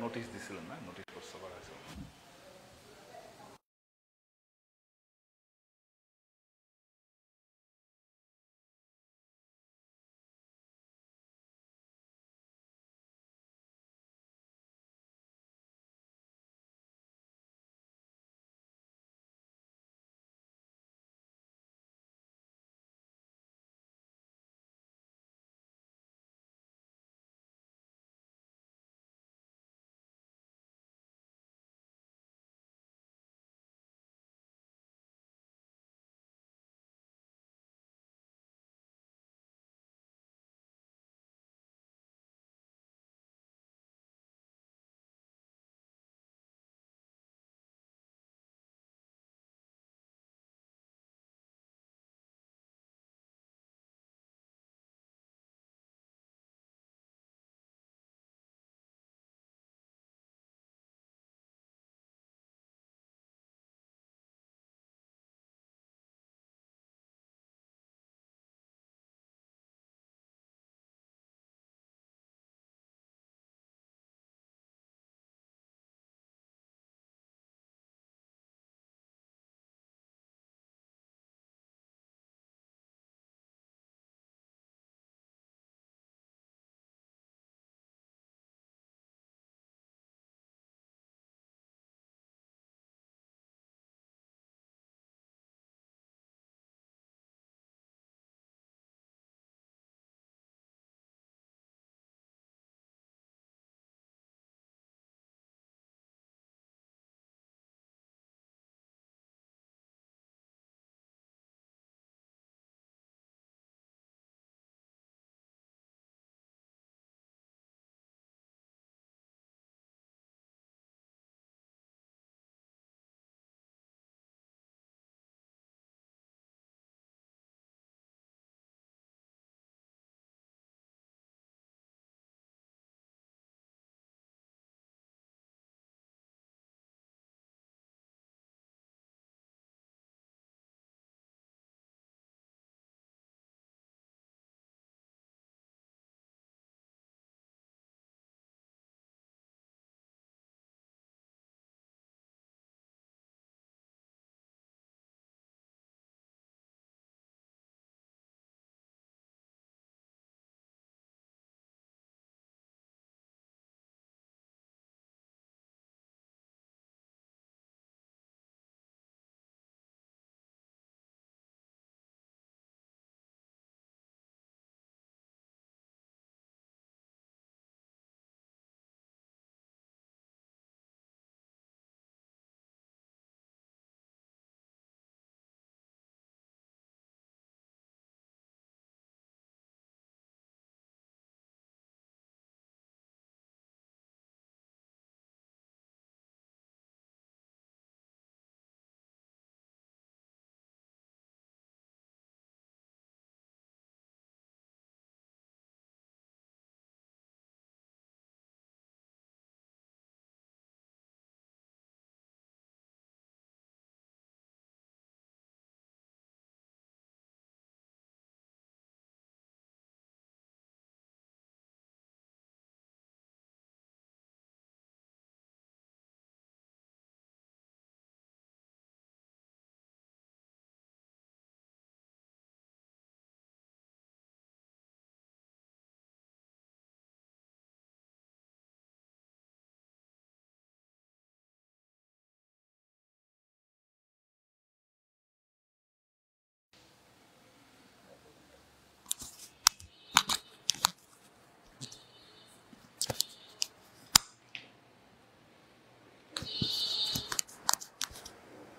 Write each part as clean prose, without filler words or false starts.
Notice দিছিলেন না, notice করতে পারা হয়েছে।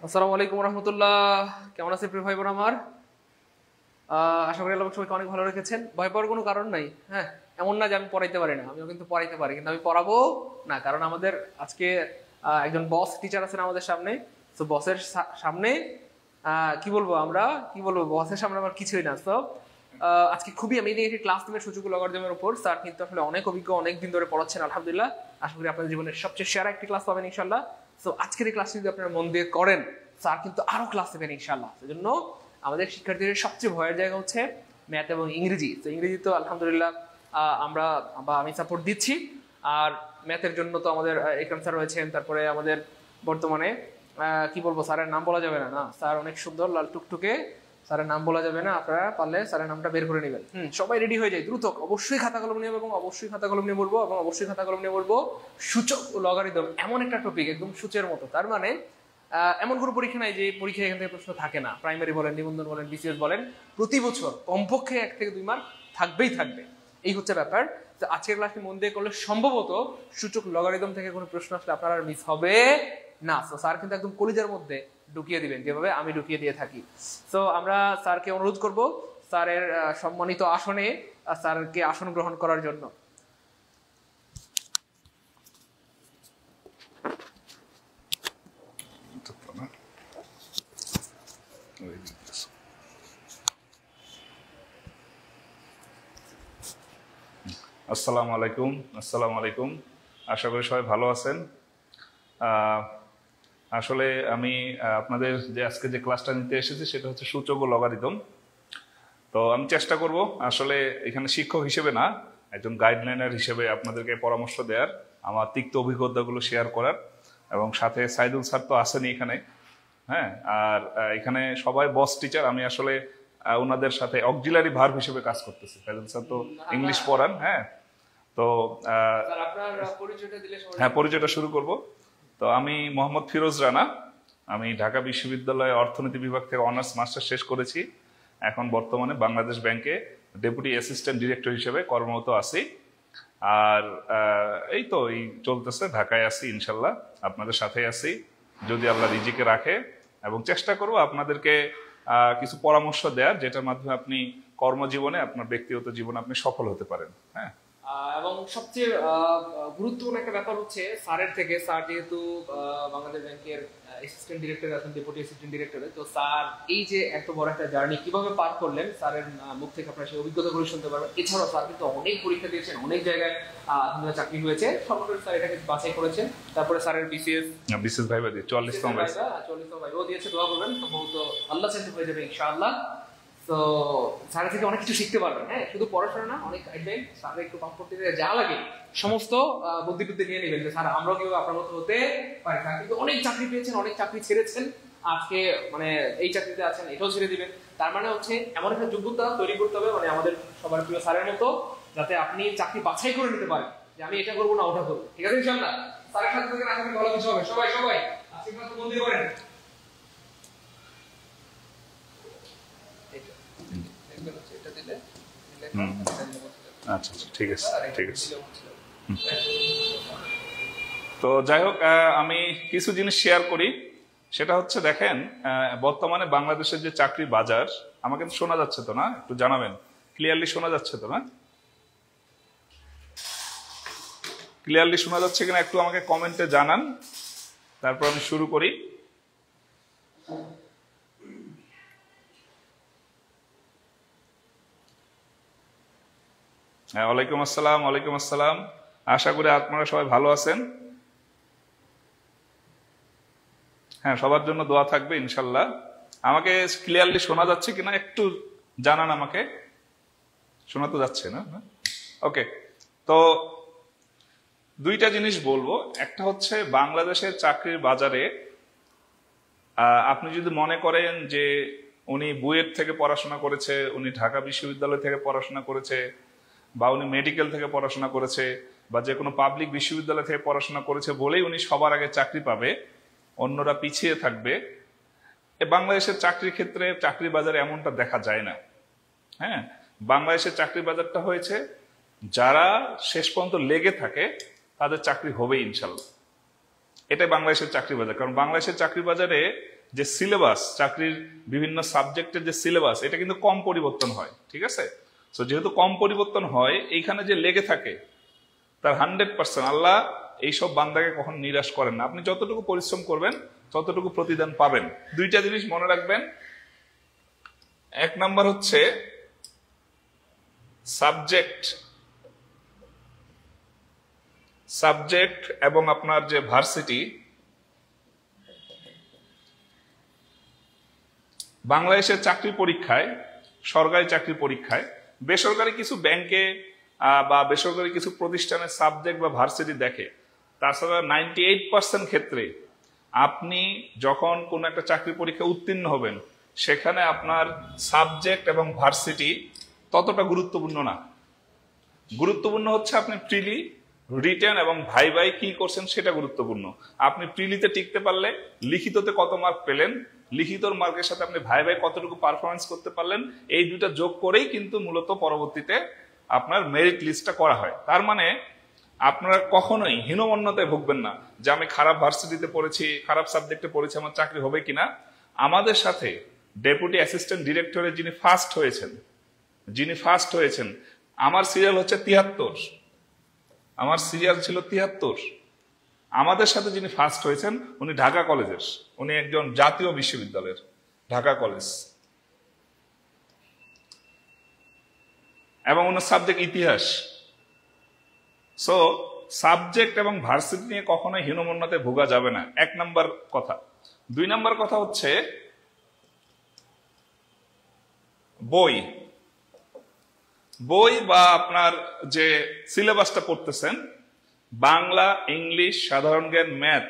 আসসালামু আলাইকুম রহমতুল্লাহ। কেমন আছে প্রিয় ভাই বোন আমার? আশা করি আল্লাহ সবাইকে অনেক ভালো রেখেছেন। ভয় পাওয়ার কোনো কারণ নাই। হ্যাঁ, এমন না যে আমি পড়াইতে পারি না, আমিও কিন্তু পড়াইতে পারি, কিন্তু আমি পড়াবো না, কারণ আমাদের আজকে একজন বস টিচার আছেন আমাদের সামনে। তো বসের সামনে কি বলবো, বসের সামনে আমার কিছুই না। তো আজকে খুবই আমি একটি ক্লাস নেবেন সূচক লগারিদমের উপর। স্যার কিন্তু আসলে অনেক অভিজ্ঞ, অনেক দিন ধরে পড়াচ্ছেন আলহামদুলিল্লাহ। আশা করি আপনাদের জীবনের সবচেয়ে সেরা একটি ক্লাস পাবেন ইনশাল্লাহ। তো আজকের এই ক্লাসটি যদি আপনারা মন দিয়ে করেন, স্যার কিন্তু আরো ক্লাস নেবেন ইনশাল্লাহ। সেজন্য আমাদের শিক্ষার্থীদের সবচেয়ে ভয়ের জায়গা হচ্ছে ম্যাথ এবং ইংরেজি। তো ইংরেজি তো আলহামদুলিল্লাহ আমি সাপোর্ট দিচ্ছি। আর ম্যাথের জন্য তো আমাদের একরাম স্যার রয়েছেন, তারপরে আমাদের বর্তমানে কি বলবো, স্যারের নাম বলা যাবে না, না স্যার অনেক সুন্দর লাল টুকটুকে, স্যারের নাম বলা যাবে না, আপনারা পারলে স্যারের নামটা বের করে নেবেন। সবাই রেডি হয়ে যায় দ্রুত, অবশ্যই খাতা কলম নিয়ে এবং অবশ্যই খাতা কলম নিয়ে বলবো, এবং অবশ্যই খাতা কলম নিয়ে বলবো সূচক ও লগারিদম, এমন একটা টপিক একদম সূচের মতো। তার মানে এমন কোনো পরীক্ষা নাই যে পরীক্ষা এখান থেকে প্রশ্ন থাকে না, প্রাইমারি বলেন, নিবন্ধন বলেন, বিসিএস বলেন, প্রতি বছর কমপক্ষে 1 থেকে 2 মার্ক থাকবেই থাকবে। এই হচ্ছে ব্যাপার। তো আজকের ক্লাসটি মন দিয়ে করলে সম্ভবত সূচক লগারিদম থেকে কোনো প্রশ্ন আসলে আপনার আর মিস হবে না। তো স্যার কিন্তু একদম কলিজার মধ্যে ঢুকিয়ে দিবেন, যেভাবে আমি ঢুকিয়ে দিয়ে থাকি। তো আমরা স্যারকে অনুরোধ করব স্যারের সম্মানিত আসনে স্যারকে আসন গ্রহণ করার জন্য। আসসালামু আলাইকুম। আশা করি সবাই ভালো আছেন। আসলে আমি আপনাদের যে আজকে যে ক্লাসটা নিতে এসেছি সেটা হচ্ছে সূচক ও লগারিদম। তো আমি চেষ্টা করব আসলে এখানে শিক্ষক হিসেবে না, একজন গাইডলাইনার হিসেবে আপনাদেরকে পরামর্শ দেওয়ার, আমার তিক্ত অভিজ্ঞতাগুলো শেয়ার করার, এবং সাথে সাইদুল স্যার তো আসেনি এখানে, হ্যাঁ, আর এখানে সবাই বস টিচার, আমি আসলে ওনাদের সাথে অক্সিলারি ভার্ব হিসেবে কাজ করতেছি। সাইদুল স্যার তো ইংলিশ পড়ান, হ্যাঁ। তো হ্যাঁ, পরিচয়টা শুরু করব। তো আমি মোহাম্মদ ফিরোজ রানা, আমি ঢাকা বিশ্ববিদ্যালয়ে অর্থনীতি বিভাগ থেকে অনার্স মাস্টার শেষ করেছি। এখন বর্তমানে বাংলাদেশ ব্যাংকে ডেপুটি অ্যাসিস্ট্যান্ট ডিরেক্টর হিসেবে কর্মরত আছি। আর এই তো এই চলতেছে, ঢাকায় আছি, ইনশাল্লাহ আপনাদের সাথে আছি যদি আল্লাহ রিজিকে রাখে, এবং চেষ্টা করব আপনাদেরকে কিছু পরামর্শ দেওয়ার, যেটার মাধ্যমে আপনি কর্মজীবনে, আপনার ব্যক্তিগত জীবনে আপনি সফল হতে পারেন। হ্যাঁ, এবং সবচেয়ে গুরুত্বপূর্ণ একটা ব্যাপার হচ্ছে স্যারের থেকে, স্যার যেহেতু বাংলাদেশ ব্যাংকের অ্যাসিস্ট্যান্ট ডিরেক্টর আছেন, ডেপুটি অ্যাসিস্ট্যান্ট ডিরেক্টরে, তো স্যার এই যে এত বড় একটা জার্নি কিভাবে পার করলেন, স্যারের মুখ থেকে আপনারা সেই অভিজ্ঞতাগুলো শুনতে পারবেন। এছাড়াও স্যার কিন্তু অনেক পরীক্ষা দিয়েছেন, অনেক জায়গায় চাকরি হয়েছে, সর্বোপরি স্যার এটাকে বাছাই করেছেন। তারপরে স্যারের বিসিএস ভাইবা দিয়ে 44তম ভাইবা দিয়েছে, দোয়া করবেন, সম্ভবত আল্লাহ চাইতে হয়ে যাবে ইনশাআল্লাহ। তো স্যারের থেকে অনেক কিছু শিখতে পারবেন, হ্যাঁ, শুধু পড়াশোনা না, অনেক গাইডলাইন স্যারের একটু কাম করতে যা লাগে সমস্ত বুদ্ধি টুদ্ধি নিয়ে নেবেন, যে স্যার আমরাও কিভাবে আপনার মতো হতে পারি। স্যার কিন্তু অনেক চাকরি পেয়েছেন, অনেক চাকরি ছেড়েছেন, আজকে মানে এই চাকরিতে আছেন, এটাও ছেড়ে দিবেন। তার মানে হচ্ছে এমন একটা যোগ্যতা তৈরি করতে হবে, মানে আমাদের সবার প্রিয় স্যারের মতো, যাতে আপনি চাকরি বাছাই করে নিতে পারেন যে আমি এটা করবো না ওটা করবো। ঠিক আছে ইনশাআল্লাহ? স্যারের সাথে থেকে আশা করি ভালো কিছু হবে। সবাই আজকে কিন্তু মন দিয়ে করেন। আচ্ছা, ঠিক আছে। তো যাই হোক, আমি কিছু জিনিস শেয়ার করি। সেটা হচ্ছে, দেখেন, বর্তমানে বাংলাদেশের যে চাকরি বাজার, আমাকে শোনা যাচ্ছে তো না? একটু জানাবেন, ক্লিয়ারলি শোনা যাচ্ছে তো না? ক্লিয়ারলি শোনা যাচ্ছে কিনা একটু আমাকে কমেন্টে জানান, তারপর আমি শুরু করি। হ্যাঁ, ওয়ালাইকুম আসসালাম। আশা করি আপনারা সবাই ভালো আছেন। হ্যাঁ, সবার জন্য দোয়া থাকবে ইনশাল্লাহ। আমাকে ক্লিয়ারলি শোনা যাচ্ছে কিনা একটু জানান আমাকে। শোনা তো যাচ্ছে না? ওকে। তো দুইটা জিনিস বলবো। একটা হচ্ছে, বাংলাদেশের চাকরির বাজারে আপনি যদি মনে করেন যে উনি বুয়েট থেকে পড়াশোনা করেছে, উনি ঢাকা বিশ্ববিদ্যালয় থেকে পড়াশোনা করেছে, বা উনি মেডিকেল থেকে পড়াশোনা করেছে, বা যে কোনো পাবলিক বিশ্ববিদ্যালয় থেকে পড়াশোনা করেছে বলেই উনি সবার আগে চাকরি পাবে, অন্যরা পিছিয়ে থাকবে, বাংলাদেশের চাকরির ক্ষেত্রে, চাকরি বাজারে এমনটা দেখা যায় না। হ্যাঁ, বাংলাদেশের চাকরি বাজারটা হয়েছে, যারা শেষ পর্যন্ত লেগে থাকে তাদের চাকরি হবে ইনশাল্লাহ। এটাই বাংলাদেশের চাকরি বাজার। কারণ বাংলাদেশের চাকরি বাজারে যে সিলেবাস, চাকরির বিভিন্ন সাবজেক্টের যে সিলেবাস, এটা কিন্তু কম পরিবর্তন হয়। ঠিক আছে? তো যেহেতু কম পরিবর্তন হয়, এইখানে যে লেগে থাকে তার 100% আল্লাহ এইসব বান্দাকে কখন নিরাশ করেন না। আপনি যতটুকু পরিশ্রম করবেন ততটুকু প্রতিদান পাবেন। দুইটা জিনিস মনে রাখবেন। এক নাম্বার হচ্ছে সাবজেক্ট এবং আপনার যে ভার্সিটি। বাংলাদেশের চাকরি পরীক্ষায়, সরকারি চাকরি পরীক্ষায়, বেসরকারি কিছু ব্যাংকে বা বেসরকারি কিছু প্রতিষ্ঠানের সাবজেক্ট বা ভার্সিটি দেখে। তাছাড়া 98% ক্ষেত্রে আপনি যখন কোনো একটা চাকরি পরীক্ষা উত্তীর্ণ হবেন সেখানে আপনার সাবজেক্ট এবং ভার্সিটি ততটা গুরুত্বপূর্ণ না। গুরুত্বপূর্ণ হচ্ছে আপনি প্রিলি, রিটেন এবং ভাইভাই কি করছেন সেটা গুরুত্বপূর্ণ। আপনি প্রিলিতে টিকতে পারলে লিখিততে কত মার্ক পেলেন, লিখিতর মার্কের সাথে আপনি ভাইভাই কতটুকু পারফরমেন্স করতে পারলেন, এই দুইটা যোগ করেই কিন্তু মূলত পরবর্তীতে আপনার মেরিট লিস্টটা করা হয়। তার মানে আপনারা কখনোই হীনমন্যতায় ভুগবেন না যে আমি খারাপ ভার্সিটিতে পড়েছি, খারাপ সাবজেক্টে পড়েছি, আমার চাকরি হবে কিনা। আমাদের সাথে ডেপুটি অ্যাসিস্ট্যান্ট ডিরেক্টরে যিনি ফার্স্ট হয়েছেন, আমার সিরিয়াল হচ্ছে 73, আমার সিরিয়াল ছিল 73। আমাদের সাথে যিনি ফার্স্ট হয়েছেন উনি ঢাকা কলেজের, উনি একজন জাতীয় বিশ্ববিদ্যালয়ের, ঢাকা কলেজ, এবং ওনার সাবজেক্ট ইতিহাস। সো সাবজেক্ট এবং ভার্সিটি নিয়ে কখনোই হীনমন্যতে ভোগা যাবে না, 1 নাম্বার কথা। 2 নাম্বার কথা হচ্ছে বই বা আপনার যে সিলেবাসটা পড়তেছেন, বাংলা, ইংলিশ, সাধারণ জ্ঞান, ম্যাথ,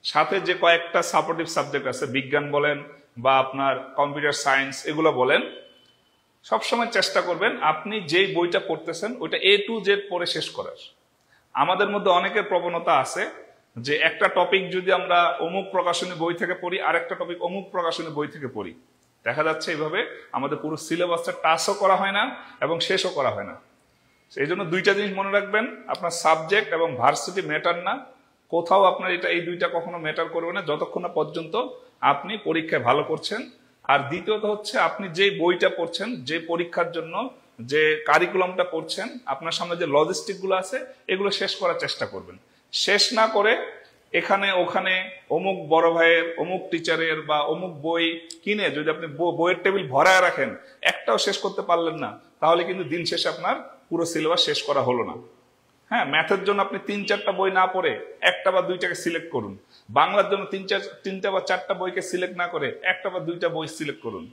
সাথে যে কয়েকটা সাপোর্টিভ সাবজেক্ট আছে, বিজ্ঞান বলেন বা আপনার কম্পিউটার সায়েন্স এগুলো বলেন, সবসময় চেষ্টা করবেন আপনি যেই বইটা পড়তেছেন ওইটা A to Z পড়ে শেষ করার। আমাদের মধ্যে অনেকের প্রবণতা আছে যে একটা টপিক যদি আমরা অমুক প্রকাশনী বই থেকে পড়ি, আরেকটা টপিক অমুক প্রকাশনী বই থেকে পড়ি, দেখা যাচ্ছে এইভাবে আমাদের পুরো সিলেবাসটা টাচও করা হয় না এবং শেষও করা হয় না। এই জন্য 2টা জিনিস মনে রাখবেন, আপনার সাবজেক্ট এবং ভার্সিটি ম্যাটার না, কোথাও আপনার এই 2টা কখনো ম্যাটার করবে না যতক্ষণ না পর্যন্ত আপনি পরীক্ষায় ভালো করছেন। আর দ্বিতীয়ত হচ্ছে আপনি যে বইটা পড়ছেন, যে পরীক্ষার জন্য যে কারিকুলামটা পড়ছেন, আপনার সামনে যে লজিস্টিক গুলো আছে এগুলো শেষ করার চেষ্টা করবেন। শেষ না করে এখানে ওখানে অমুক বড় ভাইয়ের, অমুক টিচারের বা অমুক বই কিনে যদি আপনি বইয়ের টেবিল ভরায় রাখেন, একটাও শেষ করতে পারলেন না, তাহলে কিন্তু দিন শেষে আপনার পুরো সিলেবাস শেষ করা হলো না। হ্যাঁ, ম্যাথের জন্য আপনি 3-4টা বই না পড়ে 1টা বা 2টাকে সিলেক্ট করুন। বাংলার জন্য 3টা বা 4টা বইকে সিলেক্ট না করে 1টা বা 2টা বই সিলেক্ট করুন।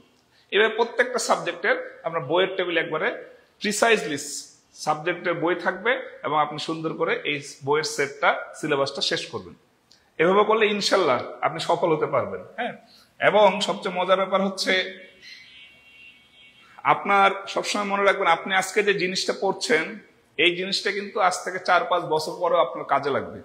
এভাবে প্রত্যেকটা সাবজেক্টের আপনার বইয়ের টেবিল একবারে প্রিসাইজলি সাবজেক্টের বই থাকবে এবং আপনি সুন্দর করে এই বইয়ের সেটটা, সিলেবাসটা শেষ করবেন। এভাবে করলে ইনশাল্লাহ আপনি সফল হতে পারবেন। হ্যাঁ, এবং সবচেয়ে মজার ব্যাপার হচ্ছে আপনার সবসময় মনে রাখবেন আপনি আজকে যে জিনিসটা পড়ছেন এই জিনিসটা কিন্তু আজ থেকে 4-5 বছর পরেও আপনার কাজে লাগবে।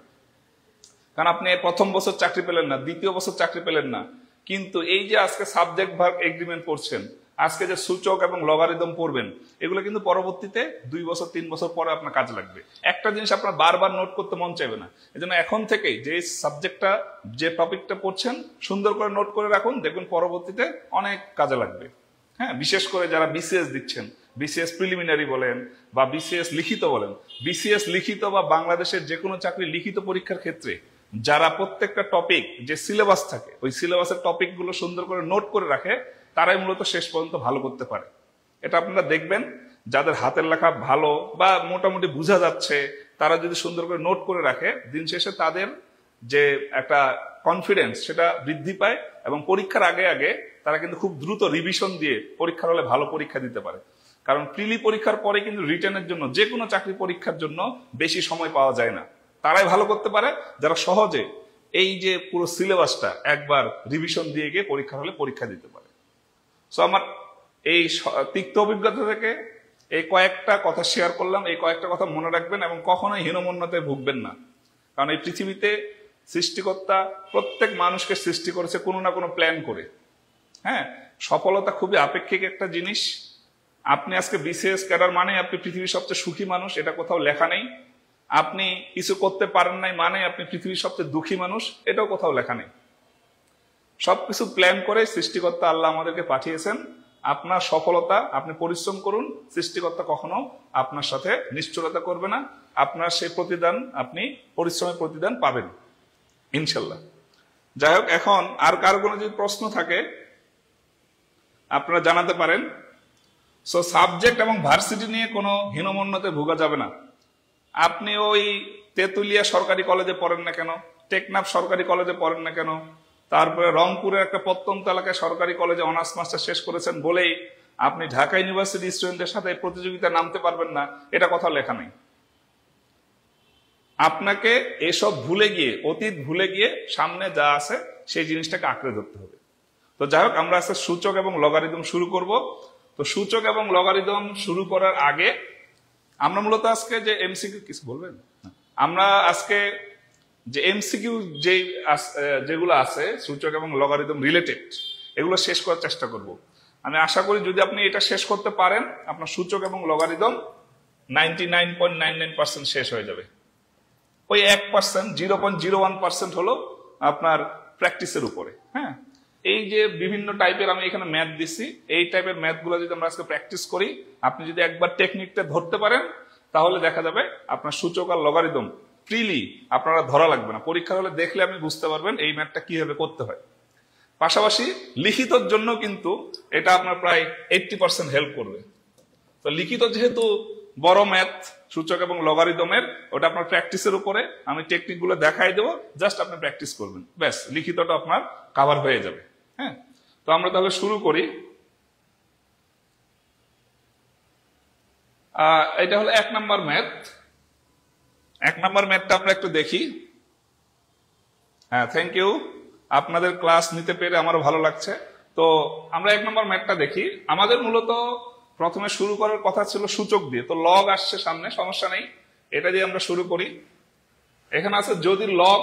কারণ আপনি প্রথম বছর চাকরি পেলেন না, দ্বিতীয় বছর চাকরি পেলেন না, কিন্তু এই যে আজকে সাবজেক্ট ভার্ব এগ্রিমেন্ট পড়ছেন, আজকে যে সূচক এবং লগারিদম পড়বেন, এগুলো কিন্তু পরবর্তীতে 2 বছর 3 বছর পরে আপনার কাজে লাগবে। একটা জিনিস আপনার বারবার নোট করতে মন চাইবে না, এজন্য এখন থেকেই যে সাবজেক্টটা, যে টপিকটা পড়ছেন সুন্দর করে নোট করে রাখুন, দেখবেন পরবর্তীতে অনেক কাজে লাগবে। হ্যাঁ, বিশেষ করে যারা বিসিএস দিচ্ছেন, বিসিএস প্রিলিমিনারি বলেন বা বিসিএস লিখিত বলেন, বিসিএস লিখিত বা বাংলাদেশের যে কোনো চাকরি লিখিত পরীক্ষার ক্ষেত্রে যারা প্রত্যেকটা টপিক যে সিলেবাস থাকে ওই সিলেবাসের টপিক গুলো সুন্দর করে নোট করে রাখে, তারাই মূলত শেষ পর্যন্ত ভালো করতে পারে। এটা আপনারা দেখবেন, যাদের হাতের লেখা ভালো বা মোটামুটি বোঝা যাচ্ছে, তারা যদি সুন্দর করে নোট করে রাখে, দিন শেষে তাদের যে একটা কনফিডেন্স সেটা বৃদ্ধি পায় এবং পরীক্ষার আগে আগে তারা কিন্তু খুব দ্রুত রিভিশন দিয়ে পরীক্ষার হলে ভালো পরীক্ষা দিতে পারে। কারণ প্রিলি পরীক্ষার পরে কিন্তু রিটেনের জন্য, যে কোনো চাকরি পরীক্ষার জন্য বেশি সময় পাওয়া যায় না। তারাই ভালো করতে পারে যারা সহজে এই যে পুরো সিলেবাসটা একবার রিভিশন দিয়ে গিয়ে পরীক্ষার হলে পরীক্ষা দিতে পারে। সো আমার এই তিক্ত অভিজ্ঞতা থেকে এই কয়েকটা কথা শেয়ার করলাম, এই কয়েকটা কথা মনে রাখবেন এবং কখনোই হীনমন্যতায় ভুগবেন না। কারণ এই পৃথিবীতে সৃষ্টিকর্তা প্রত্যেক মানুষকে সৃষ্টি করেছে কোনো না কোনো প্ল্যান করে। হ্যাঁ, সফলতা খুবই আপেক্ষিক একটা জিনিস। আপনি আজকে বিসিএস ক্যাডার মানে আপনি পৃথিবীর সবচেয়ে সুখী মানুষ, এটা কোথাও লেখা নেই। আপনি কিছু করতে পারেন নাই মানে আপনি পৃথিবীর সবচেয়ে দুঃখী মানুষ, এটাও কোথাও লেখা নেই। সবকিছু প্ল্যান করে সৃষ্টিকর্তা আল্লাহ আমাদেরকে পাঠিয়েছেন। আপনার সফলতা, আপনি পরিশ্রম করুন, সৃষ্টিকর্তা কখনো আপনার সাথে নিষ্ঠুরতা করবে না। আপনার সেই প্রতিদান, আপনি পরিশ্রমের প্রতিদান পাবেন ইনশাল্লাহ। যাই হোক, এখন আর কারো কোনো যদি প্রশ্ন থাকে আপনারা জানাতে পারেন। সো সাবজেক্ট এবং ভার্সিটি নিয়ে কোনো হীনমন্যতে ভোগা যাবে না। আপনি ওই তেঁতুলিয়া সরকারি কলেজে পড়েন না কেন, টেকনাফ সরকারি কলেজে পড়েন না কেন, তারপরে রংপুরের একটা প্রত্যন্ত এলাকায় সরকারি কলেজে অনার্স মাস্টার শেষ করেছেন বলেই আপনি ঢাকা ইউনিভার্সিটি স্টুডেন্টের সাথে প্রতিযোগিতা নামতে পারবেন না, এটা কথা লেখা নেই। আপনাকে এসব ভুলে গিয়ে, অতীত ভুলে গিয়ে সামনে যা আছে সেই জিনিসটাকে আঁকড়ে ধরতে হবে। তো যাই হোক, আমরা আজকে সূচক এবং লগারিদম শুরু করব। তো সূচক এবং লগারিদম শুরু করার আগে আমরা মূলত আজকে যে এমসিকিউ, কিছু বলবেন, আমরা আজকে যে এমসিকিউ যেগুলো আছে সূচক এবং লগারিদম রিলেটেড, এগুলো শেষ করার চেষ্টা করব। আমি আশা করি যদি আপনি এটা শেষ করতে পারেন, আপনার সূচক এবং লগারিদম 99.99% শেষ হয়ে যাবে। ওই 1%, 0.01% হলো আপনার প্র্যাকটিসের উপরে। হ্যাঁ, এই যে বিভিন্ন টাইপের আমি এখানে ম্যাথ দিছি, এই টাইপের ম্যাথগুলো যদি আমরা আজকে প্র্যাকটিস করি, আপনি যদি একবার টেকনিকটা ধরতে পারেন, তাহলে দেখা যাবে আপনার সূচক আর লগারিদম ফ্রিলি আপনারা ধরা লাগবে না। পরীক্ষা হলে দেখলে আপনি বুঝতে পারবেন এই ম্যাথটা কিভাবে করতে হয়। পাশাপাশি লিখিতর জন্য কিন্তু এটা আপনার প্রায় 80% হেল্প করবে। তো লিখিত যেহেতু বড় ম্যাথ, সূচক এবং লগারিদমের, ওটা আপনার প্র্যাকটিসের উপরে, আমি টেকনিকগুলো দেখাই দেবো, জাস্ট আপনি প্র্যাকটিস করবেন, ব্যাস লিখিতটা আপনার কভার হয়ে যাবে। হ্যাঁ, তো আমরা তাহলে শুরু করি। এটা হলো 1 নম্বর ম্যাথ। 1 নম্বর ম্যাথটা আমরা একটু দেখি। হ্যাঁ, থ্যাংক ইউ, আপনাদের ক্লাস নিতে পেরে আমারও ভালো লাগছে। তো আমরা 1 নম্বর ম্যাথটা দেখি। আমাদের মূলত প্রথমে শুরু করার কথা ছিল সূচক দিয়ে, তো লগ আসছে সামনে, সমস্যা নেই, এটা দিয়ে আমরা শুরু করি। এখানে আছে যদি log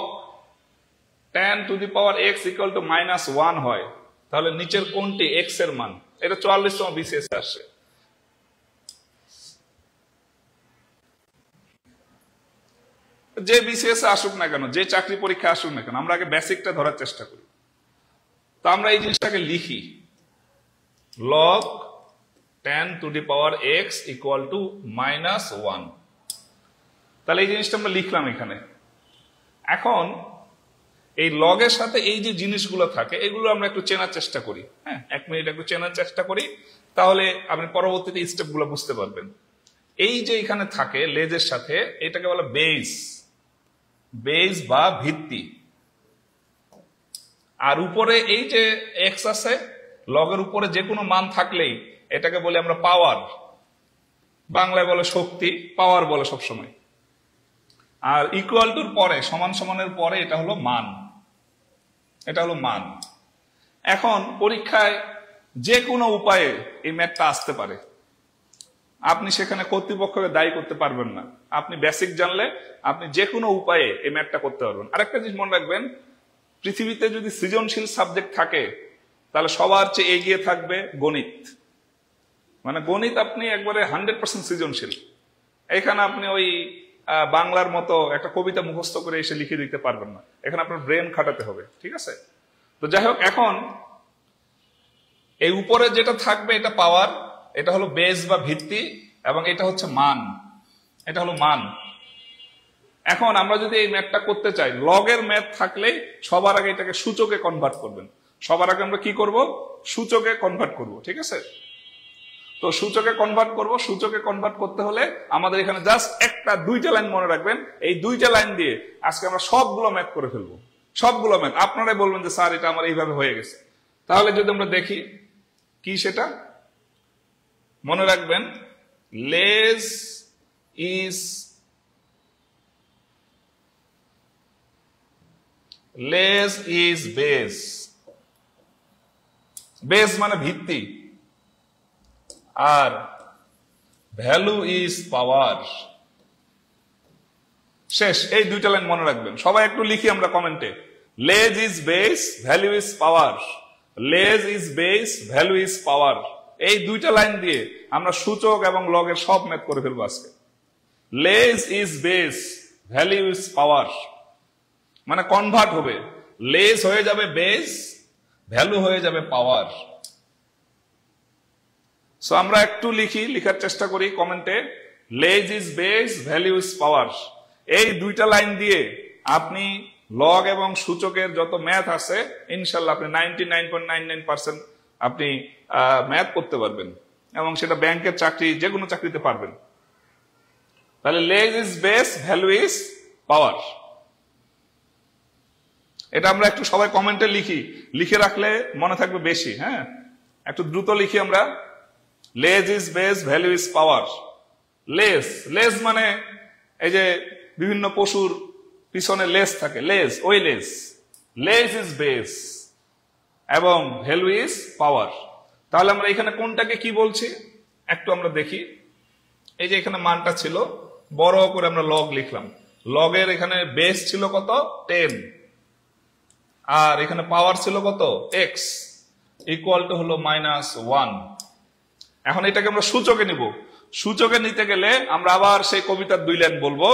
10 to the power x equal to -1 হয়, তাহলে নিচের কোনটি x এর মান? এটা 44তম বিসিএস আসছে। যে বিসিএস আসুক না কেন, যে চাকরি পরীক্ষা আসুক না কেন, আমরা আগে বেসিকটা ধরার চেষ্টা করি। তো আমরা এই জিনিসটাকে লিখি, log 10 to the power x equal to -1। তাহলে এই জিনিসটা আমরা লিখলাম এখানে। এখন এই লগের সাথে এই যে জিনিসগুলো থাকে, এগুলো আমরা একটু চেনার চেষ্টা করি। হ্যাঁ, 1 মিনিট একটু চেনার চেষ্টা করি, তাহলে আপনি পরবর্তীতে স্টেপগুলো বুঝতে পারবেন। এই যে এখানে থাকে লেজের সাথে, এটাকে বলা বেস, বেস বা ভিত্তি। আর উপরে এই যে এক্স আছে, লগের উপরে যে কোনো মান থাকলেই এটাকে বলি আমরা পাওয়ার, বাংলায় বলে শক্তি, পাওয়ার বলে সবসময়। আর ইকুয়াল টুর পরে, সমান সমানের পরে এটা হলো মান, এটা হলো মান। এখন পরীক্ষায় যে কোনো উপায়ে এই ম্যাথটা আসতে পারে, আপনি সেখানে কর্তৃপক্ষকে দায়ী করতে পারবেন না। আপনি বেসিক জানলে আপনি যে কোনো উপায়ে এই ম্যাথটা করতে পারবেন। আরেকটা জিনিস মনে রাখবেন, পৃথিবীতে যদি সৃজনশীল সাবজেক্ট থাকে, তাহলে সবার চেয়ে এগিয়ে থাকবে গণিত। মানে গণিত আপনি একবারে 100% সৃজনশীল। এখানে আপনি ওই বাংলার মতো একটা কবিতা মুখস্থ করে এসে লিখে দিতে পারবেন না, এখানে আপনার ব্রেন খাটাতে হবে। ঠিক আছে, তো যাই হোক, এখন এই উপরে যেটা থাকবে এটা পাওয়ার, এটা হলো বেস বা ভিত্তি, এবং এটা হচ্ছে মান, এটা হলো মান। এখন আমরা যদি এই ম্যাথটা করতে চাই, লগের ম্যাথ থাকলে সবার আগে এটাকে সূচকে কনভার্ট করবেন। সবার আগে আমরা কি করব? সূচকে কনভার্ট করব। ঠিক আছে, তো সূচকে কনভার্ট করব। সূচকে কনভার্ট করতে হলে আমাদের এখানে জাস্ট একটা 2টা লাইন মনে রাখবেন। এই 2টা লাইন দিয়ে আজকে আমরা সবগুলো ম্যাথ করে ফেলবো, সবগুলো ম্যাথ। আপনারাই বলবেন যে স্যার এটা আমার এইভাবে হয়ে গেছে। তাহলে যদি আমরা দেখি কি সেটা মনে রাখবেন, লেজ ইজ বেস। বেস মানে ভিত্তি, আর ভ্যালু ইজ পাওয়ার। শেষ, এই 2টা লাইন মনে রাখবেন। সবাই একটু লিখি আমরা কমেন্টে, লেজ is base, value is power. লেজ is base, value is power. এই 2টা লাইন দিয়ে আমরা সূচক এবং লগের সব ম্যাথ করে ফেলবো আজকে। লেজ ইজ বেস, ভ্যালু ইজ পাওয়ার, মানে কনভার্ট হবে, লেজ হয়ে যাবে বেস, ভ্যালু হয়ে যাবে পাওয়ার। সো আমরা একটু লিখি, লিখার চেষ্টা করি কমেন্টে, লেজ is base, value is power. এই 2টা লাইন দিয়ে আপনি লগ এবং সূচকের যত ম্যাথ আছে, ইনশাল্লাহ আপনি 99.99% আপনি ম্যাথ করতে পারবেন, এবং সেটা ব্যাংকের চাকরি, যে কোনো চাকরিতে পারবেন। তাহলে লেজ ইজ বেস, ভ্যালু ইজ পাওয়ার, এটা আমরা একটু সবাই কমেন্টে লিখি, লিখে রাখলে মনে থাকবে বেশি। হ্যাঁ, একটু দ্রুত লিখি আমরা। Less is base, value is power. Less, less মানে এই যে বিভিন্ন পশুর পিছনে লেস থাকে, লেস, ওই লেস। লেস ইজ বেস এবং ভ্যালু ইজ পাওয়ার। তাহলে আমরা এখানে কোনটাকে কি বলছি একটু আমরা দেখি। এই যে এখানে মানটা ছিল, বড় করে আমরা লগ লিখলাম। লগের এখানে বেস ছিল কত? 10, আর এখানে পাওয়ার ছিল কত? এক্স, ইকুয়াল টু হলো -1। এখন এটাকে আমরা সূচকে নিব। সূচকে নিতে গেলে আমরা আবার সেই কবিতার 2 লাইন বলবো,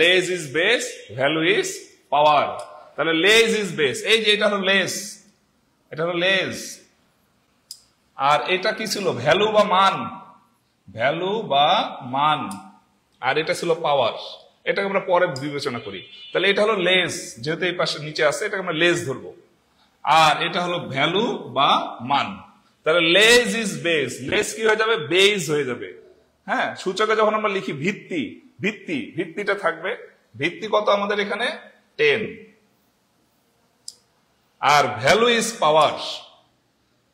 less is base, value is পাওয়ার। তাহলে লেস ইজ বেস, এই যে এটা হলো লেস, এটা হলো লেস, আর এটা কি ছিল? ভ্যালু বা মান, ভ্যালু বা মান, আর এটা ছিল পাওয়ার। এটাকে আমরা পরে বিবেচনা করি। তাহলে এটা হলো লেস, যেহেতু এই পাশে নিচে আছে এটাকে আমরা লেস ধরবো, আর এটা হলো ভ্যালু বা মান। তাহলে লেস ইজ বেস, লেস কি হয়ে যাবে? বেস হয়ে যাবে। হ্যাঁ, সূচকে যখন আমরা লিখি ভিত্তি, ভিত্তি, ভিত্তিটা থাকবে। ভিত্তি কত আমাদের এখানে? 10। আর ভ্যালু ইজ পাওয়ার,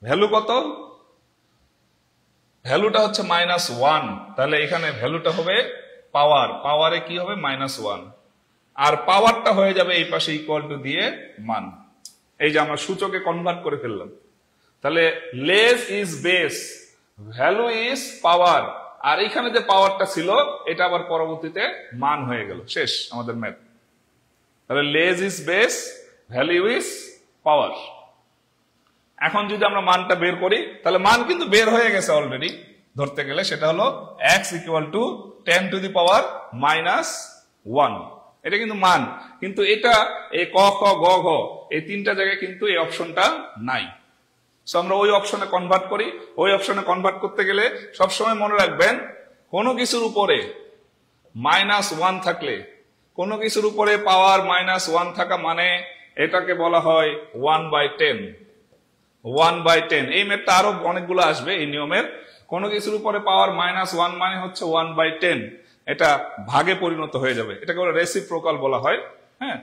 ভ্যালু কত? ভ্যালুটা হচ্ছে -1। তাহলে এখানে ভ্যালুটা হবে পাওয়ার, পাওয়ারে কি হবে? -1, আর পাওয়ারটা হয়ে যাবে এই পাশে ইকুয়াল টু দিয়ে মান। এই যে আমরা সূচকে কনভার্ট করে ফেললাম। তাহলে less is base, value is power, আর এখানে যে পাওয়ারটা ছিল এটা আবার পরবর্তীতে মান হয়ে গেল। শেষ আমাদের ম্যাথ। তাহলে less is base, value is পাওয়ার। এখন যদি আমরা মানটা বের করি, তাহলে মান কিন্তু বের হয়ে গেছে অলরেডি ধরতে গেলে। সেটা হলো x equal to 10 to the power -1। এটা কিন্তু মান, কিন্তু এটা এই ক খ গ ঘ এই 3টা জায়গায় কিন্তু এই অপশনটা নাই। সো আমরা ওই অপশনে কনভার্ট করি। ওই অপশনে কনভার্ট করতে গেলে সবসময় মনে রাখবেন, কোনো কিছুর উপরে -1 থাকলে, কোনো কিছুর উপরে পাওয়ার -1 থাকা মানে এটাকে বলা হয় 1/10। 1/10, এই ম্যাথটা আরো অনেকগুলো আসবে এই নিয়মের। কোনো কিছুর উপরে পাওয়ার -1 মানে হচ্ছে 1/10, এটা ভাগে পরিণত হয়ে যাবে। এটাকে বলে রেসিপ্রোকাল বলা হয়। হ্যাঁ,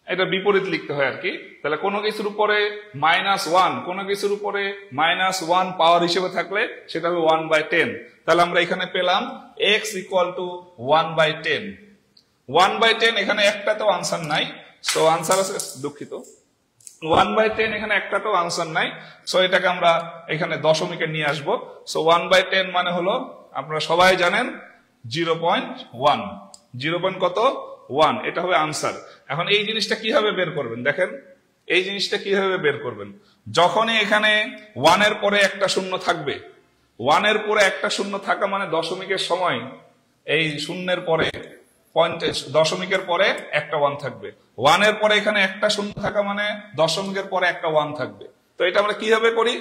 এটা বিপরীত লিখতে হয় আর কি। তাহলে কোনো কিছুর উপরে -1, কোনো কিছুর উপরে -1 পাওয়ার হিসেবে থাকলে সেটা হবে 1/10। তাহলে আমরা এখানে পেলাম x ইকুয়াল টু 1/10। 1/10 এখানে একটাতেও আনসার নাই, সো আনসার আছে, দুঃখিত, 1/10 এখানে একটাতেও আনসার নাই। সো এটাকে আমরা এখানে দশমিকে নিয়ে আসবো। সো 1/10 মানে হলো, আপনারা সবাই জানেন, 0.1। 0. কত? 1। এটা হবে আনসার। এখন এই জিনিসটা কিভাবে বের করবেন দেখেন, এই জিনিসটা কিভাবে বের করবেন। যখনই এখানে 1 এর পরে একটা শূন্য থাকবে, 1 এর পরে একটা শূন্য থাকা মানে দশমিকের সময় এই শূন্যের পরে দশমিকের পরে একটা 1 থাকবে। 1 এর পরে এখানে একটা শূন্য থাকা মানে দশমিকের পরে একটা 1 থাকবে। তো এটা আমরা কিভাবে করি?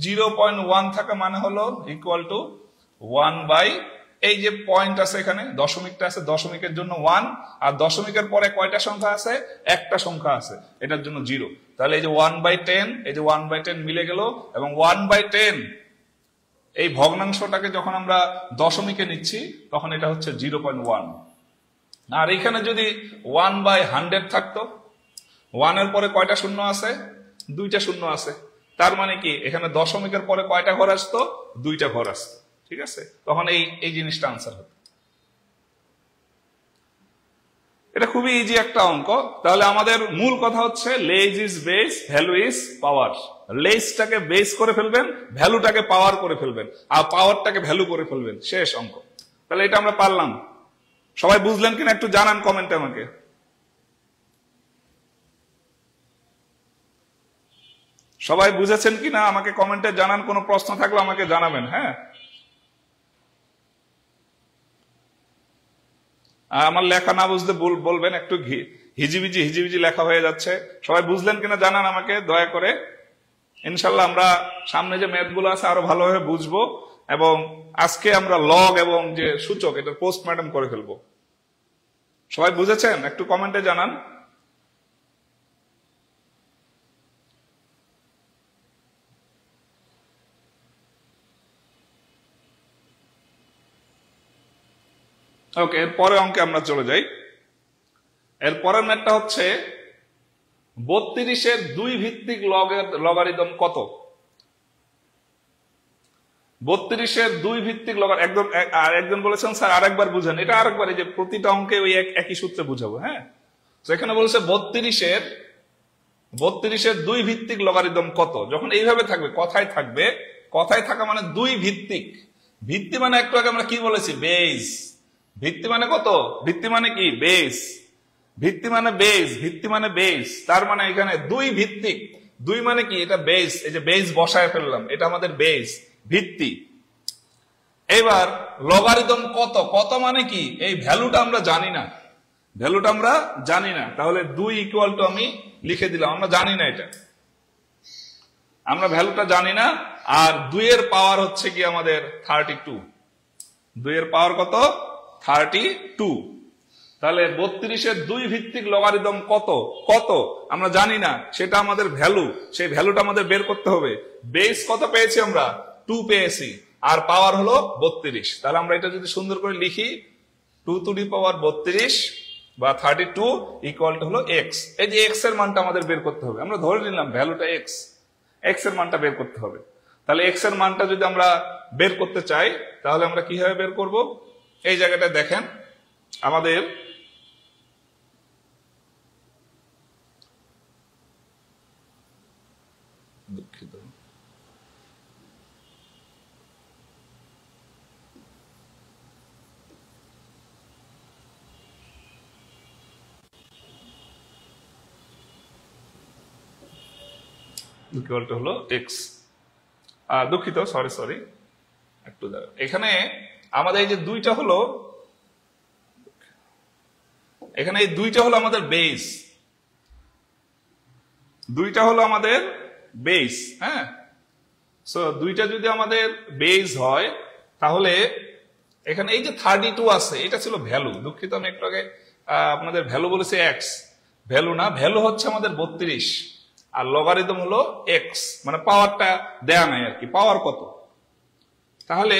0.1 থাকা মানে হলো ইকুয়াল টু 1 এই যে পয়েন্ট আছে এখানে, দশমিকটা আছে, দশমিকের জন্য 1, আর দশমিকের পরে কয়টা সংখ্যা আছে? একটা সংখ্যা আছে, এটার জন্য 0। তাহলে এই যে 1/10, এই যে 1/10 মিলে গেল, এবং 1/10 এই ভগ্নাংশটাকে যখন আমরা দশমিকে নিচ্ছি তখন এটা হচ্ছে 0.1। আর এখানে যদি 1/100 থাকতো, 1 এর পরে কয়টা শূন্য আছে? 2টা শূন্য আছে। তার মানে কি এখানে দশমিকের পরে কয়টা ঘর আসতো? 2টা ঘর আসতো। ঠিক আছে, তখন এই জিনিসটা আনসার হতো। এটা খুবই ইজি একটা অঙ্ক। তাহলে আমাদের মূল কথা হচ্ছে less is base, value is power. লেসটাকে বেস করে ফেলবেন, ভ্যালুটাকে পাওয়ার করে ফেলবেন, আর পাওয়ারটাকে ভ্যালু করে ফেলবেন। শেষ অঙ্ক। তাহলে এটা আমরা পারলাম। সবাই বুঝলেন কিনা একটু জানান কমেন্টে আমাকে। সবাই বুঝেছেন কিনা আমাকে কমেন্টে জানান। কোনো প্রশ্ন থাকলে আমাকে জানাবেন। হ্যাঁ, আমার লেখা না বুঝতে বলবেন, একটু হিজিবিজি হিজিবিজি লেখা হয়ে যাচ্ছে। সবাই বুঝলেন কিনা জানান আমাকে দয়া করে। ইনশাল্লাহ আমরা সামনে যে ম্যাথ গুলো আছে আরো ভালোভাবে বুঝবো, এবং আজকে আমরা লগ এবং যে সূচক এটা পোস্টমর্টম করে ফেলবো। সবাই বুঝেছেন? একটু কমেন্টে জানান। ওকে, এর পরের অঙ্কে আমরা চলে যাই। এর পরের ম্যাথটা হচ্ছে 32-এর 2 ভিত্তিক লগের লগারিদম কত? 32-এর 2 ভিত্তিক লগারিদম একজন বলেছেন স্যার আরেকবার বুঝান, এটা আরেকবার, এই যে প্রতিটা অঙ্কে ওই একই সূত্রে বুঝাবো। হ্যাঁ, সেখানে বলছে 32-এর 2 ভিত্তিক লগারিদম কত। যখন এইভাবে থাকবে, কথায় থাকবে, কথায় থাকা মানে 2 ভিত্তিক। ভিত্তি মানে একটু আগে আমরা কি বলেছি, বেস। ভিত্তি মানে কত, ভিত্তি মানে কি, বেস। ভিত্তি মানে বেস, ভিত্তি মানে বেস। তার মানে এখানে 2 ভিত্তিক, 2 মানে কি, এটা বেস। এই যে বেস বসায় ফেললাম, এটা আমাদের বেস, ভিত্তি। এবার লগারিদম কত, কত মানে কি, এই ভ্যালুটা আমরা জানি না, ভ্যালুটা আমরা জানি না। তাহলে 2 ইকুয়াল টু আমি লিখে দিলাম, আমরা জানি না এটা, আমরা ভ্যালুটা জানি না। আর 2 এর পাওয়ার হচ্ছে কি আমাদের 32, 2 এর পাওয়ার কত, 32। তাহলে 32-এর 2 ভিত্তিক লগারিদম কত, কত আমরা জানি না, সেটা আমাদের ভ্যালু, সেই ভ্যালুটা আমাদের বের করতে হবে। বেস কত পেয়েছি আমরা, 2 পেয়েছি, আর পাওয়ার হলো 32। তাহলে আমরা এটা যদি সুন্দর করে লিখি, 2 টু দি পাওয়ার 32 বা 32 ইকুয়াল টু হলো এক্স। এই যে এক্স এর মানটা আমাদের বের করতে হবে, আমরা ধরে নিলাম ভ্যালুটা এক্স, এক্স এর মানটা বের করতে হবে। তাহলে এক্স এর মানটা যদি আমরা বের করতে চাই, তাহলে আমরা কিভাবে বের করব, এই জায়গাটা দেখেন, আমাদের দুঃখিত, ইকুয়াল টু হলো এক্স। দুঃখিত, সরি একটু দাঁড়া। এখানে আমাদের এই যে 2টা হলো, এখানে এই 2টা হলো আমাদের বেস, 2টা হলো আমাদের বেস। হ্যাঁ, সো 2টা যদি আমাদের বেস হয়, তাহলে এখানে এই যে 32 আছে, এটা ছিল ভ্যালু। দুঃখিত, আমি একটু আগে আপনাদের ভ্যালু বলেছি এক্স, ভ্যালু না, ভ্যালু হচ্ছে আমাদের 32, আর লগারিদম হলো এক্স, মানে পাওয়ারটা দেয়া নাই আর কি, পাওয়ার কত। তাহলে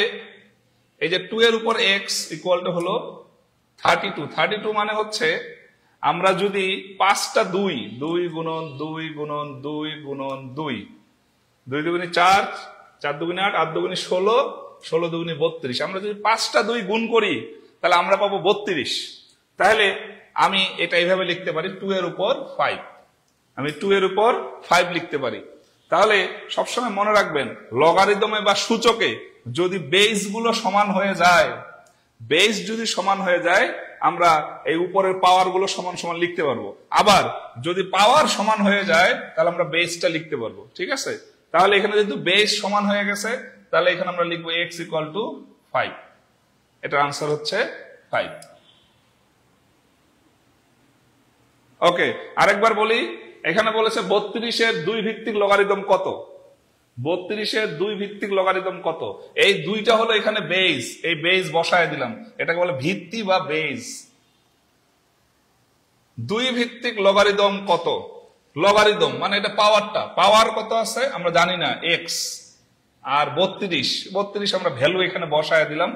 এই যে 2 এর উপর এক্স ইকুয়াল টু হলো 32। 32 মানে হচ্ছে আমরা যদি 5টা 2, 2 গুণন 2 গুণন 2 গুণন 2, 2 দুগুণে 4, 4 দুগুণে 8, 8 দুগুণে 16, 16 দুগুণে 32, আমরা যদি 5টা 2 গুণ করি, তাহলে আমরা পাবো 32। তাহলে আমি এটা এইভাবে লিখতে পারি, 2 এর উপর 5, আমি 2 এর উপর 5 লিখতে পারি। তাহলে সবসময় মনে রাখবেন, লগারিদমে বা সূচকে যদি বেস গুলো সমান হয়ে যায়, বেস যদি সমান হয়ে যায়, আমরা এই উপরের পাওয়ার গুলো সমান সমান লিখতে পারবো। আবার যদি পাওয়ার সমান হয়ে যায়, তাহলে আমরা বেসটা লিখতে পারবো। ঠিক আছে, তাহলে এখানে যেহেতু বেস সমান হয়ে গেছে, তাহলে এখানে আমরা লিখবো এক্স ইকুয়াল টু 5। এটার আনসার হচ্ছে 5। ওকে, আরেকবার বলি, এখানে বলেছে 32-এর 2 ভিত্তিক লগারিদম কত, 32-এর 2 ভিত্তিক লগারিদম কত। এই 2টা হলো এখানে বেস, এই বেস বসায় দিলাম, এটাকে বলে ভিত্তি বা বেস। 2 ভিত্তিক লগারিদম কত, লগারিদম মানে এটা পাওয়ারটা, পাওয়ার কত আছে আমরা জানি না, এক্স, আর 32 আমরা ভ্যালু এখানে বসায় দিলাম।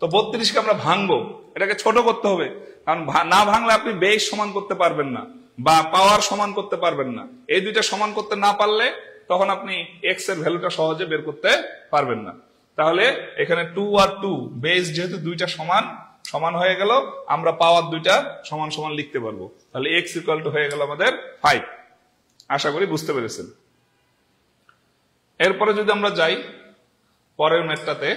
তো 32কে আমরা ভাঙবো, এটাকে ছোট করতে হবে, কারণ না ভাঙলে আপনি বেস সমান করতে পারবেন না বা পাওয়ার সমান করতে পারবেন না। এই 2টা সমান করতে না পারলে তখন আপনি এক্স এর ভ্যালুটা সহজে বের করতে পারবেন না। তাহলে এখানে 2 আর 2 বেস যেহেতু 2টা সমান সমান হয়ে গেল, আমরা পাওয়ার 2টা সমান সমান লিখতে পারবো। তাহলে এক্স ইকুয়াল টু হয়ে গেল আমাদের 5। আশা করি বুঝতে পেরেছেন। এরপরে যদি আমরা যাই পরের ম্যাথটাতে,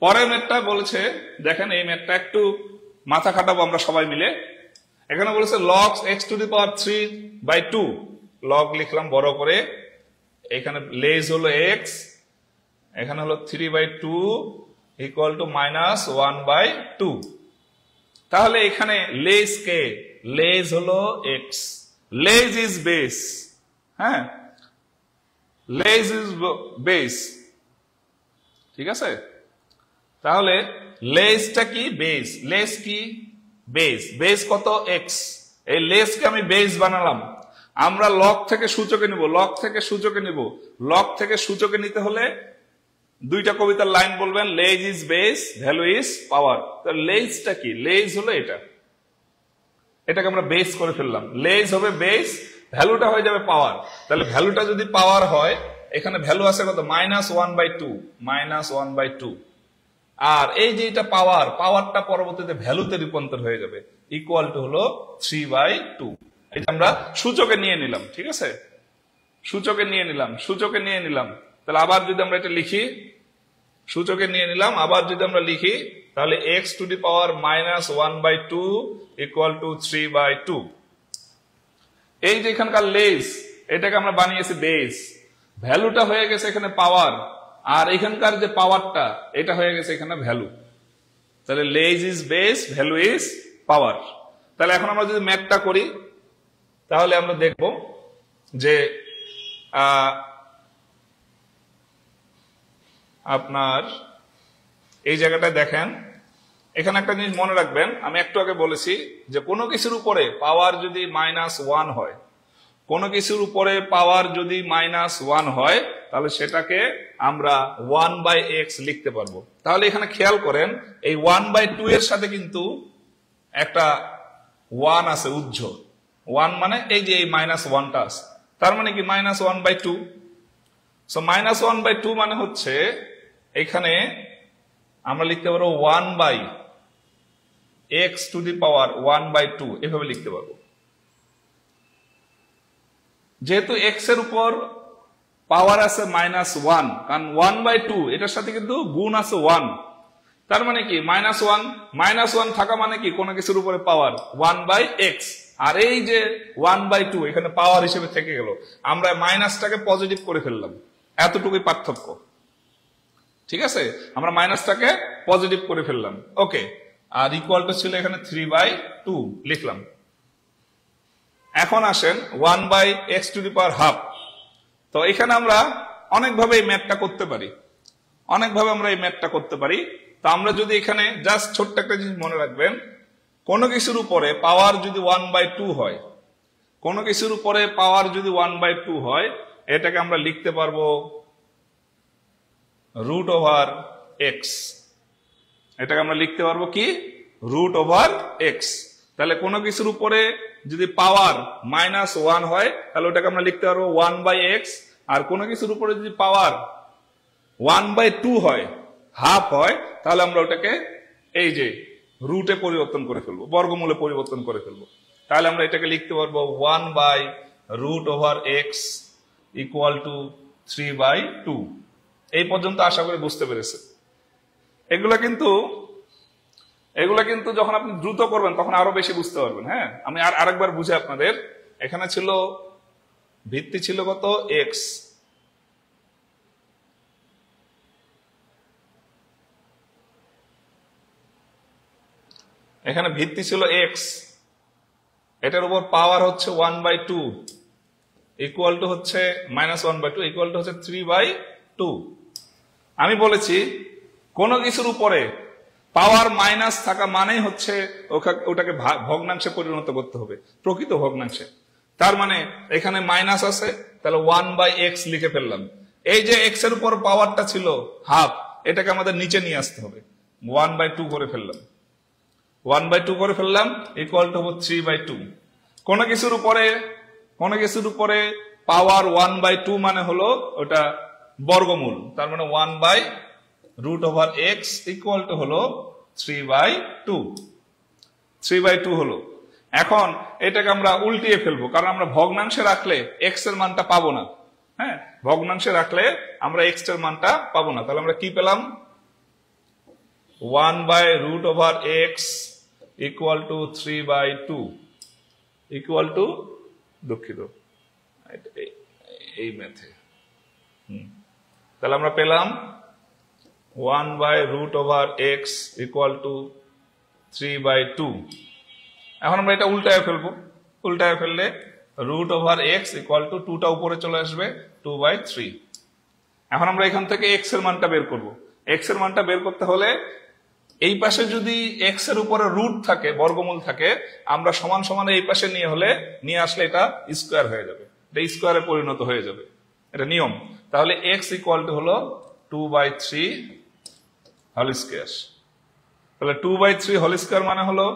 পরের ম্যাথটা বলেছে, দেখেন এই ম্যাথটা একটু মাথা খাটাবো আমরা সবাই মিলে। এখানে বলেছে log x two the power 3/2, log লিখলাম বড় করে, এখানে লেজ হলো x, এখানে হলো 3/2 ইকুয়াল টু -1/2। তাহলে এখানে লেজ কে, লেজ হলো x, লেজ ইজ বেস। হ্যাঁ, লেজ ইজ বেস, ঠিক আছে। তাহলে লেজটা কি, বেস, লেজ কি, বেস, বেস কত, এক্স। এই লেজকে আমি বেস বানালাম। আমরা লগ থেকে সূচকে নিব, লগ থেকে সূচকে নিব, লগ থেকে সূচকে নিতে হলে 2টা কবিতার লাইন বলবেন, লেজ ইজ বেস, ভ্যালু ইজ পাওয়ার। তো লেজটা কি, লেজ হলো এটা, এটাকে আমরা বেস করে ফেললাম, লেজ হবে বেস, ভ্যালুটা হয়ে যাবে পাওয়ার। তাহলে ভ্যালুটা যদি পাওয়ার হয়, এখানে ভ্যালু আছে কত -1/2, -1/2। আর এই যে এটা পাওয়ারটা পরবর্তীতে ভ্যালুতে রূপান্তর হয়ে যাবে, ইকুয়াল টু হলো 3/2। এটা আমরা সূচকে নিয়ে নিলাম, ঠিক আছে, সূচকে নিয়ে নিলাম। তাহলে আবার যদি আমরা এটা লিখি, সূচকে নিয়ে নিলাম, আবার যদি আমরা লিখি তাহলে x⁻⁻1/2 ইকুয়াল টু 3/2। এই যে এখানকার লেস, এটাকে আমরা বানিয়েছি বেস, ভ্যালুটা হয়ে গেছে এখানে পাওয়ার, আর এখানকার যে পাওয়ারটা এটা হয়ে গেছে এখানে ভ্যালু। তাহলে less is base, value is পাওয়ার। তাহলে এখন আমরা যদি ম্যাথটা করি তাহলে আমরা দেখব যে আপনার এই জায়গাটায় দেখেন, এখানে একটা জিনিস মনে রাখবেন, আমি একটু আগে বলেছি যে কোনো কিছুর উপরে পাওয়ার যদি -1 হয়, কোনো কিছুর উপরে পাওয়ার যদি -1 হয় তাহলে সেটাকে আমরা 1/x লিখতে পারবো। তাহলে এখানে খেয়াল করেন এই 1/2 এর সাথে কিন্তু একটা 1 আছে, উজ্জ 1, মানে এই যে এই -1টা আছে, তার মানে কি -1/2। সো -1/2 মানে হচ্ছে এখানে আমরা লিখতে পারবো 1/x⁻1/2, এভাবে লিখতে পারবো। যেহেতু x এর উপর পাওয়ার আছে -1, কারণ 1/2 এটার সাথে কিন্তু গুণ আছে 1, তার মানে কি -1 থাকা মানে কি কোনো কিছুর উপরে পাওয়ার 1/x, আর এই যে 1/2 এখানে পাওয়ার হিসেবে থেকে গেল, আমরা মাইনাসটাকে পজিটিভ করে ফেললাম, এতটুকুই পার্থক্য, ঠিক আছে, আমরা মাইনাসটাকে পজিটিভ করে ফেললাম। ওকে, আর ইকুয়াল টু ছিল এখানে 3/2 লিখলাম। এখন আসেন 1/x⁻²। তো এখানে আমরা অনেকভাবে এই ম্যাথটা করতে পারি, তো আমরা যদি এখানে জাস্ট ছোট্ট একটা জিনিস মনে রাখবেন, কোনো কিছুর উপরে পাওয়ার যদি 1/2 হয়, কোনো কিছুর উপরে পাওয়ার যদি 1/2 হয়, এটাকে আমরা লিখতে পারবো √x। এটাকে আমরা লিখতে পারবো কি √x। তাহলে কোনো কিছুর উপরে যদি পাওয়ার -1 হয় তাহলে ওটাকে আমরা লিখতে পারবো 1/x, আর কোনো কিছুর উপরে যদি পাওয়ার 1/2 হয়, হাফ হয়, তাহলে আমরা ওটাকে এই যে রুটে পরিবর্তন করে ফেলবো, বর্গমূলে পরিবর্তন করে ফেলবো। তাহলে আমরা এটাকে লিখতে পারবো 1/√x ইকুয়াল টু 3/2। এই পর্যন্ত আশা করি বুঝতে পেরেছে। এগুলা কিন্তু যখন আপনি দ্রুত করবেন তখন আরো বেশি বুঝতে পারবেন। হ্যাঁ, আমি আরেকবার বুঝে আপনাদের, এখানে ছিল ভিত্তি ছিল কত x, এখানে ভিত্তি ছিল x, এটার উপর পাওয়ার হচ্ছে 1/2 ইকুয়াল টু হচ্ছে -1/2 ইকুয়াল টু হচ্ছে 3/2। আমি বলেছি কোনো কিছুর উপরে পাওয়ার মাইনাস থাকা মানেই হচ্ছে ওটাকে ভগ্নাংশে পরিণত করতে হবে, প্রকৃত ভগ্নাংশে। তার মানে এখানে মাইনাস আছে, তাহলে 1/x লিখে ফেললাম। এই যে x এর উপর পাওয়ারটা ছিল হাফ, এটাকে আমাদের নিচে নিয়ে আসতে হবে, 1/2 করে ফেললাম, 1/2 করে ফেললাম ইকুয়াল টু 3/2। কোনো কিছুর উপরে পাওয়ার 1/2 মানে হলো ওটা বর্গমূল, তার মানে 1/√x ইকুয়াল টু হলো 3/2 হলো। এখন এটাকে আমরা উল্টিয়ে ফেলবো, কারণ আমরা ভগ্নাংশে রাখলে x এর মানটা পাবো না। হ্যাঁ, ভগ্নাংশে রাখলে আমরা x এর মানটা পাবো না। তাহলে আমরা কি পেলাম, 1/√x equal to 3/2 equal to, দুঃখিত এই ম্যাথে, তাহলে আমরা পেলাম 1/√x ইকুয়াল টু 3/2। এখন আমরা এটা উল্টায় ফেলবো, উল্টায় ফেললে √x ইকুয়াল টু 2টা উপরে চলে আসবে, 2/3। এখন আমরা এখান থেকে x এর মানটা বের করব। x এর মানটা বের করতে হলে এই পাশে যদি x এর উপরে রুট থাকে, বর্গমূল থাকে, আমরা সমান সমান এই পাশে নিয়ে আসলে এটা স্কোয়ার হয়ে যাবে, এটা স্কোয়ারে পরিণত হয়ে যাবে, এটা নিয়ম। তাহলে x ইকুয়াল টু হলো 2/3 হোল স্কোয়ার। তাহলে 2/3 হোল স্কোয়ার মানে হলো,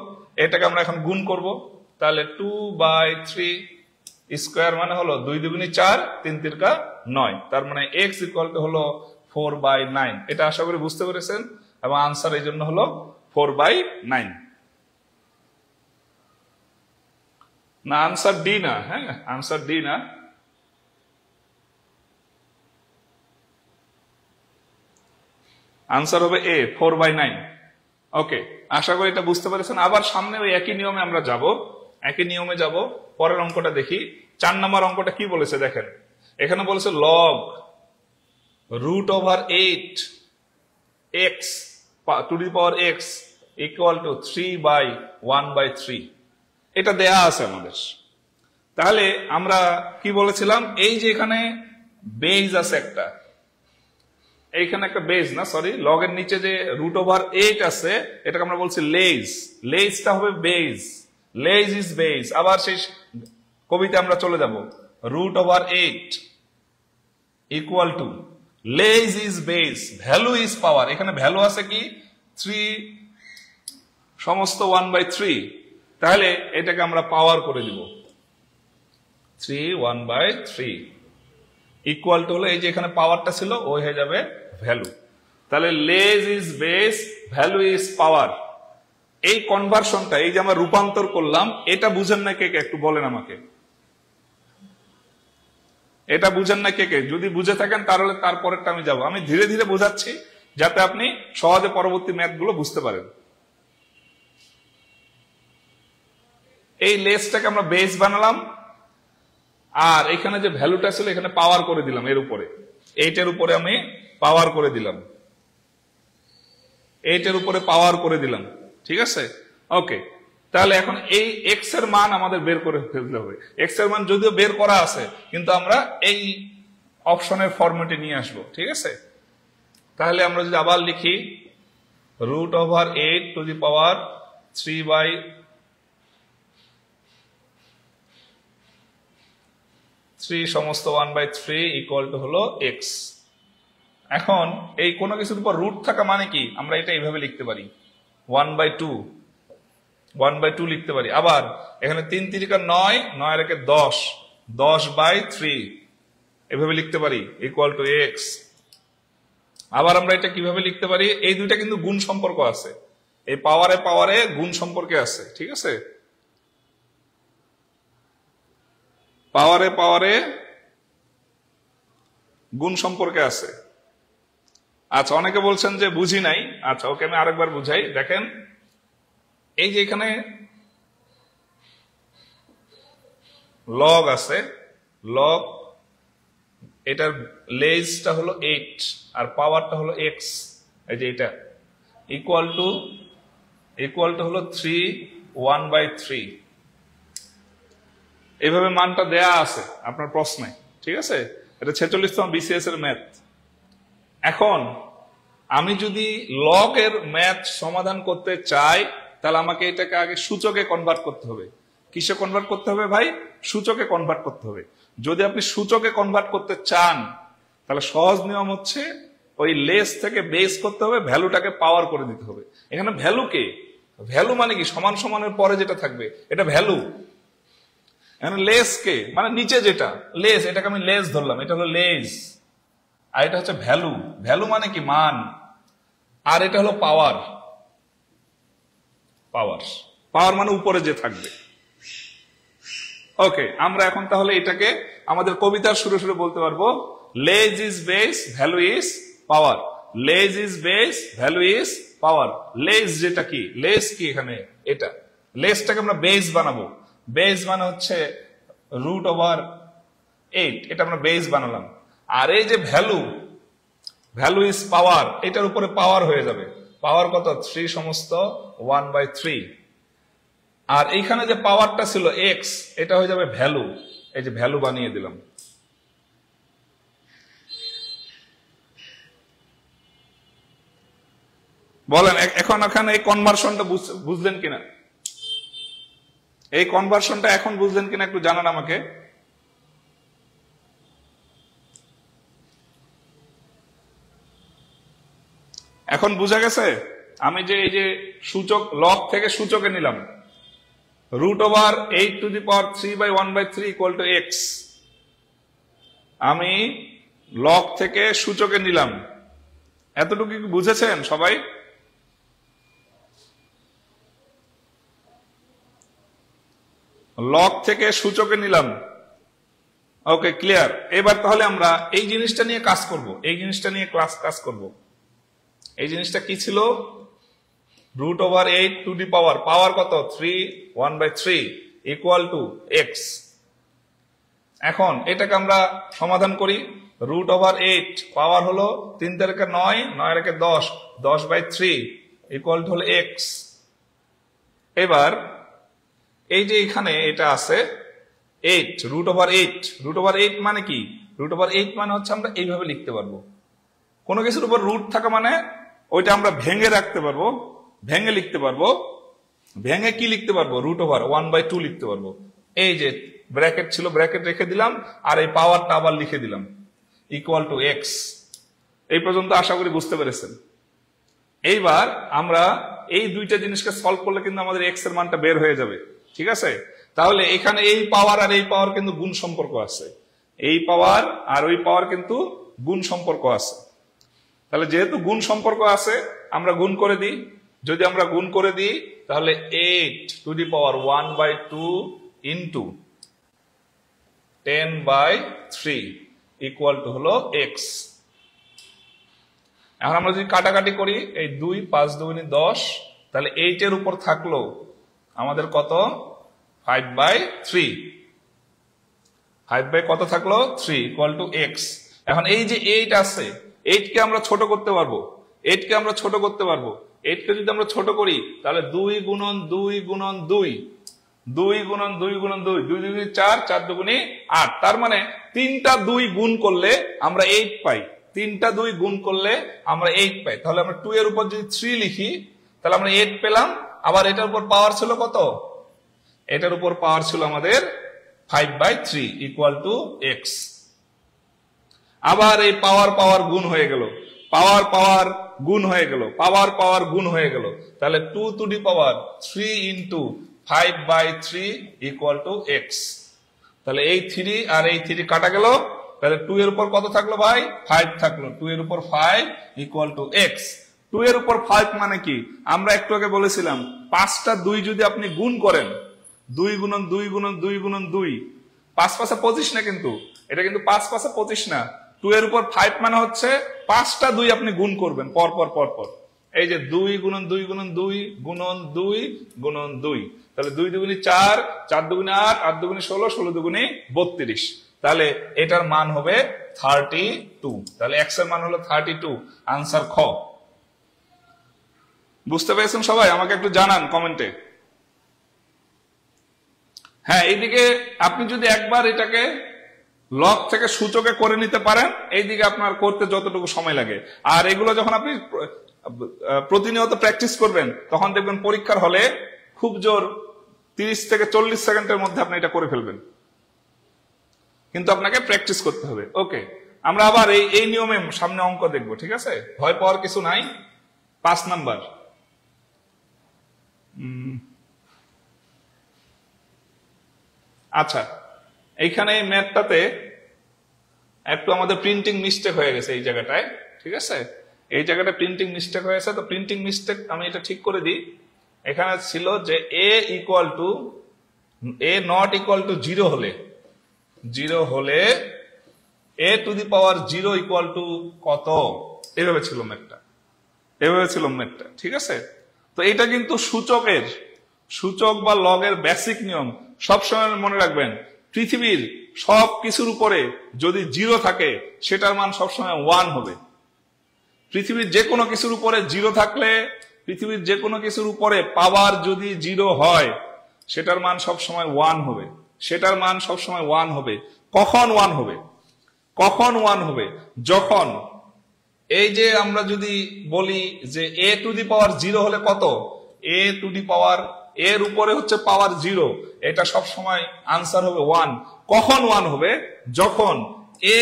এটাকে আমরা এখন গুণ করব, তাহলে 2/3 স্কোয়ার মানে হলো 2 দুগুণী 4, 3 তিরকা 9, তার মানে এক্স ইকুয়াল টু হলো 4/9। এটা আশা করি বুঝতে পেরেছেন, এবং আনসার এই জন্য হলো 4/9। না, আনসার ডি না, হ্যাঁ আনসার ডি না, আনসার হবে এ, 4/9। ওকে, আশা করি এটা বুঝতে পেরেছেন। আবার সামনে ওই একই নিয়মে আমরা যাব, একই নিয়মে যাব। পরের অঙ্কটা দেখি। 4 নম্বর অঙ্কটা কি বলেছে দেখেন, এখানে বলেছে log √8 x to the power x equal two 3/1/3। এটা দেয়া আছে আমাদের। তাহলে আমরা কি বলেছিলাম, এই যে এখানে বেজ আছে একটা, এইখানে একটা বেজ না, সরি, লগের নিচে যে √8 আছে এটাকে আমরা বলছি লেজ। লেজটা হবে বেজ, লেজ ইজ বেজ। আবার সেই কবিতা আমরা চলে যাব, √8 ইকুয়াল টু লেজ is base, value is power. এখানে ভ্যালু আছে কি 3 সমস্ত 1/3, তাহলে এটাকে আমরা পাওয়ার করে দিব, 3 1/3 ইকুয়াল টু হলো এই যে এখানে পাওয়ারটা ছিল ওই হয়ে যাবে ভ্যালু। তাহলে লেজ is base, value is power. এই কনভার্সনটা, এই যে আমরা রূপান্তর করলাম, এটা বুঝেন না কে কে? একটু বলেন আমাকে, এটা বুঝেন না কে কে? যদি বুঝে থাকেন তাহলে তারপরেরটা আমি যাব। আমি ধীরে ধীরে বোঝাচ্ছি যাতে আপনি সহজে পরবর্তী ম্যাথ গুলো বুঝতে পারেন। এই লেজটাকে আমরা বেস বানালাম, আর এখানে যে ভ্যালুটা ছিল এখানে পাওয়ার করে দিলাম, এর উপরে, এইটার উপরে আমি পাওয়ার করে দিলাম, এইটার উপরে পাওয়ার করে দিলাম। ঠিক আছে, ওকে। তাহলে এখন এই এক্স এর মান আমাদের বের করে ফেলতে হবে। এক্স এর মান যদিও বের করা আছে, কিন্তু আমরা এই অপশনের ফরম্যাটে নিয়ে আসবো। ঠিক আছে, তাহলে আমরা যদি আবার লিখি √8 টু দি পাওয়ার 3/3 সমস্ত 1/3 ইকুয়াল টু হলো এক্স। এখন এই কোনো কিছুর উপর রুট থাকা মানে কি, আমরা এটা এইভাবে লিখতে পারি, 1/2 লিখতে পারি। আবার এখানে 3 তিরিকা 9, 9 রেখে 10, 10/3 এভাবে লিখতে পারি ইকুয়াল টু এক্স। আবার আমরা এটা কিভাবে লিখতে পারি, এই দুইটা কিন্তু গুণ সম্পর্ক আছে, এই পাওয়ারে পাওয়ারে গুণ সম্পর্কে আছে। ঠিক আছে, পাওয়ারে পাওয়ারে গুণ সম্পর্কে আছে। আচ্ছা, অনেকে বলছেন যে বুঝি নাই। আচ্ছা, ওকে, আমি আরেকবার বুঝাই। দেখেন, এই যে এখানে লগ আছে, লগ, এটার লেজটা হলো 8 আর পাওয়ারটা হলো এক্স, এই যে এটা ইকুয়াল টু হলো 3 1/3। এইভাবে মানটা দেয়া আছে আপনার প্রশ্নে। ঠিক আছে, এটা 46তম বিসিএস এর ম্যাথ। এখন আমি যদি লগ এর ম্যাথ সমাধান করতে চাই, তাহলে আমাকে এটাকে আগে সূচকে কনভার্ট করতে হবে। কিসে কনভার্ট করতে হবে ভাই? সূচকে কনভার্ট করতে হবে। যদি আপনি সূচকে কনভার্ট করতে চান, তাহলে সহজ নিয়ম হচ্ছে ওই লেস থেকে বেস করতে হবে, ভ্যালুটাকে পাওয়ার করে দিতে হবে। এখানে ভ্যালু কে? ভ্যালু মানে কি? সমান সমানের পরে যেটা থাকবে এটা ভ্যালু। এখানে লেস কে? মানে নিচে যেটা লেস, এটাকে আমি লেস ধরলাম, এটা হলো লেস, আর এটা হচ্ছে ভ্যালু। ভ্যালু মানে কি? মান। আর এটা হলো পাওয়ার, পাওয়ার, পাওয়ার মানে উপরে যে থাকবে। ওকে, আমরা এখন তাহলে এটাকে আমাদের কবিতার সুরে সুরে বলতে পারবো, লেজ is base, value is power. লেজ is base, value is power. লেজ যেটা কি? লেজ কি? এখানে এটা লেজটাকে আমরা বেস বানাবো। বেস মানে হচ্ছে √8, এটা আমরা বেস বানালাম। আর এই যে ভ্যালু, ভ্যালু ইজ পাওয়ার, এটার উপরে পাওয়ার হয়ে যাবে। পাওয়ার কত? 3 সমস্ত 1/3। আর এইখানে যে পাওয়ারটা ছিল এক্স, এটা হয়ে যাবে ভ্যালু। এই যে ভ্যালু বানিয়ে দিলাম। বলেন এখন এখানে এই কনভার্সনটা বুঝলেন কিনা? এই কনভার্সনটা এখন বুঝলেন কিনা একটু জানান আমাকে। এখন বুঝা গেছে? আমি যে এই যে সূচক, লগ থেকে সূচকে নিলাম, √8⁻³ ইকুয়াল টু এক্স। আমি লগ থেকে সূচকে নিলাম, এতটুকু কি বুঝেছেন সবাই? লগ থেকে সূচকে নিলাম, ওকে ক্লিয়ার। এবার তাহলে আমরা এই জিনিসটা নিয়ে কাজ করব, এই জিনিসটা নিয়ে কাজ করব। এই জিনিসটা কি ছিল? √8 পাওয়ার কত 3 1/3 ইকুয়াল টু এক্স। এখন এটাকে আমরা সমাধান করি। √8 পাওয়ার হলো 3 × 9, 9 × 10, 10/3 ইকুয়াল টু হলো এক্স। এবার এই যে এখানে এটা আছে 8, √8 মানে কি? √8 মানে হচ্ছে আমরা এইভাবে লিখতে পারবো। কোনো কিছুর উপর রুট থাকা মানে ওইটা আমরা ভেঙে রাখতে পারবো, ভেঙে লিখতে পারবো। ভেঙে কি লিখতে পারবো? √1/2 লিখতে পারবো। এই যে ব্র্যাকেট ছিল, ব্র্যাকেট রেখে দিলাম, আর এই পাওয়ারটা আবার লিখে দিলাম ইকুয়াল টু এক্স। এই পর্যন্ত আশা করি বুঝতে পেরেছেন। এইবার আমরা এই দুইটা জিনিসকে সলভ করলে কিন্তু আমাদের এক্স এর মানটা বের হয়ে যাবে, ঠিক আছে? তাহলে এখানে এই পাওয়ার আর এই পাওয়ার কিন্তু গুণ সম্পর্ক আছে, এই পাওয়ার আর ওই পাওয়ার কিন্তু গুণ সম্পর্ক আছে। তাহলে যেহেতু গুণ সম্পর্ক আছে, আমরা গুণ করে দিই। যদি আমরা গুণ করে দিই তাহলে 8⁻1/2 ইন্টু 10/3 ইকুয়াল টু হলো এক্স। এখন আমরা যদি কাটাকাটি করি, এই 2 5 2 10, তাহলে 8 এর উপর থাকলো আমাদের কত? 5/3। 5 কত থাকলো? 3 ইকুয়াল টু এক্স। এখন এই যে 8 আছে, 8 কে আমরা ছোট করতে পারবো, 8 কে আমরা ছোট করতে পারবো। 8 কে যদি আমরা ছোট করি তাহলে 2 × 2 × 2, 2 × 2 × 2, 2 2 4, 4 2 8। তার মানে 3টা 2 গুণ করলে আমরা 8 পাই, 3টা 2 গুণ করলে আমরা 8 পাই। তাহলে আমরা 2 এর উপর যদি 3 লিখি তাহলে আমরা 8 পেলাম। আবার এটার উপর পাওয়ার ছিল কত? এটার উপর পাওয়ার ছিল আমাদের 5/3 ইকুয়াল টু এক্স। আবার এই পাওয়ার গুণ হয়ে গেল, পাওয়ার গুণ হয়ে গেল, পাওয়ার গুণ হয়ে গেল। তাহলে 2⁻3 ইন্টু 5/3 ইকুয়াল টু এক্স। তাহলে এই 3 আর এই 3 কাটা গেল, তাহলে 2 এর উপর কত থাকলো ভাই? 5 থাকলো। 2 এর উপর 5 ইকুয়াল টু এক্স। 2 এর উপর 5 মানে কি? আমরা একটু আগে বলেছিলাম 5টা 2 যদি আপনি গুণ করেন, 2 × 2 × 2 × 2, 5 5 25 না, কিন্তু এটা কিন্তু 5 5 25 না। 2 এর উপর 5 মানে হচ্ছে 5টা 2 আপনি গুণ করবেন পর পর। এই যে 2 × 2 × 2 × 2 × 2, তাহলে 2 2 4, 4 2 8, 8 2 16, 16 2 32। তাহলে এটার মান হবে 32। তাহলে এক্স এর মান হলো 32। আনসার খ। বুঝতে পেরেছেন সবাই? আমাকে একটু জানান কমেন্টে। হ্যাঁ, এইদিকে আপনি যদি একবার এটাকে লগ থেকে সূচকে করে নিতে পারেন, এইদিকে আপনার করতে যতটুকু সময় লাগে। আর এগুলো যখন আপনি প্রতিনিয়ত প্র্যাকটিস করবেন, তখন দেখবেন পরীক্ষার হলে খুব জোর 30 থেকে 40 সেকেন্ডের মধ্যে আপনি এটা করে ফেলবেন। কিন্তু আপনাকে প্র্যাকটিস করতে হবে। ওকে, আমরা আবার এই নিয়মে সামনে অঙ্ক দেখবো, ঠিক আছে? ভয় পাওয়ার কিছু নাই। 5 নাম্বার। আচ্ছা, এইখানে এই ম্যাথটাতে একটু আমাদের প্রিন্টিং মিস্টেক হয়ে গেছে এই জায়গাটায়, ঠিক আছে? এই জায়গাটা প্রিন্টিং মিস্টেক হয়ে গেছে। তো প্রিন্টিং মিস্টেক আমি এটা ঠিক করে দিই। এখানে ছিল যে a নট ইকুয়াল টু 0 হলে, 0 হলে a⁻0 ইকুয়াল টু কত? এভাবে ছিল ম্যাথটা, এভাবে ছিল ম্যাথটা, ঠিক আছে? তো এটা কিন্তু সূচক বা লগের বেসিক নিয়ম। সবসময় মনে রাখবেন, পৃথিবীর সব কিছুর উপরে যদি 0 থাকে সেটার মান সবসময় 1 হবে। পৃথিবীর যে কোনো কিছুর উপরে 0 থাকলে, পৃথিবীর যে কোনো কিছুর উপরে পাওয়ার যদি 0 হয়, সেটার মান সবসময় 1 হবে। সেটার মান সবসময় 1 হবে। কখন 1 হবে? কখন 1 হবে? যখন এই যে আমরা যদি বলি যে a⁻0 হলে কত? এর উপরে হচ্ছে পাওয়ার 0, এটা সব সময় আনসার হবে 1। কখন 1 হবে? যখন a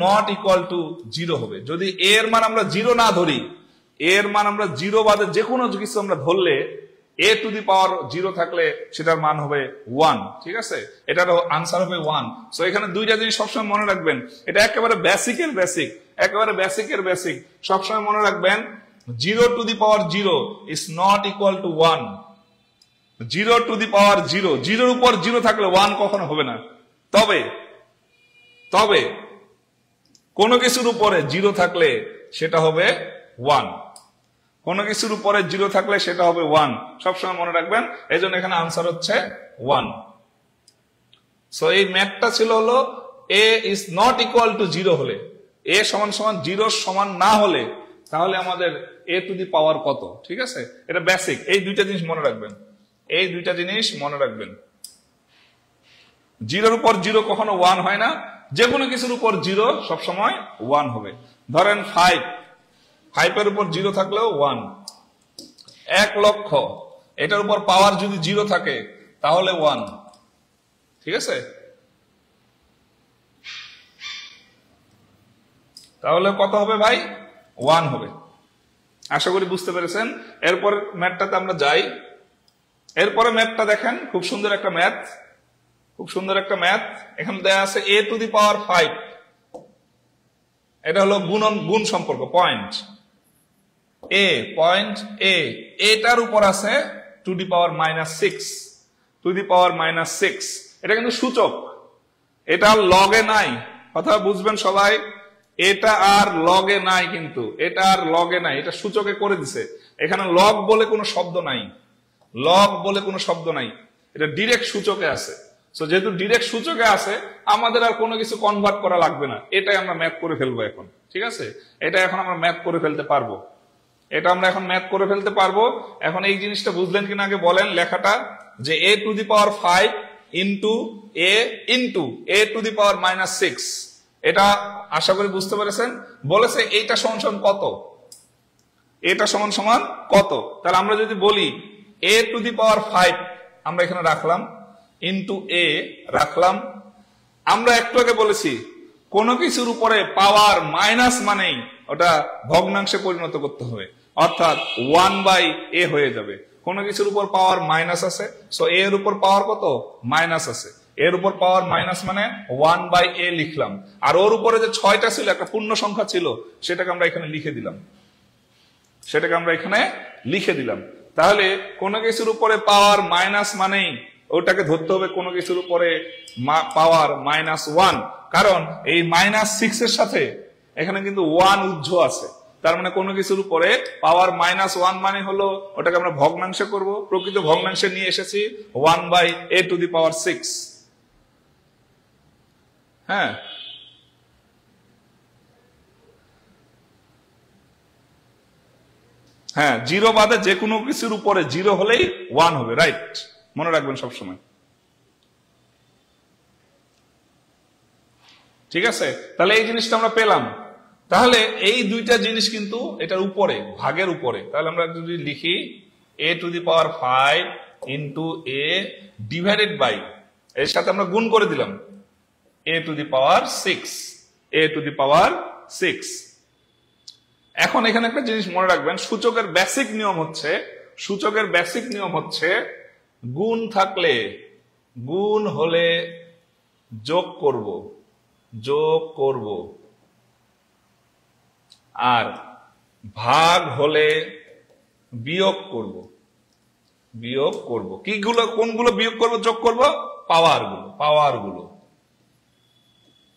নট ইকুয়াল টু 0 হবে। যদি a এর মান আমরা 0 না ধরি, এর মান আমরা 0 বাদে যে কোনো কিছু আমরা ধরলে এ টু দি পাওয়ার 0 থাকলে সেটার মান হবে 1, ঠিক আছে, এটার আনসার হবে 1। সো এখানে দুইটা জিনিস সবসময় মনে রাখবেন, এটা একেবারে বেসিকের বেসিক, একেবারে বেসিকের বেসিক। সবসময় মনে রাখবেন 0 to the power 0 is not equal to 1। 0 to the power 0, 0 উপর 0 থাকলে 1 কখনো হবে না। তবে তবে কোনো কিছুর উপরে 0 থাকলে সেটা হবে 1, কোনো কিছুর উপরে 0 থাকলে সেটা হবে 1, সবসময় মনে রাখবেন। এই জন্য এখানে আনসার হচ্ছে 1। সো এই ম্যাথটা ছিল হলো a is not equal two 0 হলে, a সমান সমান 0 সমান না হলে তাহলে আমাদের a টু দি পাওয়ার কত, ঠিক আছে, এটা বেসিক। এই দুইটা জিনিস মনে রাখবেন, এই দুইটা জিনিস মনে রাখবেন। 0 উপর 0 কখনো 1 হয় না, যে কোনো কিছুর উপর 0 সবসময় 1 হবে। ধরেন 5 এর উপর 0 থাকলেও 1। 1 লক্ষ, এটার উপর পাওয়ার যদি 0 থাকে তাহলে 1, ঠিক আছে, তাহলে কত হবে ভাই? 1 হবে। আশা করি বুঝতে পেরেছেন। এরপর ম্যাথটাতে আমরা যাই। এরপরে ম্যাথটা দেখেন, খুব সুন্দর একটা ম্যাথ, খুব সুন্দর একটা ম্যাথ। এখানে দেয়া আছে a টু দি পাওয়ার 5, এটা হলো গুণ সম্পর্ক, পয়েন্ট এ, এটার উপর আছে two the power -6, two the power -6। এটা কিন্তু সূচক, এটা লগে নাই, কথা বুঝবেন সবাই, এটা আর লগে নাই, কিন্তু এটা আর লগে নাই, এটা সূচকে করে দিছে। এখানে লগ বলে কোনো শব্দ নাই, লগ বলে কোনো শব্দ নাই, এটা ডিরেক্ট সূচকে আছে। সো যেহেতু ডিরেক্ট সূচকে আছে, আমাদের আর কোনো কিছু কনভার্ট করা লাগবে না, এটাই আমরা ম্যাথ করে ফেলবো এখন, ঠিক আছে, এটা এখন আমরা ম্যাথ করে ফেলতে পারবো, এটা আমরা এখন ম্যাথ করে ফেলতে পারবো। এখন এই জিনিসটা বুঝলেন কিনা আগে বলেন, লেখাটা যে a to the power 5 into a to the power -6, এটা আশা করি বুঝতে পেরেছেন। বলেছে এইটা সমান সমান কত, এটা সমান সমান কত। তাহলে আমরা যদি বলি a টু দি পাওয়ার 5 আমরা এখানে রাখলাম, ইন্টু a রাখলাম। আমরা একটু আগে বলেছি কোন কিছুর উপরে পাওয়ার মাইনাস মানেই ওটা ভগ্নাংশে পরিণত করতে হবে, অর্থাৎ 1/a হয়ে যাবে। কোন কিছুর উপর পাওয়ার মাইনাস আছে, সো a এর উপর পাওয়ার কত? মাইনাস আছে, এর উপর পাওয়ার মাইনাস মানে 1/a লিখলাম। আর ওর উপরে যে 6টা ছিল, একটা পূর্ণ সংখ্যা ছিল, সেটাকে আমরা এখানে লিখে দিলাম, সেটাকে আমরা এখানে লিখে দিলাম। তাহলে কোন কিছুর উপরে পাওয়ার মাইনাস মানেই ওটাকে ধরতে হবে কোন কিছুর উপরে পাওয়ার -1, কারণ এই -6 এর সাথে এখানে কিন্তু 1 উজ্জ আছে। তার মানে কোনো কিছুর উপরে পাওয়ার -1 মানে হলো ওটাকে আমরা ভগ্নাংশে করব, প্রকৃত ভগ্নাংশে নিয়ে এসেছি 1/a টু দি পাওয়ার 6। হ্যাঁ, হ্যাঁ, 0 বাদে যে কোনো কিছুর উপরে 0 হলেই 1 হবে, রাইট, মনে রাখবেন সবসময়, ঠিক আছে। তাহলে এই জিনিসটা আমরা পেলাম। তাহলে এই দুইটা জিনিস কিন্তু এটার উপরে, ভাগের উপরে। তাহলে আমরা যদি লিখি a to the power 5 into a divided by, এর সাথে আমরা গুণ করে দিলাম a to the power 6, a to the power 6। এখন এখানে একটা জিনিস মনে রাখবেন, সূচকের বেসিক নিয়ম হচ্ছে গুণ থাকলে, গুণ হলে যোগ করব, আর ভাগ হলে বিয়োগ করব। কিগুলো, কোনগুলো বিয়োগ করব, যোগ করব?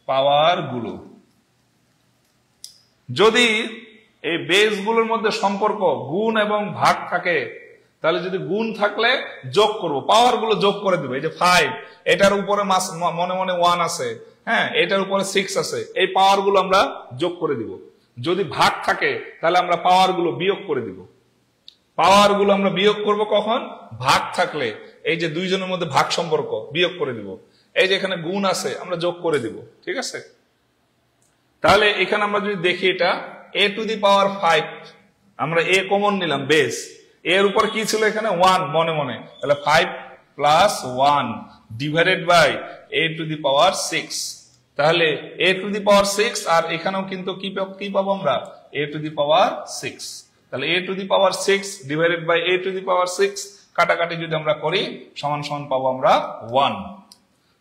পাওয়ারগুলো। যদি এই বেসগুলোর মধ্যে সম্পর্ক গুণ এবং ভাগ থাকে, তাহলে যদি গুণ থাকলে যোগ করব, পাওয়ারগুলো যোগ করে দেবো। এই যে 5, এটার উপরে মনে মনে 1 আছে, হ্যাঁ, এটার উপরে 6 আছে, এই পাওয়ারগুলো আমরা যোগ করে দিব। যদি ভাগ থাকে তাহলে আমরা পাওয়ারগুলো বিয়োগ করে দিব। পাওয়ারগুলো আমরা বিয়োগ করব কখন? ভাগ থাকলে। এই যে দুইজনের মধ্যে ভাগ সম্পর্ক, বিয়োগ করে দিব। এই যে এখানে গুণ আছে, আমরা যোগ করে দিব, ঠিক আছে। তাহলে এখানে আমরা যদি দেখি, এটা a টু দি পাওয়ার 5, আমরা a কমন নিলাম, বেস, এর উপর কি ছিল এখানে? 1 মনে মনে, তাহলে 5 plus 1 divided by a to the power 6। তাহলে a টু দি পাওয়ার 6, আর এখানেও কিন্তু কি পাবো আমরা? a to the power 6। তাহলে a to the power 6 divided by a to the power 6, কাটাকাটি যদি আমরা করি সমান সমান পাবো আমরা 1,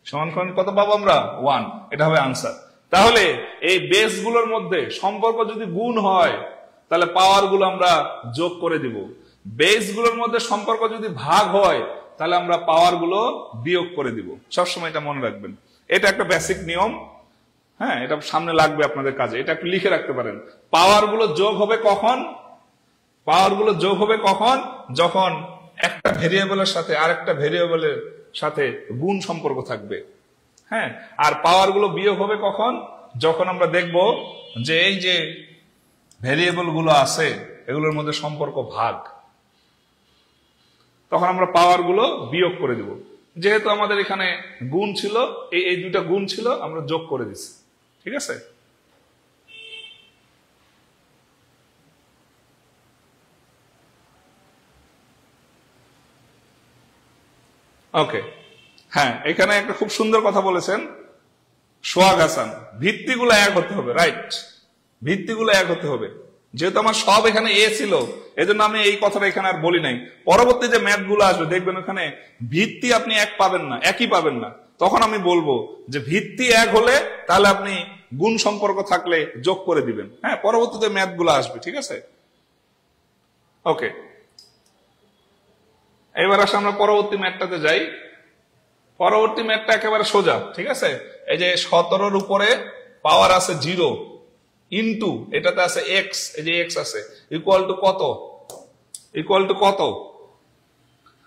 সমান সমান কত পাবো আমরা 1, এটা হবে আনসার। তাহলে এই বেস গুলোর মধ্যে সম্পর্ক যদি গুণ হয় তাহলে পাওয়ার গুলো আমরা যোগ করে দিব, বেস গুলোর মধ্যে সম্পর্ক যদি ভাগ হয় তাহলে আমরা পাওয়ার গুলো বিয়োগ করে দিব। সবসময় এটা মনে রাখবেন, এটা একটা বেসিক নিয়ম। হ্যাঁ, এটা সামনে লাগবে আপনাদের কাজে, এটা একটু লিখে রাখতে পারেন। পাওয়ার গুলো যোগ হবে কখন? পাওয়ার গুলো যোগ হবে কখন? যখন একটা ভেরিয়েবলের সাথে আরেকটা ভেরিয়েবলের সাথে গুণ সম্পর্ক থাকবে। হ্যাঁ, আর পাওয়ার গুলো বিয়োগ হবে কখন? যখন আমরা দেখব যে এই যে ভেরিয়েবল গুলো আছে এগুলোর মধ্যে সম্পর্ক ভাগ, তখন আমরা পাওয়ার গুলো বিয়োগ করে দিব। যেহেতু আমাদের এখানে গুণ ছিল, এই দুটা গুণ ছিল, আমরা যোগ করে দিচ্ছি। ঠিক আছে? ওকে, হ্যাঁ, এখানে একটা খুব সুন্দর কথা বলেছেন সোহাগ হাসান, ভিত্তিগুলো এক হতে হবে। রাইট, ভিত্তিগুলো এক হতে হবে। যেহেতু আমার সব এখানে এ ছিল, এজন্য আমি এই কথাটা এখানে আর বলি নাই। পরবর্তী যে ম্যাথ গুলো আসবে দেখবেন ওখানে ভিত্তি আপনি এক পাবেন না, একই পাবেন না। তখন আমি বলবো যে ভিত্তি এক হলে তাহলে আপনি গুণ সম্পর্ক থাকলে যোগ করে দিবেন। হ্যাঁ, পরবর্তীতে ম্যাথ গুলো আসবে। ঠিক আছে? ওকে, এবার আসলে আমরা পরবর্তী ম্যাথটাতে যাই। পরবর্তী ম্যাথটা একেবারে সোজা। ঠিক আছে? এই যে 17-র উপরে পাওয়ার আছে 0 ইন্টু এটাতে আছে x, এই যে x আছে, ইকুয়াল টু কত? ইকুয়াল টু কত?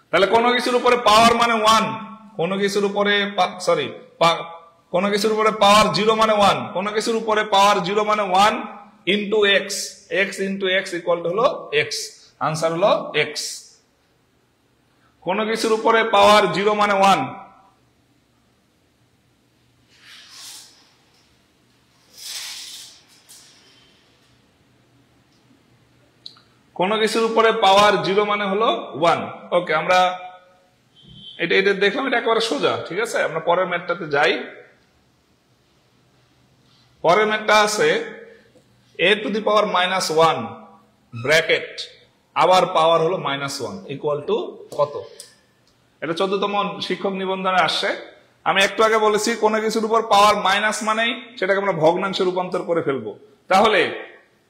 তাহলে কোনো কিছুর উপরে পাওয়ার মানে 1, কোনো কিছুর উপরে সরি কোনো কিছুর উপরে পাওয়ার 0 মানে 1, কোনো কিছুর উপরে পাওয়ার 0 মানে 1 into x, x into x equal two হলো x। আনসার হলো x। কোনো কিছুর উপরে পাওয়ার 0 মানে 1, কোনো কিছুর উপরে পাওয়ার 0 মানে হলো 1। ওকে, আমরা এটা দেখলাম, এটা একেবারে সোজা। ঠিক আছে? আমরা পরের ম্যাথটাতে যাই। পরের ম্যাথটা আছে a⁻⁻1 ব্র্যাকেট আবার পাওয়ার হলো -1 ইকুয়াল টু কত? এটা 14তম শিক্ষক নিবন্ধনে আসছে। আমি একটু আগে বলেছি কোনো কিছুর উপর পাওয়ার মাইনাস মানেই সেটাকে আমরা ভগ্নাংশে রূপান্তর করে ফেলবো। তাহলে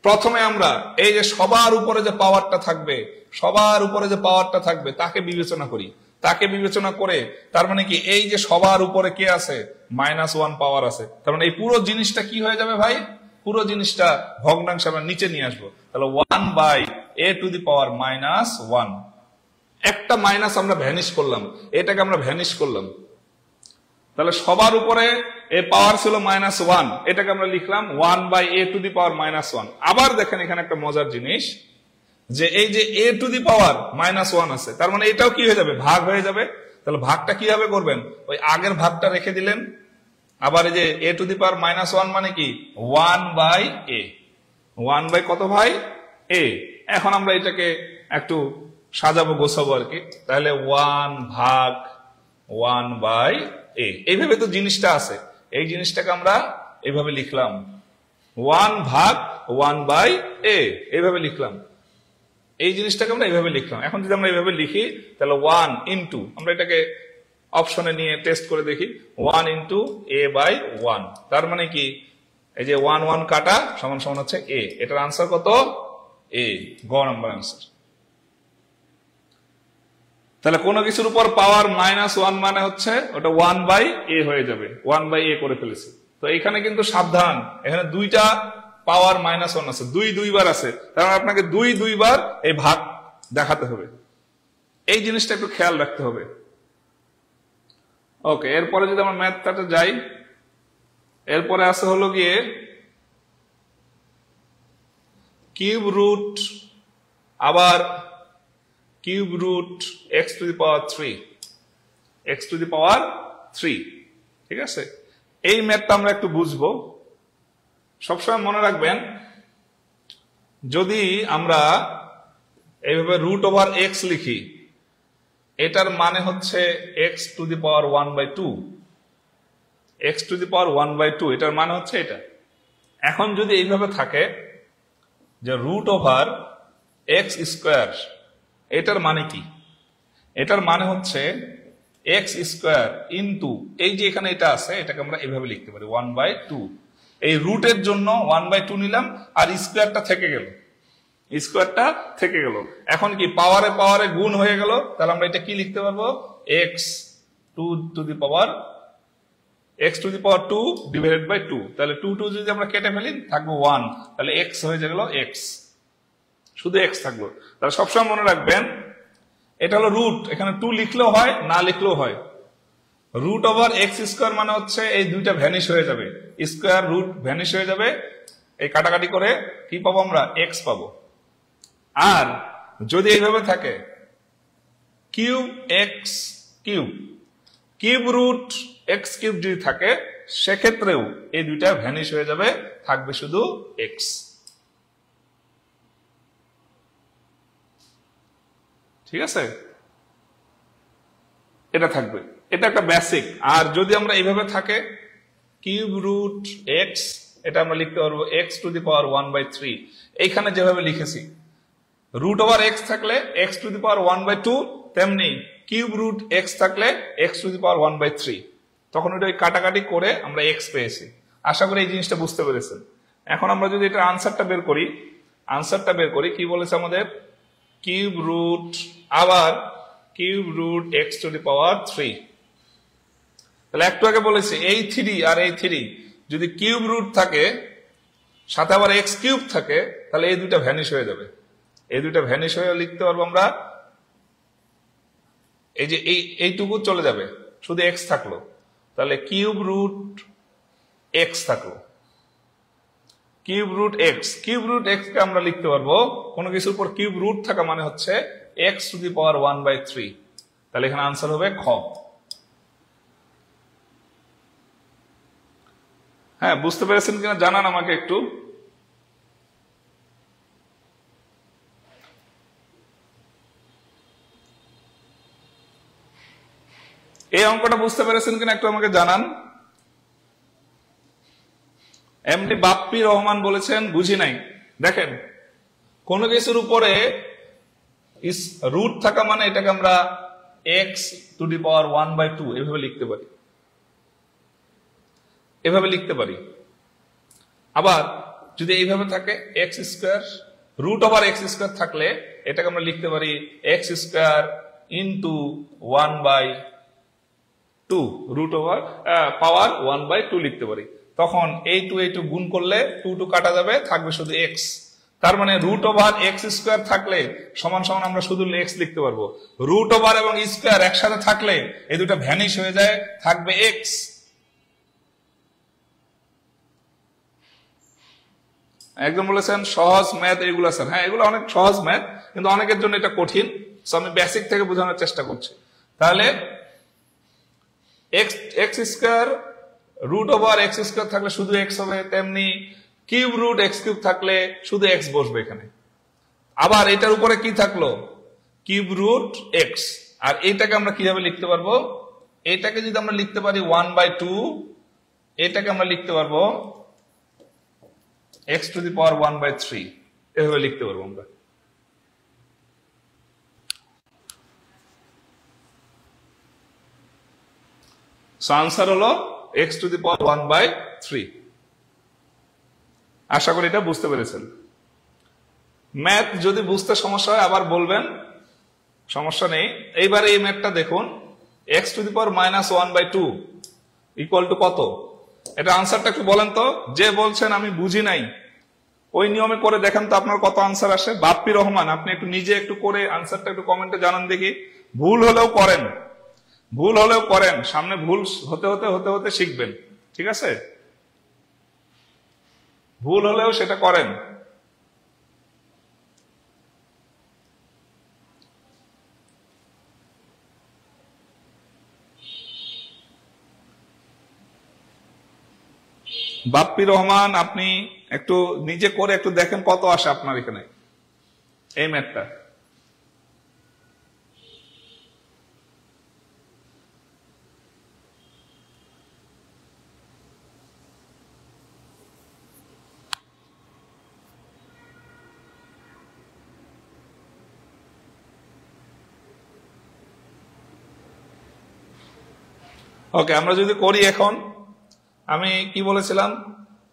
প্রথমে আমরা এই যে সবার উপরে যে পাওয়ারটা থাকবে, সবার উপরে যে পাওয়ারটা থাকবে তাকে বিবেচনা করি। তাকে বিবেচনা করে তার মানে কি, এই যে সবার উপরে কে আছে? -1 পাওয়ার আছে। তার মানে এই পুরো জিনিসটা কি হয়ে যাবে ভাই? পুরো জিনিসটা ভগ্নাংশে আমরা নিচে নিয়ে আসবো। তাহলে 1/a⁻⁻1, একটা মাইনাস আমরা ভ্যানিশ করলাম, এটাকে আমরা ভ্যানিশ করলাম। তাহলে সবার উপরে এ পাওয়ার ছিল -1, এটাকে আমরা লিখলাম 1/a⁻⁻1। আবার দেখেন এখানে একটা মজার জিনিস, যে এই যে a⁻1 আছে, তার মানে এটাও কি হয়ে যাবে? ভাগ হয়ে যাবে। তাহলে ভাগটা কিভাবে করবেন? ওই আগের ভাগটা রেখে দিলেন, আবার এই যে a⁻1 মানে কি 1/a, 1 কত ভাই? a। এখন আমরা এটাকে একটু সাজাবো, গোছাবো আর কি। তাহলে 1/1/a, এইভাবে তো জিনিসটা আছে, এই জিনিসটাকে আমরা এইভাবে লিখলাম 1/1/a, এইভাবে লিখলাম। এই জিনিসটাকে আমরা এইভাবে লিখলাম। এখন যদি আমরা এইভাবে লিখি তাহলে 1 ইন্টু, আমরা এটাকে অপশনে নিয়ে টেস্ট করে দেখি, 1 ইন্টু a/1, তার মানে কি এই যে 1 কাটা সমান সমান হচ্ছে a। এটার আনসার কত? a, গ নম্বর আনসার। তাহলে কোনো কিছুর উপর পাওয়ার -1 মানে হচ্ছে ওটা 1/a হয়ে যাবে, 1/a করে ফেলেছি। তো এখানে কিন্তু সাবধান, এখানে দুইটা পাওয়ার -1 আছে, দুইবার আছে, তার মানে আপনাকে দুইবার এই ভাগ দেখাতে হবে। এই জিনিসটা একটু খেয়াল রাখতে হবে। ওকে, এরপরে যদি আমরা ম্যাথটাতে যাই, এরপরে আছে হলো গিয়ে কিউব রুট, আবার কিউব রুট x⁻3, x⁻3। ঠিক আছে? এই ম্যাথটা আমরা একটু বুঝবো। সবসময় মনে রাখবেন, যদি আমরা এইভাবে √x লিখি, এটার মানে হচ্ছে x⁻1/2, x⁻1/2, এটার মানে হচ্ছে এটা। এখন যদি এইভাবে থাকে যে √x², এটার মানে কি? এটার মানে হচ্ছে এক্স স্কোয়ার ইন্টু এই যে এখানে এটা আছে এটাকে আমরা এভাবে লিখতে পারি 1/2। এই রুটের জন্য 1/2 নিলাম আর স্কোয়ারটা থেকে গেল, স্কোয়ারটা থেকে গেল। এখন কি পাওয়ারে পাওয়ারে গুণ হয়ে গেল, তাহলে আমরা এটা কি লিখতে পারবো, x to the power 2 divided by 2। তাহলে 2 যদি আমরা কেটে ফেলি থাকবো 1, তাহলে এক্স হয়ে গেল এক্স, শুধু এক্স থাকলো। তাহলে সবসময় মনে রাখবেন এটা হলো রুট, এখানে 2 লিখলেও হয় না লিখলেও হয়। রুট ওভার এক্স স্কোয়ার মানে হচ্ছে এই দুইটা ভ্যানিশ হয়ে যাবে, স্কোয়ার রুট ভ্যানিশ হয়ে যাবে, এই কাটাকাটি করে কি পাবো আমরা, এক্স পাবো। আর যদি এইভাবে থাকে cube x cube, cube root x cube যদি থাকে সেক্ষেত্রেও এই দুইটা ভ্যানিশ হয়ে যাবে, থাকবে শুধু এক্স। ঠিক আছে, এটা থাকবে, এটা একটা বেসিক। আর যদি আমরা এইভাবে থাকে কিউব রুট এক্স, এটা আমরা লিখতে পারবো এক্স টু দি পাওয়ার 1/3। এইখানে যেভাবে লিখেছি রুট ওভার এক্স থাকলে এক্স টু দি পাওয়ার 1/2, তেমনি কিউব রুট এক্স থাকলে এক্স টু দি পাওয়ার 1/3। তখন ওটা কাটাকাটি করে আমরা এক্স পেয়েছি। আশা করি এই জিনিসটা বুঝতে পেরেছেন। এখন আমরা যদি এটা আনসারটা বের করি, কি বলেছে আমাদের, কিউব রুট আবার cube root x to the power 3। তাহলে একটু আগে বলেছি এই 3 আর এই 3 যদি কিউব রুট থাকে সাথে আবার এক্স কিউব থাকে তাহলে এই দুইটা ভ্যানিশ হয়ে যাবে। এই দুইটা ভ্যানিশ হয়ে লিখতে পারবো আমরা, এই যে এইটুকু চলে যাবে, শুধু এক্স থাকলো, তাহলে কিউব রুট এক্স থাকলো, কিউব রুট এক্স কে আমরা লিখতে পারবো কোনো কিছুর উপর কিউব রুট থাকা মানে হচ্ছে এক্স টু দি পাওয়ার 1/3। তাহলে এখানে আনসার হবে খ। হ্যাঁ, বুঝতে পেরেছেন কিনা জানান আমাকে একটু। এই অঙ্কটা বুঝতে পেরেছেন কিনা একটু আমাকে জানান। এমনি বাপ্পি রহমান বলেছেন বুঝি নাই। দেখেন কোন কিছুর উপরে রুট থাকা মানে এটাকে আমরা এক্স টু দি পাওয়ার 1/2 এভাবে লিখতে পারি। আবার যদি এইভাবে থাকে x square, root over x square থাকলে এটাকে আমরা লিখতে পারি x square into 1/2, root over power 1/2 লিখতে পারি। তখন এই টু গুণ করলে 2 কাটা যাবে, থাকবে শুধু এক্স। তার মানে রুট ওভার এক্স স্কোয়ার থাকলে সমান সমান আমরা শুধু এক্স লিখতে পারবো। রুট ওভার এবং স্কোয়ার একসাথে থাকলে এই দুটো ভ্যানিশ হয়ে যায়, থাকবে এক্স। একদম বলেছেন সহজ ম্যাথ এগুলো স্যার। হ্যাঁ, এগুলো অনেক সহজ ম্যাথ, কিন্তু অনেকের জন্য এটা কঠিন। আমি বেসিক থেকে বোঝানোর চেষ্টা করছি। তাহলে x square root over x square থাকলে শুধু এক্স হবে, তেমনি কিউব রুট এক্স কিউব থাকলে শুধু এক্স বসবে এখানে। আবার এটার উপরে কি থাকলো, কিউব রুট এক্স। আর এইটাকে আমরা কিভাবে লিখতে পারবো, এটাকে যদি আমরা লিখতে পারি 1/2, এটাকে আমরা লিখতে পারবো এক্স টু দি পাওয়ার 1/3 এভাবে লিখতে পারবো আমরা। আনসার হলো এক্স টু দি পাওয়ার 1/3। আশা করি এটা বুঝতে পেরেছেন। ম্যাথ যদি বুঝতে সমস্যা হয় আবার বলবেন, সমস্যা নেই। এইবার এই ম্যাথটা দেখুন, x to the power -1/2 equal to কত, এটা আনসারটা একটু বলেন তো। যে বলছেন আমি বুঝি নাই, ওই নিয়মে করে দেখেন তো আপনার কত আনসার আসে। বাপ্পি রহমান, আপনি একটু নিজে একটু করে আনসারটা একটু কমেন্টে জানান দেখি। ভুল হলেও করেন, সামনে ভুল হতে হতে শিখবেন। ঠিক আছে, ভুল হলেও সেটা করেন। বাপ্পি রহমান, আপনি একটু নিজে করে একটু দেখেন কত আসে আপনার এখানে এই ম্যাথটা। ওকে, আমরা যদি করি এখন, আমি কি বলেছিলাম,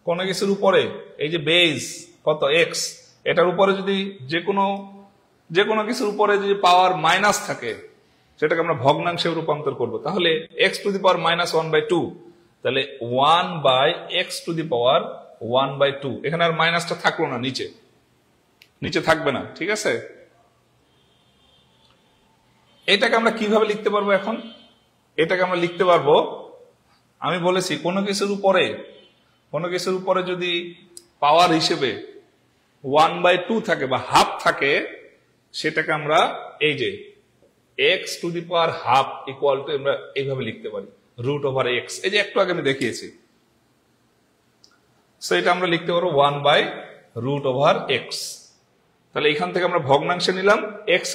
কোনো কিছুর উপরে এই যে বেস কত এক্স, এটার উপরে যদি যে কোনো কিছুর উপরে যদি পাওয়ার মাইনাস থাকে, সেটাকে আমরা ভগ্নাংশে রূপান্তর করব। তাহলে x to the power minus 1/2, তাহলে 1/x⁻² 1/2, এখানে আর মাইনাসটা থাকলো না, নিচে থাকবে না, ঠিক আছে। এটাকে আমরা কিভাবে লিখতে পারবো এখন? এটাকে আমরা লিখতে পারবো, আমি বলেছি কোনো কিছুর উপরে যদি পাওয়ার হিসেবে 1/2 থাকে বা হাফ থাকে, সেটাকে আমরা এই যে x⁻½ = আমরা এইভাবে লিখতে পারি √x। এই যে একটু আগে আমি দেখিয়েছি, সো এটা আমরা লিখতে পারবো 1/√x। তাহলে এখান থেকে আমরা ভগ্নাংশে নিলাম, এক্স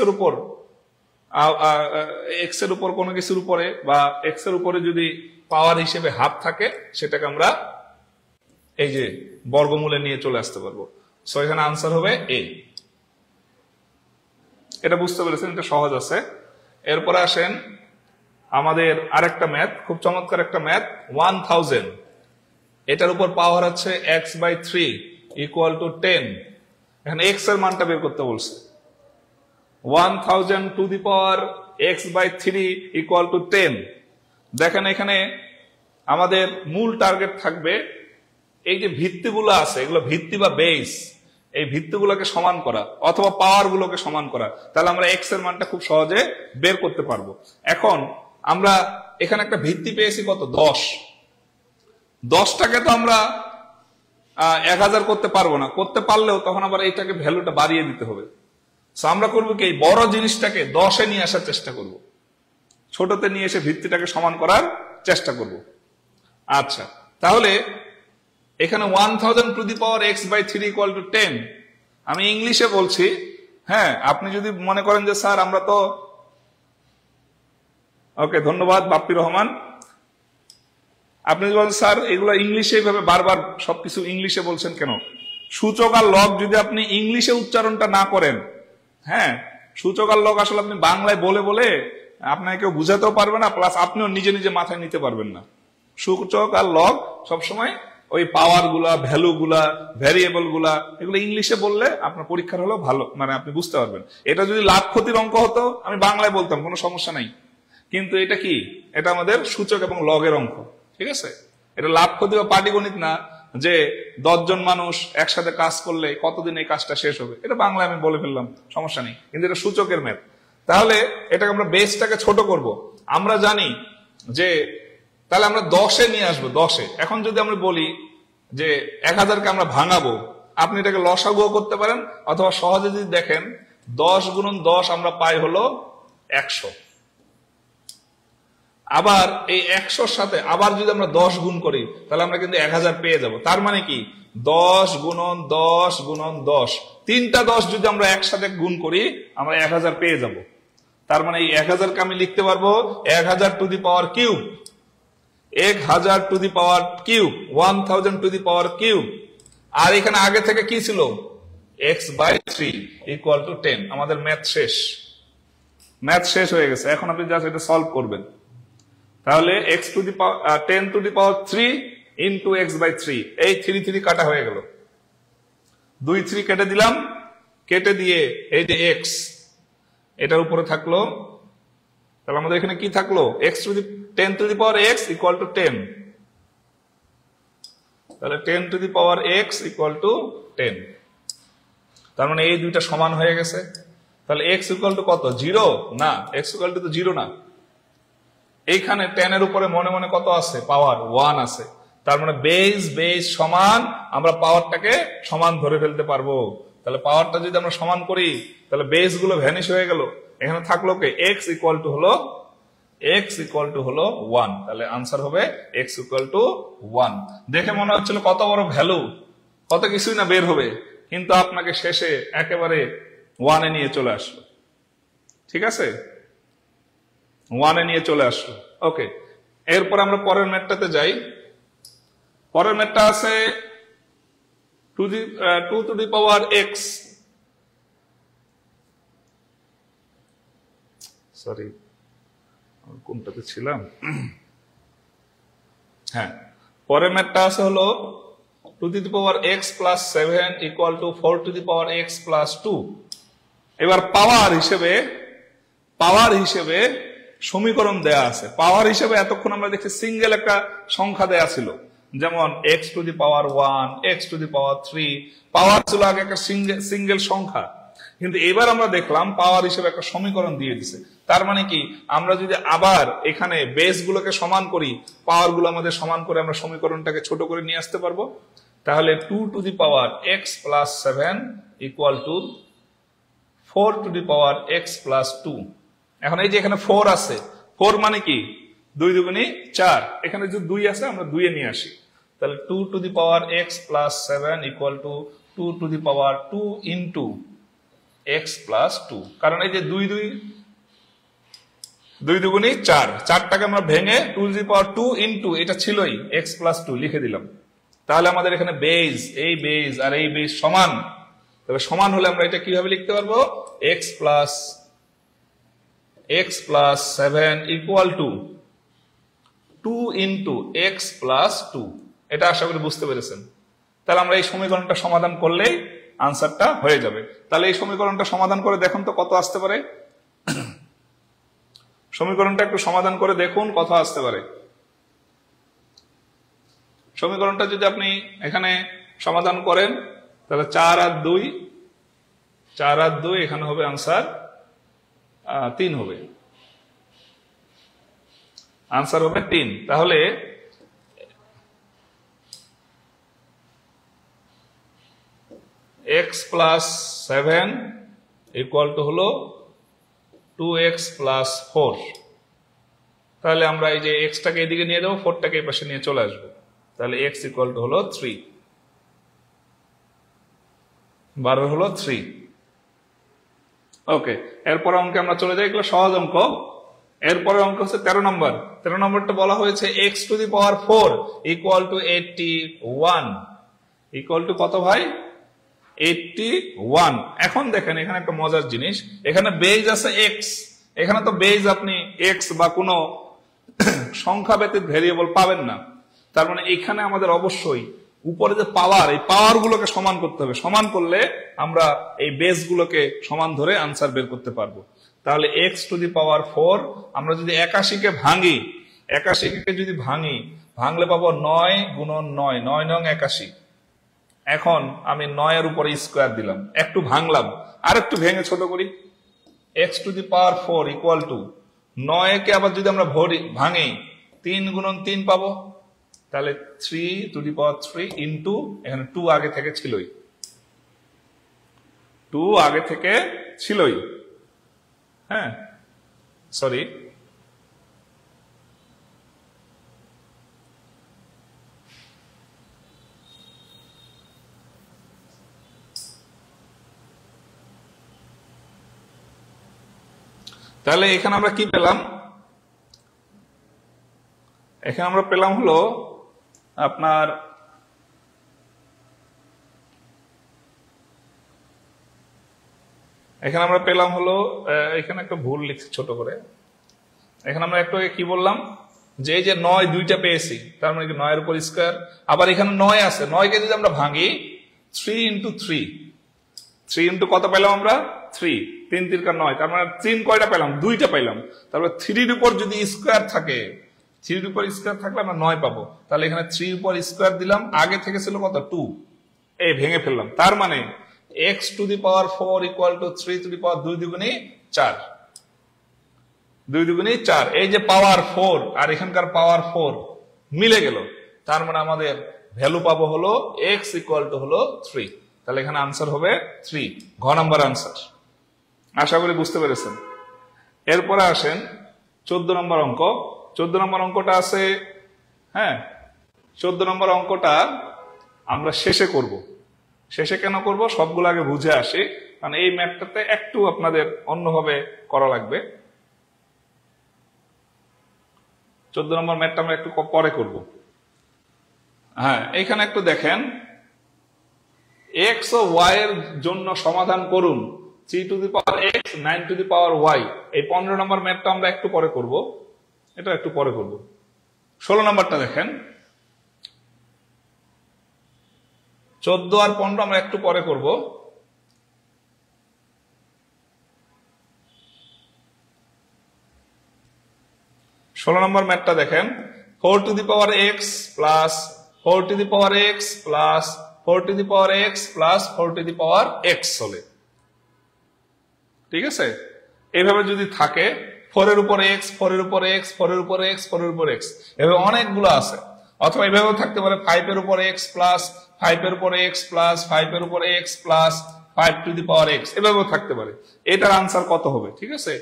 এর উপর কোনো কিছুর উপরে বা এক্স এর উপরে যদি পাওয়ার হিসেবে হাফ থাকে, সেটাকে আমরা এই যে বর্গমূলে নিয়ে চলে আসতে পারবো। সো এখানে আনসার হবে এ। এটা বুঝতে পেরেছেন, এটা সহজ আছে। এরপরে আসেন আমাদের আরেকটা ম্যাথ, খুব চমৎকার একটা ম্যাথ, 1000, এটার উপর পাওয়ার হচ্ছে x/3 = 10। এখানে এক্স এর মানটা বের করতে বলছে। 1000 টু দি পাওয়ার x/3 = 10। দেখেন এখানে আমাদের মূল টার্গেট থাকবে এই যে ভিত্তিগুলো আছে, এগুলো ভিত্তি বা বেস, এই ভিত্তিগুলোকে সমান করা অথবা পাওয়ার গুলোকে সমান করা। তাহলে আমরা এক্স এর মানটা খুব সহজে বের করতে পারবো। এখন আমরা এখানে একটা ভিত্তি পেয়েছি কত, 10। 10টাকে তো আমরা 1000 করতে পারবো না, করতে পারলেও তখন আবার এইটাকে ভ্যালুটা বাড়িয়ে দিতে হবে। আমরা করবো কি, এই বড় জিনিসটাকে 10-এ নিয়ে আসার চেষ্টা করব, ছোটতে নিয়ে এসে ভিত্তিটাকে সমান করার চেষ্টা করব। আচ্ছা, তাহলে এখানে 1000 টু দি পাওয়ার x/3 = 10, আমি ইংলিশে বলছি। হ্যাঁ, আপনি যদি মনে করেন যে স্যার আমরা তো, ওকে ধন্যবাদ বাপ্পি রহমান, আপনি যদি বলেন স্যার এগুলো ইংলিশে এইভাবে বারবার সবকিছু ইংলিশে বলছেন কেন? সূচক আর লগ যদি আপনি ইংলিশে উচ্চারণটা না করেন, হ্যাঁ, সূচক আর লগ আসলে আপনি বাংলায় বলে বলে আপনাকে কেউ বুঝাতেও পারবে না, প্লাস আপনিও নিজে মাথায় নিতে পারবেন না। সূচক আর লগ সবসময় ওই পাওয়ার গুলা, ভ্যালু গুলা, ভ্যারিয়েবল গুলা, এগুলো ইংলিশে বললে আপনার পরীক্ষার হলেও ভালো, মানে আপনি বুঝতে পারবেন। এটা যদি লাভ ক্ষতির অঙ্ক হতো আমি বাংলায় বলতাম, কোনো সমস্যা নাই। কিন্তু এটা কি, এটা আমাদের সূচক এবং লগের অঙ্ক, ঠিক আছে। এটা লাভ ক্ষতি বা পাটিগণিত না যে 10 জন মানুষ একসাথে কাজ করলে কতদিন এই কাজটা শেষ হবে, এটা বাংলায় আমি বলে ফেললাম, সমস্যা নেই। কিন্তু এটা সূচকের ম্যাথ। তাহলে এটাকে আমরা বেসটাকে ছোট করব। আমরা জানি যে তাহলে আমরা 10-এ নিয়ে আসবো, 10-এ। এখন যদি আমরা বলি যে 1000কে আমরা ভাঙাবো, আপনি এটাকে লসাগুও করতে পারেন, অথবা সহজে যদি দেখেন 10 × 10 আমরা পাই হলো 100। আবার এই 100-র সাথে আবার যদি আমরা 10 গুণ করি, তাহলে আমরা কিন্তু 1000 পেয়ে যাব। তার মানে কি, 10 × 10 × 10, 3টা 10 যদি আমরা একসাথে গুণ করি আমরা 1000 পেয়ে যাব। তার মানে এই 1000কে আমি লিখতে পারবো 1000 to the power cube, 1000 to the power cube, 1000 to the power cube. আর এখানে আগে থেকে কি ছিল, x/3 = 10। আমাদের ম্যাথ শেষ হয়ে গেছে। এখন আপনি জাস্ট এটা সলভ করবেন। তাহলে 10 to the power 3 into x/3, এই 3 কাটা হয়ে গেল, 2 কেটে দিলাম, কেটে দিয়ে এই যে x এটার উপরে থাকলো, তাহলে আমাদের এখানে কি থাকলো, 10 টু দি পাওয়ার x = 10। তাহলে 10 টু দি পাওয়ার x = 10। তার মানে এই দুইটা সমান হয়ে গেছে। তাহলে x = কত, 0 না, x = 0 না। এইখানে 10 এর উপরে মনে মনে কত আছে, পাওয়ার 1 আছে। তার মানে বেস সমান, আমরা পাওয়ারটাকে সমান ধরে ফেলতে পারবো। তাহলে পাওয়ারটা যদি আমরা সমান করি, তাহলে বেস গুলো ভ্যানিশ হয়ে গেল। এখানে থাকলো কে, x = হলো 1। তাহলে আনসার হবে x = 1। দেখে মনে হচ্ছিল কত বড় ভ্যালু, কত কিছুই না বের হবে, কিন্তু আপনাকে শেষে একেবারে 1-এ নিয়ে চলে আসলো, ঠিক আছে, 1-এ নিয়ে চলে আসলো। ওকে, এরপর আমরা পরের ম্যাথটাতে যাই। পরের ম্যাথটা আছে 2 two the power x, sorry কোনটাতে ছিলাম, হ্যাঁ, পরের ম্যাথটা আছে হলো 2 to the power x plus 7 equal to 4 to the power x plus 2। এবার পাওয়ার হিসেবে সমীকরণ দেয়া আছে। পাওয়ার হিসেবে এতক্ষণ আমরা দেখছি সিঙ্গেল একটা সংখ্যা দেয়া ছিল, যেমন x to the power 1, x to the power 3। পাওয়ার ছিল আগে একটা সিঙ্গেল সংখ্যা, কিন্তু এবার আমরা দেখলাম পাওয়ার হিসেবে একটা সমীকরণ দিয়ে দিছে। তার মানে কি, আমরা যদি আবার এখানে বেস গুলোকে সমান করি, পাওয়ার গুলো আমাদের সমান করে আমরা সমীকরণটাকে ছোট করে নিয়ে আসতে পারবো। তাহলে 2 to the power x plus 7 equal to 4 to the power x plus 2। এখন এই যে এখানে 4 আছে, 4 মানে কি 2 দুগুণে 4, এখানে যে 2 আছে আমরা 2 এ নিয়ে আসি, তাহলে 2 to the power x plus 7 equal to 2 to the power 2 into x plus 2। কারণ এই যে 2 দুগুণে 4, 4টাকে আমরা ভেঙে 2 to the power 2 into এটা ছিলই x plus 2 লিখে দিলাম। তাহলে আমাদের এখানে বেজ, এই বেজ আর এই বেজ সমান। তবে সমান হলে আমরা এটা কিভাবে লিখতে পারবো, x plus 7 equal to 2 into x plus 2। এটা আশা করি বুঝতে পেরেছেন। তাহলে আমরা এই সমীকরণটা সমাধান করলেই আনসারটা হয়ে যাবে। তাহলে এই সমীকরণটা সমাধান করে দেখুন তো কত আসতে পারে। সমীকরণটা একটু সমাধান করে দেখুন কত আসতে পারে। সমীকরণটা যদি আপনি এখানে সমাধান করেন তাহলে 4 আর 2 এখানে হবে আনসার 3 হবে, আনসার হবে 3। তাহলে x plus 7 equal to হলো 2x plus 4। তাহলে আমরা এই যে x টাকে এদিকে নিয়ে যাবো, 4 টাকে এই পাশে নিয়ে চলে আসবো, তাহলে x equal to হলো 3, 12 হলো 3। ওকে, এরপর অঙ্কে আমরা চলে যাই, এগুলো সহজ অঙ্ক। এরপরে অঙ্ক হচ্ছে 13 নম্বর। 13 নম্বরটা বলা হয়েছে x to the power 4 equal to 81 equal to কত ভাই, 81। এখন দেখেন এখানে একটা মজার জিনিস, এখানে বেজ আছে x, এখানে তো বেজ আপনি x বা কোনো সংখ্যা ব্যতীত ভেরিয়েবল পাবেন না। তার মানে এখানে আমাদের অবশ্যই উপরে যে পাওয়ার, এই পাওয়ার গুলোকে সমান করতে হবে। সমান করলে আমরা এই বেস গুলোকে সমান ধরে আনসার বের করতে পারবো। তাহলে x to the power 4, আমরা যদি 81 কে ভাঙি, 81 কে যদি ভাঙলে পাবো 9 গুণন 9, 9 নং 81। এখন আমি 9 এর উপরে স্কোয়ার দিলাম, একটু ভাঙলাম, আর একটু ভেঙে ছোট করি। x to the power 4 equal to 9 কে আবার যদি আমরা ভাঙি 3 গুণন 3 পাবো, তাহলে 3 to the power 3 ইন্টু এখানে 2 আগে থেকে ছিলই, 2 আগে থেকে ছিলই, হ্যাঁ সরি, তাহলে এখানে আমরা কি পেলাম, এখানে আমরা পেলাম হলো আপনার এখানে একটা ভুল লিখছি ছোট করে। এখানে আমরা একটু কি বললাম যে এই যে 9 দুইটা পেয়েছি, তার মানে কি 9 এর উপর স্কয়ার, আবার এখানে 9 আছে, 9 কে যদি আমরা ভাঙি 3 ইন্টু 3 ইন্টু কত পেলাম আমরা 3, 3 3 9, তার মানে 3 কয়টা পেলাম, 2টা পেলাম। তারপর 3 এর উপর যদি স্কয়ার থাকে, 3 এর উপর স্কয়ার থাকলে আমরা 9 পাবো। তাহলে এখানে 3 এর উপর স্কয়ার দিলাম, আগে থেকে ছিল কত 2, এই ভেঙে ফেললাম। তার মানে x to the power 4 equal to 3 to the power 2 দুগুণে 4, 2 দুগুণে 4। এই যে পাওয়ার 4 আর এখানকার পাওয়ার 4 মিলে গেল, তার মানে আমাদের ভ্যালু পাবো হলো x equal to হলো 3। তাহলে এখানে আনসার হবে 3, ঘ নাম্বার আনসার। আশা করি বুঝতে পেরেছেন। এরপরে আসেন 14 নম্বর অঙ্ক। 14 নম্বর অঙ্কটা আছে, হ্যাঁ 14 নম্বর অঙ্কটা আমরা শেষে করব। শেষে কেন করব, সবগুলো আগে বুঝে আসি, কারণ এই ম্যাথটাতে একটু আপনাদের অন্যভাবে করা লাগবে। 14 নম্বর ম্যাথটা আমরা একটু পরে করব। হ্যাঁ, এখানে একটু দেখেন, x ও y এর জন্য সমাধান করুন 3 to the power x 9 to the power y। এই 15 নম্বর ম্যাথটা আমরা একটু পরে করব, এটা একটু পরে করব। 16 নম্বরটা দেখেন, 14 আর 15 আমরা একটু পরে করব। ষোলো নম্বর ম্যাথটা দেখেন, 4 to the power x plus 4 to the power x plus 4 to the power x plus 4 to the power x হলে, ঠিক আছে? এইভাবে যদি থাকে 4 এর উপর এক্স, 4 এর উপর এক্স, 4 এর উপর এক্স, 4 এর উপর এক্স, এভাবে অনেকগুলো আছে। অথবা এভাবেও থাকতে পারে 5 এর উপর এক্স প্লাস 5 এর উপর এক্স প্লাস 5 এর উপর x plus 5 to the power x, এভাবেও থাকতে পারে। এটার আনসার কত হবে? ঠিক আছে,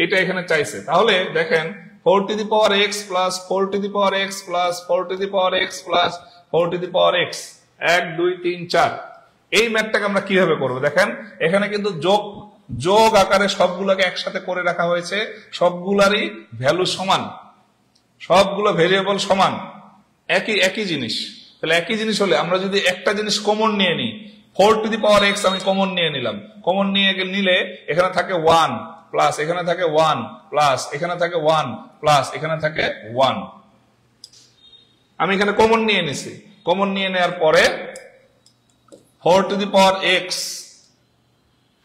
এটা এখানে চাইছে। তাহলে দেখেন 4 to the power x plus 4 to the power x plus 4 to the power x plus 4 to the power x, 1 2 3 4। এই ম্যাথটাকে আমরা কিভাবে করবো দেখেন, এখানে কিন্তু যোগ আকারে সবগুলোকে একসাথে করে রাখা হয়েছে, সবগুলারই ভ্যালু সমান, সবগুলো ভেরিয়েবল সমান, একই জিনিস। তাহলে একই জিনিস হলে আমরা যদি একটা জিনিস কমন নিয়ে নিই, 4 টু দি পাওয়ার এক্স আমি কমন নিয়ে নিলাম, কমন নিলে এখানে থাকে 1 প্লাস এখানে থাকে 1 প্লাস এখানে থাকে 1 প্লাস এখানে থাকে 1। আমি এখানে কমন নিয়ে নিছি, কমন নিয়ে নেওয়ার পরে 4 to the power x,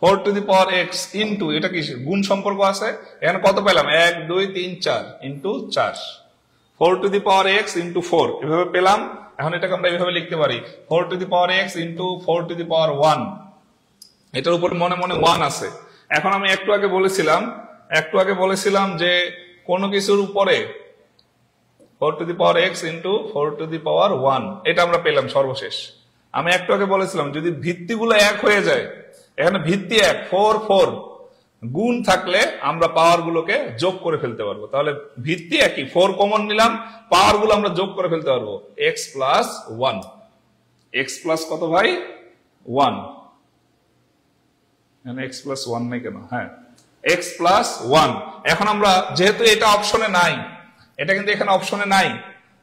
4 to the power x into, এটা কি গুণ সম্পর্ক আছে, এখানে কত পেলাম 1 2 3 4 into 4, 4 to the power x into 4, এভাবে পেলাম। এখন এটাকে আমরা এইভাবে লিখতে পারি 4 to the power x into 4 to the power 1, এটার উপর মনে মনে 1 আছে। এখন আমি একটু আগে বলেছিলাম যে কোনো কিছুর উপরে 4 to the power x into 4 to the power 1, এটা আমরা পেলাম সর্বশেষ। আমি একটু আগে বলেছিলাম যদি ভিত্তিগুলো এক হয়ে যায়, এখানে ভিত্তি 1 4 4, গুণ থাকলে আমরা পাওয়ার গুলোকে যোগ করে ফেলতে পারবো। তাহলে ভিত্তি একই, 4 কমন নিলাম, পাওয়ার গুলো আমরা যোগ করে ফেলতে পারবো, এক্স প্লাস 1, এক্স প্লাস কত ভাই 1, এক্স প্লাস 1 নেই কেন, হ্যাঁ এক্স প্লাস 1। এখন আমরা যেহেতু এটা অপশনে নাই, এটা কিন্তু এখানে অপশনে নাই,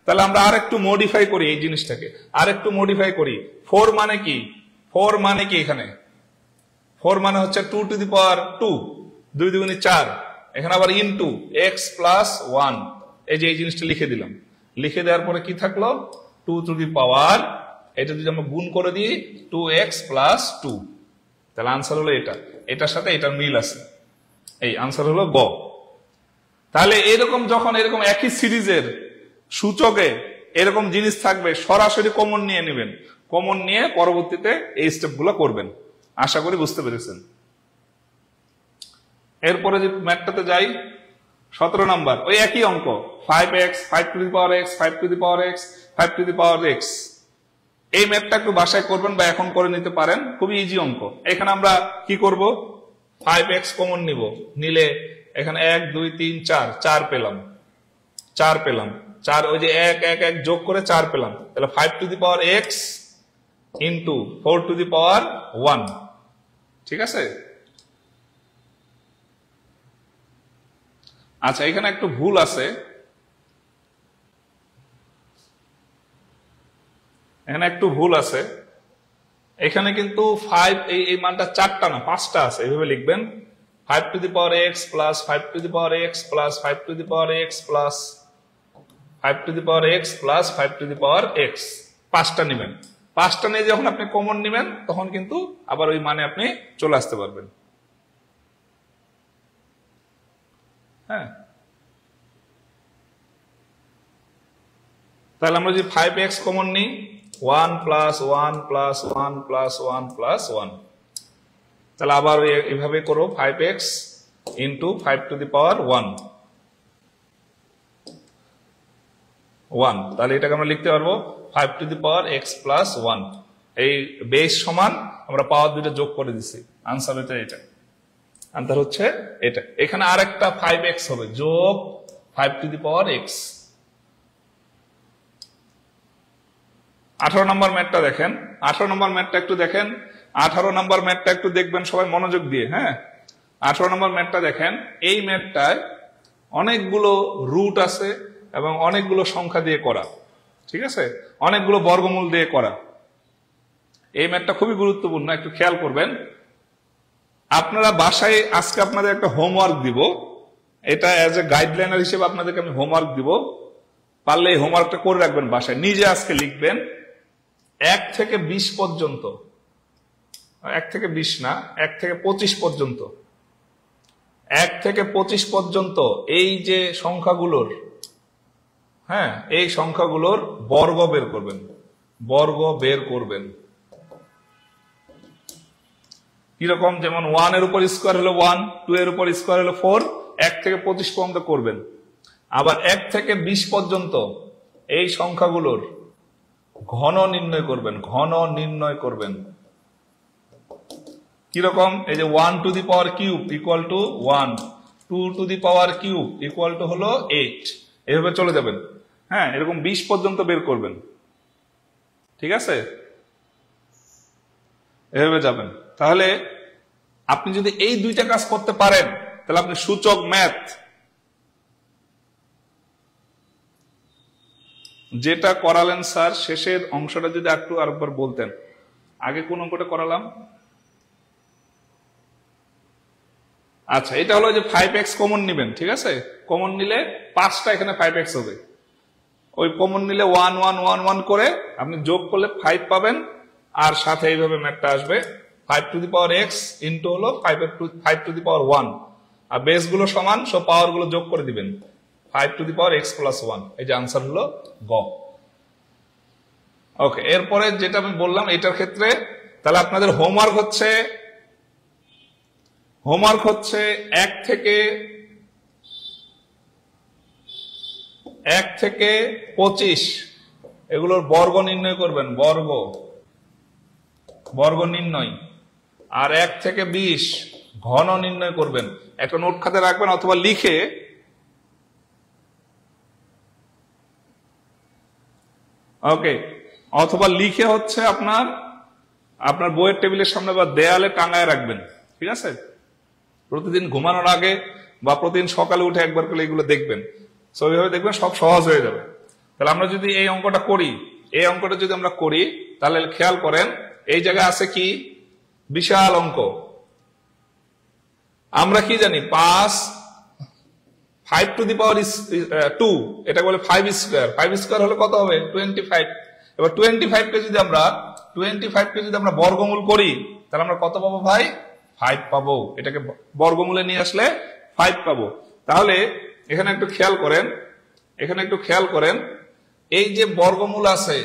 তাহলে আমরা আর একটু মডিফাই করি এই জিনিসটাকে, আর একটু মডিফাই করি। 4 মানে কি, 4 মানে কি, এখানে 4 মানে হচ্ছে 2 টু দি পাওয়ার 2, 2 দুগুণে 4, এখানে আবার ইনটু এক্স প্লাস 1, এই যে এই জিনিসটা লিখে দিলাম। লিখে দেওয়ার পরে কি থাকলো 2 টু দি পাওয়ার, এটা যদি আমরা গুণ করে দিই 2x প্লাস 2, তাহলে আনসার হলো এটা, এটার সাথে এটার মিল আছে, এই আনসার হলো গ। তাহলে এরকম যখন এরকম একই সিরিজের সূচকে এরকম জিনিস থাকবে, সরাসরি কমন নিয়ে নেবেন, কমন নিয়ে পরবর্তীতে এই স্টেপগুলো করবেন। আশা করি বুঝতে পেরেছেন। এরপরে যে ম্যাথটাতে যাই, 17 নাম্বার, ওই একই অঙ্ক, 5x 5 to the power x 5 to the power x 5 to the power x। এই ম্যাথটা একটু বাসায় করবেন বা এখন করে নিতে পারেন, খুবই ইজি অঙ্ক। এখানে আমরা কি করব, 5x কমন নিব, নিলে এখানে 1 2 3 4, 4 পেলাম, 4 ওই যে 1 1 1 যোগ করে 4 পেলাম, তাহলে 5 to the power x into 4 to the power 1, ঠিক আছে? আচ্ছা, এখানে একটু ভুল আছে, এখানে কিন্তু 5 এই মানটা 4টা না 5টা আছে, এইভাবে লিখবেন 5 to the power x plus 5 to the power x plus 5 to the power x plus 5 to the power x plus 5 to the power x, 5টা নেবেন। 5টা নিয়ে যখন আপনি কমন নেবেন তখন কিন্তু আবার ওই মানে আপনি চলে আসতে পারবেন। হ্যাঁ, তাহলে আমরা যদি 5x কমন নিই, 1 প্লাস 1 প্লাস 1 প্লাস 1 প্লাস 1, তাহলে আবার এইভাবে করো 5x into 5 to the power 1, তাহলে এটাকে আমরা লিখতে পারবো 5 to the power x plus 1। এই বেস সমান আমরা পাওয়ার দুইটা যোগ করে দিচ্ছি, আনসার হচ্ছে এটা, আনসার হচ্ছে এটা। এখানে আর একটা 5x হবে যোগ 5 টু দি পাওয়ার x। 18 নম্বর ম্যাথটা দেখেন, 18 নম্বর ম্যাথটা একটু দেখেন, 18 নম্বর ম্যাথটা একটু দেখবেন সবাই মনোযোগ দিয়ে। হ্যাঁ, 18 নম্বর ম্যাথটা দেখেন, এই ম্যাথটায় অনেকগুলো রুট আছে এবং অনেকগুলো সংখ্যা দিয়ে করা, ঠিক আছে, অনেকগুলো বর্গমূল দিয়ে করা। এই ম্যাথটা খুবই গুরুত্বপূর্ণ, একটু খেয়াল করবেন। আপনারা বাসায় আজকে আপনাদের একটা হোমওয়ার্ক দিব, এটা অ্যাজ এ গাইডলাইনার হিসেবে আপনাদেরকে আমি হোমওয়ার্ক দিব, পারলে এই হোমওয়ার্কটা করে রাখবেন বাসায়, নিজে আজকে লিখবেন 1 থেকে 20 পর্যন্ত, 1 থেকে 20 না, 1 থেকে 25 পর্যন্ত, 1 থেকে 25 পর্যন্ত এই যে সংখ্যাগুলোর, হ্যাঁ, এই সংখ্যাগুলোর বর্গ বের করবেন, বর্গ বের করবেন। কিরকম? যেমন 1 এর উপর স্কোয়ার হলো 1, 2 এর উপর স্কোয়ার হলো 4, 1 থেকে 25 পর্যন্ত করবেন। আবার 1 থেকে 20 পর্যন্ত এই সংখ্যাগুলোর ঘন নির্ণয় করবেন, ঘন নির্ণয় করবেন। কিরকম? এই যে 1 two the power cube equal to 1, 2 two the power cube equal to হলো 8, এভাবে চলে যাবেন। হ্যাঁ, এরকম 20 পর্যন্ত বের করবেন, ঠিক আছে? এভাবে যাবেন। তাহলে আপনি যদি এই দুইটা কাজ করতে পারেন, তাহলে আপনি সূচক ম্যাথ যেটা করালেন স্যার, শেষের অংশটা যদি একটু আরেকবার বলতেন। আগে কোন অঙ্কটা করালাম? আচ্ছা, এটা হলো যে 5x কমন নিবেন, ঠিক আছে? কমন নিলে 5টা এখানে 5x হবে। ওই কমন নিলে 1 1 1 1 করে আপনি যোগ করলে 5 পাবেন, আর সাথে এইভাবে ম্যাথটা আসবে 5 to the power x into হলো 5 to the power 1, R base গুলো সমান, সব পাওয়ার গুলো যোগ করে দিবেন 5 to the power x plus 1। এই যে আনসার হলো গ। ওকে, এরপরে যেটা আমি বললাম এটার ক্ষেত্রে, তাহলে আপনাদের হোমওয়ার্ক হচ্ছে 1 থেকে 25 এগুলোর বর্গ নির্ণয় করবেন, বর্গ নির্ণয়। আর 1 থেকে 20 ঘন নির্ণয় করবেন। একটা নোট খাতে রাখবেন অথবা লিখে, ওকে, অথবা লিখে হচ্ছে আপনার বইয়ের টেবিলের সামনে বা দেয়ালে টাঙায় রাখবেন, ঠিক আছে? প্রতিদিন ঘুমানোর আগে বা প্রতিদিন সকালে উঠে একবার করে এগুলো দেখবেন। সো এইভাবে দেখবেন সব সহজ হয়ে যাবে। তাহলে আমরা যদি এই অঙ্কটা করি, এই অঙ্কটা যদি আমরা করি, তাহলে খেয়াল করেন এই জায়গায় আছে কি বিশাল অঙ্ক। আমরা কি জানি? 5 টু দি পাওয়ার 2, এটা বলে 5 স্কোয়ার। 5 স্কোয়ার হলে কত হবে? 25। এবার 25 কে যদি আমরা বর্গমূল করি, তাহলে আমরা কত পাবো ভাই? 5 পাবো। এটাকে বর্গমূলে নিয়ে আসলে 5 পাবো। তাহলে এখানে একটু খেয়াল করেন, এই যে বর্গমূল আছে,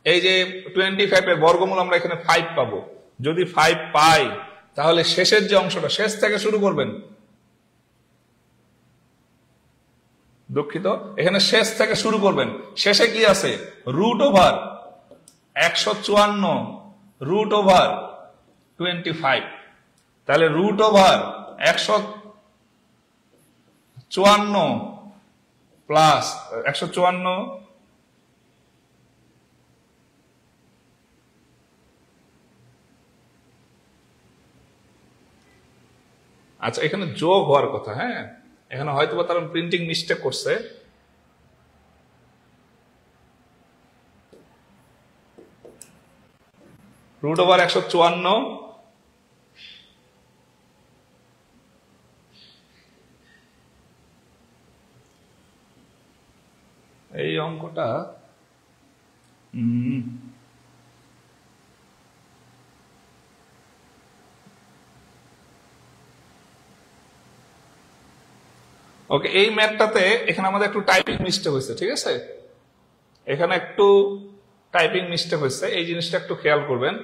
এই যে 25 এর বর্গমূল আমরা এখানে 5 পাবো। যদি 5 পাই, তাহলে শেষের যে অংশটা, শেষ থেকে শুরু করবেন, দুঃখিত, এখানে শেষ থেকে শুরু করবেন। শেষে কি আছে? Root over 154 root over 25। তাহলে রুট ওভার 154 প্লাস 154, আচ্ছা, এখানে যোগ হওয়ার কথা। হ্যাঁ, এখানে হয়তো বা তারা প্রিন্টিং মিস্টেক করছে। রুট ওভার 154 এই অঙ্কটা ওকে, এই ম্যাথটাতে এখানে আমাদের একটু টাইপিং মিস্টেক হয়েছে, ঠিক আছে? এখানে একটু টাইপিং মিস্টেক হয়েছে, এই জিনিসটা একটু খেয়াল করবেন।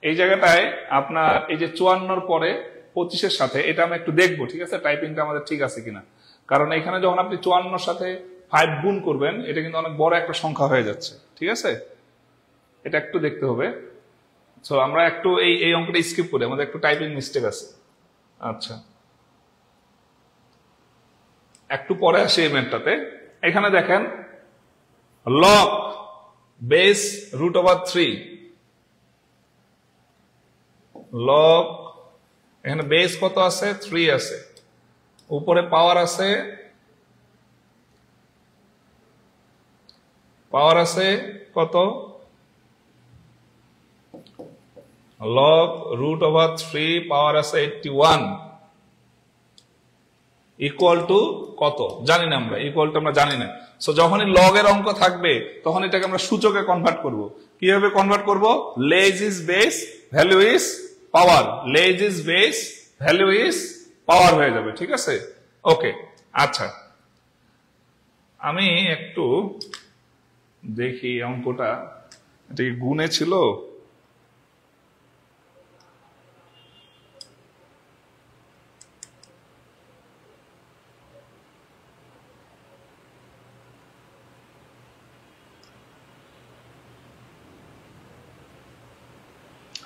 এই জায়গাটায় আপনার এই যে 54 পরে 25-এর সাথে, এটা আমি একটু দেখবো, ঠিক আছে, টাইপিংটা আমাদের ঠিক আছে কিনা। কারণ এখানে যখন আপনি 54-এর সাথে 5 গুণ করবেন, এটা কিন্তু অনেক বড় একটা সংখ্যা হয়ে যাচ্ছে, ঠিক আছে? এটা একটু দেখতে হবে। সো আমরা একটু এই অঙ্কটা স্কিপ করি, আমাদের একটু টাইপিং মিস্টেক আছে। আচ্ছা, একটু পরে আসি এই ম্যাথটাতে। এখানে দেখেন log base root over 3, log, এখানে বেস কত আছে? 3 আছে, উপরে পাওয়ার আছে কত? লগ রুট ওভার 3 পাওয়ার আছে 81। ইকুয়াল টু কত জানি না, আমরা ইকুয়াল টু আমরা জানি না। সো যখনই লগের অঙ্ক থাকবে তখন এটাকে আমরা সূচকে কনভার্ট করব। কিভাবে কনভার্ট করব? Log is base, value is power, লেজ is base, value is power হয়ে যাবে। ঠিক আছে, ওকে। আচ্ছা, আমি একটু দেখি অঙ্কটা, এটা কি গুণে ছিল?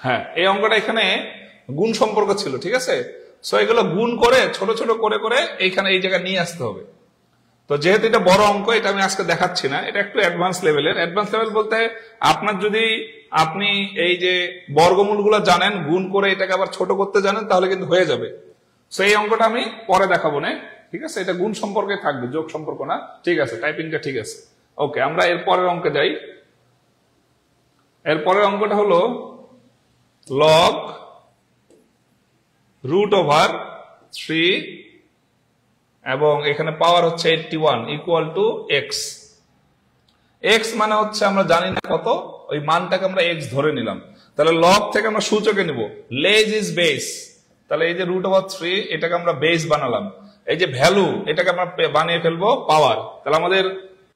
হ্যাঁ, এই অঙ্কটা এখানে গুণ সম্পর্ক ছিল। ঠিক আছে, সো এগুলো গুণ করে ছোট ছোট করে করে এইখানে এই জায়গায় নিয়ে আসতে হবে। তো যেহেতু এটা বড় অঙ্ক, এটা আমি আজকে দেখাচ্ছি না, এটা একটু অ্যাডভান্স লেভেলের। অ্যাডভান্স লেভেল বলতে আপনার যদি আপনি এই যে বর্গমূলগুলো জানেন, গুণ করে এটাকে আবার ছোট করতে জানেন, তাহলে কিন্তু হয়ে যাবে। সো এই অঙ্কটা আমি পরে দেখাবো না। ঠিক আছে, এটা গুণ সম্পর্কে থাকবে, যোগ সম্পর্ক না। ঠিক আছে, টাইপিংটা ঠিক আছে। ওকে, আমরা এর পরের অঙ্কে যাই। এর পরের অঙ্কটা হলো লগ রুট ওভার 3 এবং এখানে পাওয়ার হচ্ছে 81 ইকুয়াল টু এক্স। এক্স মানে হচ্ছে আমরা জানি না কত, ওই মানটাকে আমরা এক্স ধরে নিলাম। তাহলে লগ থেকে আমরা সূচকে নিব, লেজ ইজ বেস। তাহলে এই যে রুট ওভার 3 এটাকে আমরা বেস বানালাম। এই যে ভ্যালু এটাকে আমরা বানিয়ে ফেলবো পাওয়ার। তাহলে আমাদের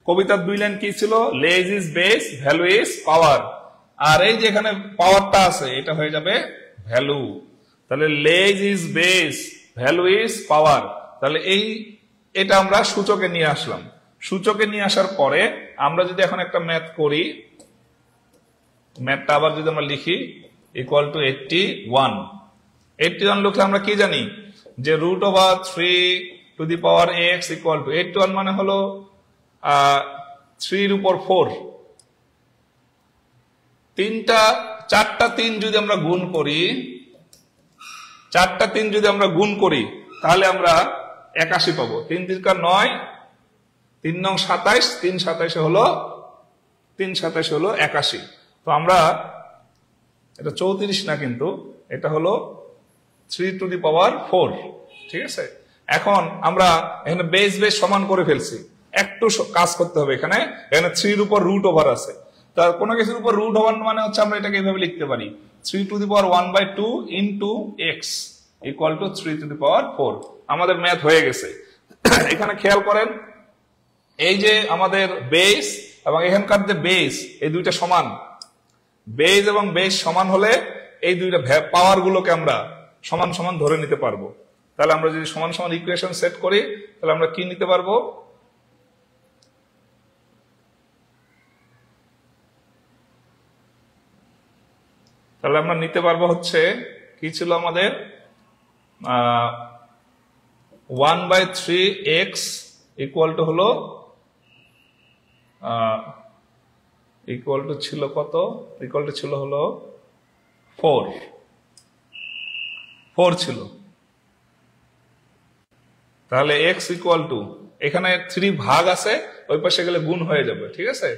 কবিতার 2 লাইন কি ছিল? Log is base, value is power. আর এই যে এখানে পাওয়ারটা আছে এটা হয়ে যাবে ভ্যালু। তাহলে লেজ ইজ বেস, ভ্যালু ইজ পাওয়ার। তাহলে এটা আমরা সূচকে নিয়ে আসলাম। সূচকে নিয়ে আসার পরে আমরা যদি এখন একটা ম্যাথ করি, ম্যাথটা আবার যদি আমরা লিখি ইকুয়াল টু 81 লিখলে আমরা কি জানি যে root over 3 to the power x equal to 81 মানে হলো 3 এর উপর 4। চারটা 3 যদি আমরা গুণ করি, 4টা 3 যদি আমরা গুণ করি তাহলে আমরা 81 পাবো। 3 × 9, 3 9 27, 3 27 হলো 81। তো আমরা এটা 34 না, কিন্তু এটা হলো 3 টু দি পাওয়ার 4। ঠিক আছে, এখন আমরা এখানে বেস সমান করে ফেলছি, একটু কাজ করতে হবে। এখানে 3 এর উপর রুট ওভার আছে। তার কোনো কিছুর উপর রুট ওভার মানে হচ্ছে আমরা এটাকে এইভাবে লিখতে পারি 3 to the power 1/2 into x equal to 3 to the power 4। আমাদের ম্যাথ হয়ে গেছে। এখানে খেয়াল করেন, এই যে আমাদের বেস এবং এখানকার যে বেস, এই দুইটা সমান। বেস এবং বেস সমান হলে এই দুইটা পাওয়ার গুলোকে আমরা সমান সমান ধরে নিতে পারবো। তাহলে আমরা যদি সমান সমান ইকুয়েশন সেট করি তাহলে আমরা কি নিতে পারবো? তাহলে আমরা নিতে পারবো হচ্ছে কি ছিল আমাদের 1/3x ইকুয়াল টু হলো ইকুয়াল টু ছিল কত? ইকুয়াল টু ছিল হলো 4 ছিল। তাহলে x ইকুয়াল টু, এখানে 3 ভাগ আছে, ওই পাশে গেলে গুণ হয়ে যাবে। ঠিক আছে,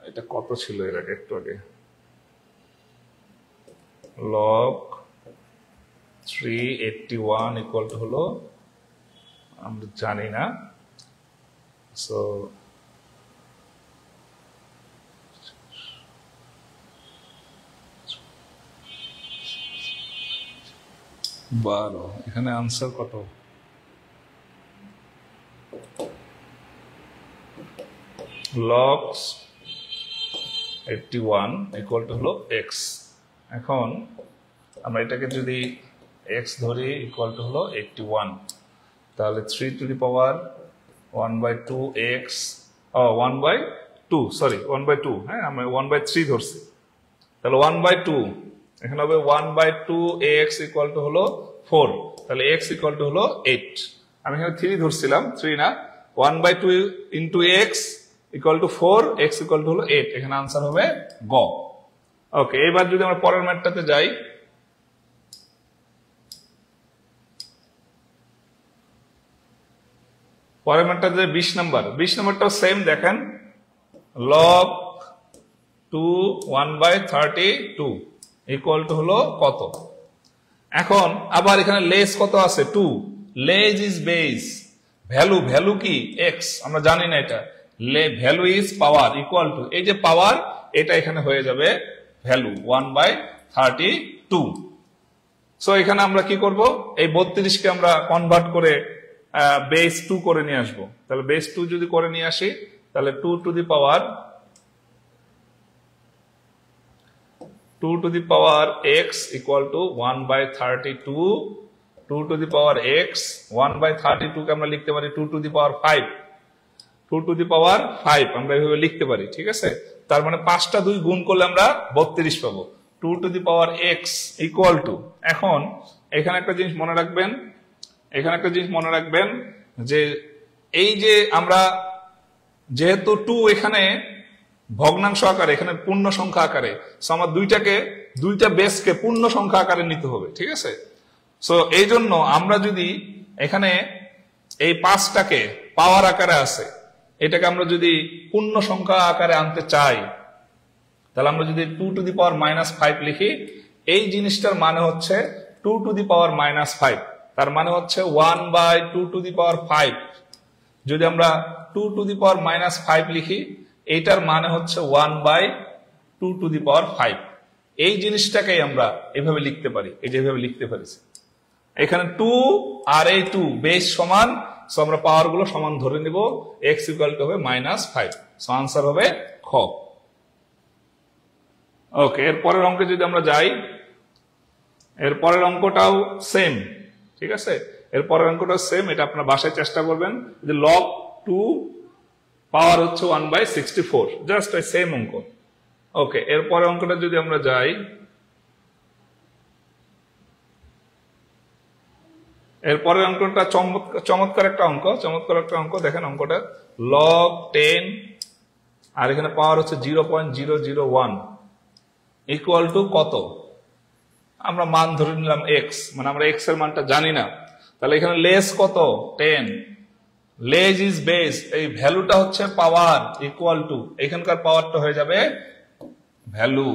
এটা কত ছিল এর আগে? একটু আগে log 381 ইকুয়াল টু হলো আমরা জানি না। সো 12, এখানে আনসার কত? log 81 ইকুয়াল টু হলো x। এখন আমরা এটাকে যদি x ধরি ইকুয়াল টু হলো 81, তাহলে 3 টু দি পাওয়ার 1/2x 1/2 হ্যাঁ, আমরা 1/3 ধরছি। তাহলে 1/2 এখানে হবে 1/2x ইকুয়াল টু হলো 4। তাহলে x ইকুয়াল টু হলো 8। আমি এখানে 3 ধরছিলাম, 3 না। 1/2 into x equal two 4, x equal two হলো 8। এখানে আনসার হবে গ। ওকে, এবার যদি আমরা পরের ম্যাথটাতে যাই, পরের ম্যাথটাতে 20 নাম্বারটাও সেম। দেখেন log 2 1/32 ইকুয়াল টু হলো কত? এখন আবার এখানে লেস কত আছে 2, less is base, value value কি এক্স, আমরা জানি না এটা, value is power equal to, এই যে পাওয়ার এটা এখানে হয়ে যাবে ভ্যালু 1/32। সো এখানে আমরা কি করব, এই 32 কে আমরা কনভার্ট করে বেস 2 করে নিয়ে আসবো। তাহলে বেস 2 যদি করে নিয়ে আসি তাহলে 2 two the power x equal two 1/32, 2 two the power x 1/32 কে আমরা লিখতে পারি 2 two the power 5, 2 two the power 5 আমরা এইভাবে লিখতে পারি, ঠিক আছে। তার মানে 5টা 2 গুণ করলে আমরা 32 পাবো। 2 two the power x equal two, এখন এখানে একটা জিনিস মনে রাখবেন, যে এই যে আমরা যেহেতু 2 এখানে ভগ্নাংশ আকারে, এখানে পূর্ণ সংখ্যা আকারে, সো আমার দুইটা বেসকে পূর্ণ সংখ্যা আকারে নিতে হবে, ঠিক আছে। সো এই জন্য আমরা যদি এখানে এই 5টাকে পাওয়ার আকারে আছে, এটাকে আমরা যদি পূর্ণ সংখ্যা আকারে আনতে চাই, তাহলে আমরা যদি 2 টু দি পাওয়ার -5 লিখি, এই জিনিসটার মানে হচ্ছে 2 টু দি পাওয়ার -5, তার মানে হচ্ছে 1/2 টু দি পাওয়ার 5। যদি আমরা 2 টু দি পাওয়ার -5 লিখি, এইটার মানে হচ্ছে 1/2 টু দি পাওয়ার 5। এই জিনিসটাকেই আমরা এভাবে লিখতে পারি, এই যে এভাবে লিখতে পারিছি। এখানে 2 আর এই 2 বেস সমান, সো আমরা পাওয়ার গুলো সমান ধরে নিব, x ইকুয়াল টু হবে -5, সো আনসার হবে খ। ওকে, এর পরের অঙ্কে যদি আমরা যাই, এর পরের অঙ্কটাও সেম, ঠিক আছে। এর পরের অঙ্কটাও সেম, এটা আপনার বাসায় চেষ্টা করবেন, যে log 2 পাওয়ার হচ্ছে 1/64, জাস্ট সেম অঙ্ক। ওকে, এর পরের অঙ্কটা যদি আমরা যাই, এর পরের অঙ্কটা চমৎকার একটা অঙ্ক, দেখেন অঙ্কটা log 10 আর এখানে পাওয়ার হচ্ছে 0.001 ইকুয়াল টু কত, আমরা মান ধরে নিলাম x, মানে আমরা x এর মানটা জানি না, তাহলে এখানে লেস কত 10, লেস ইজ বেস, এই ভ্যালুটা হচ্ছে পাওয়ার ইকুয়াল টু, এখানকার পাওয়ারটা হয়ে যাবে ভ্যালু,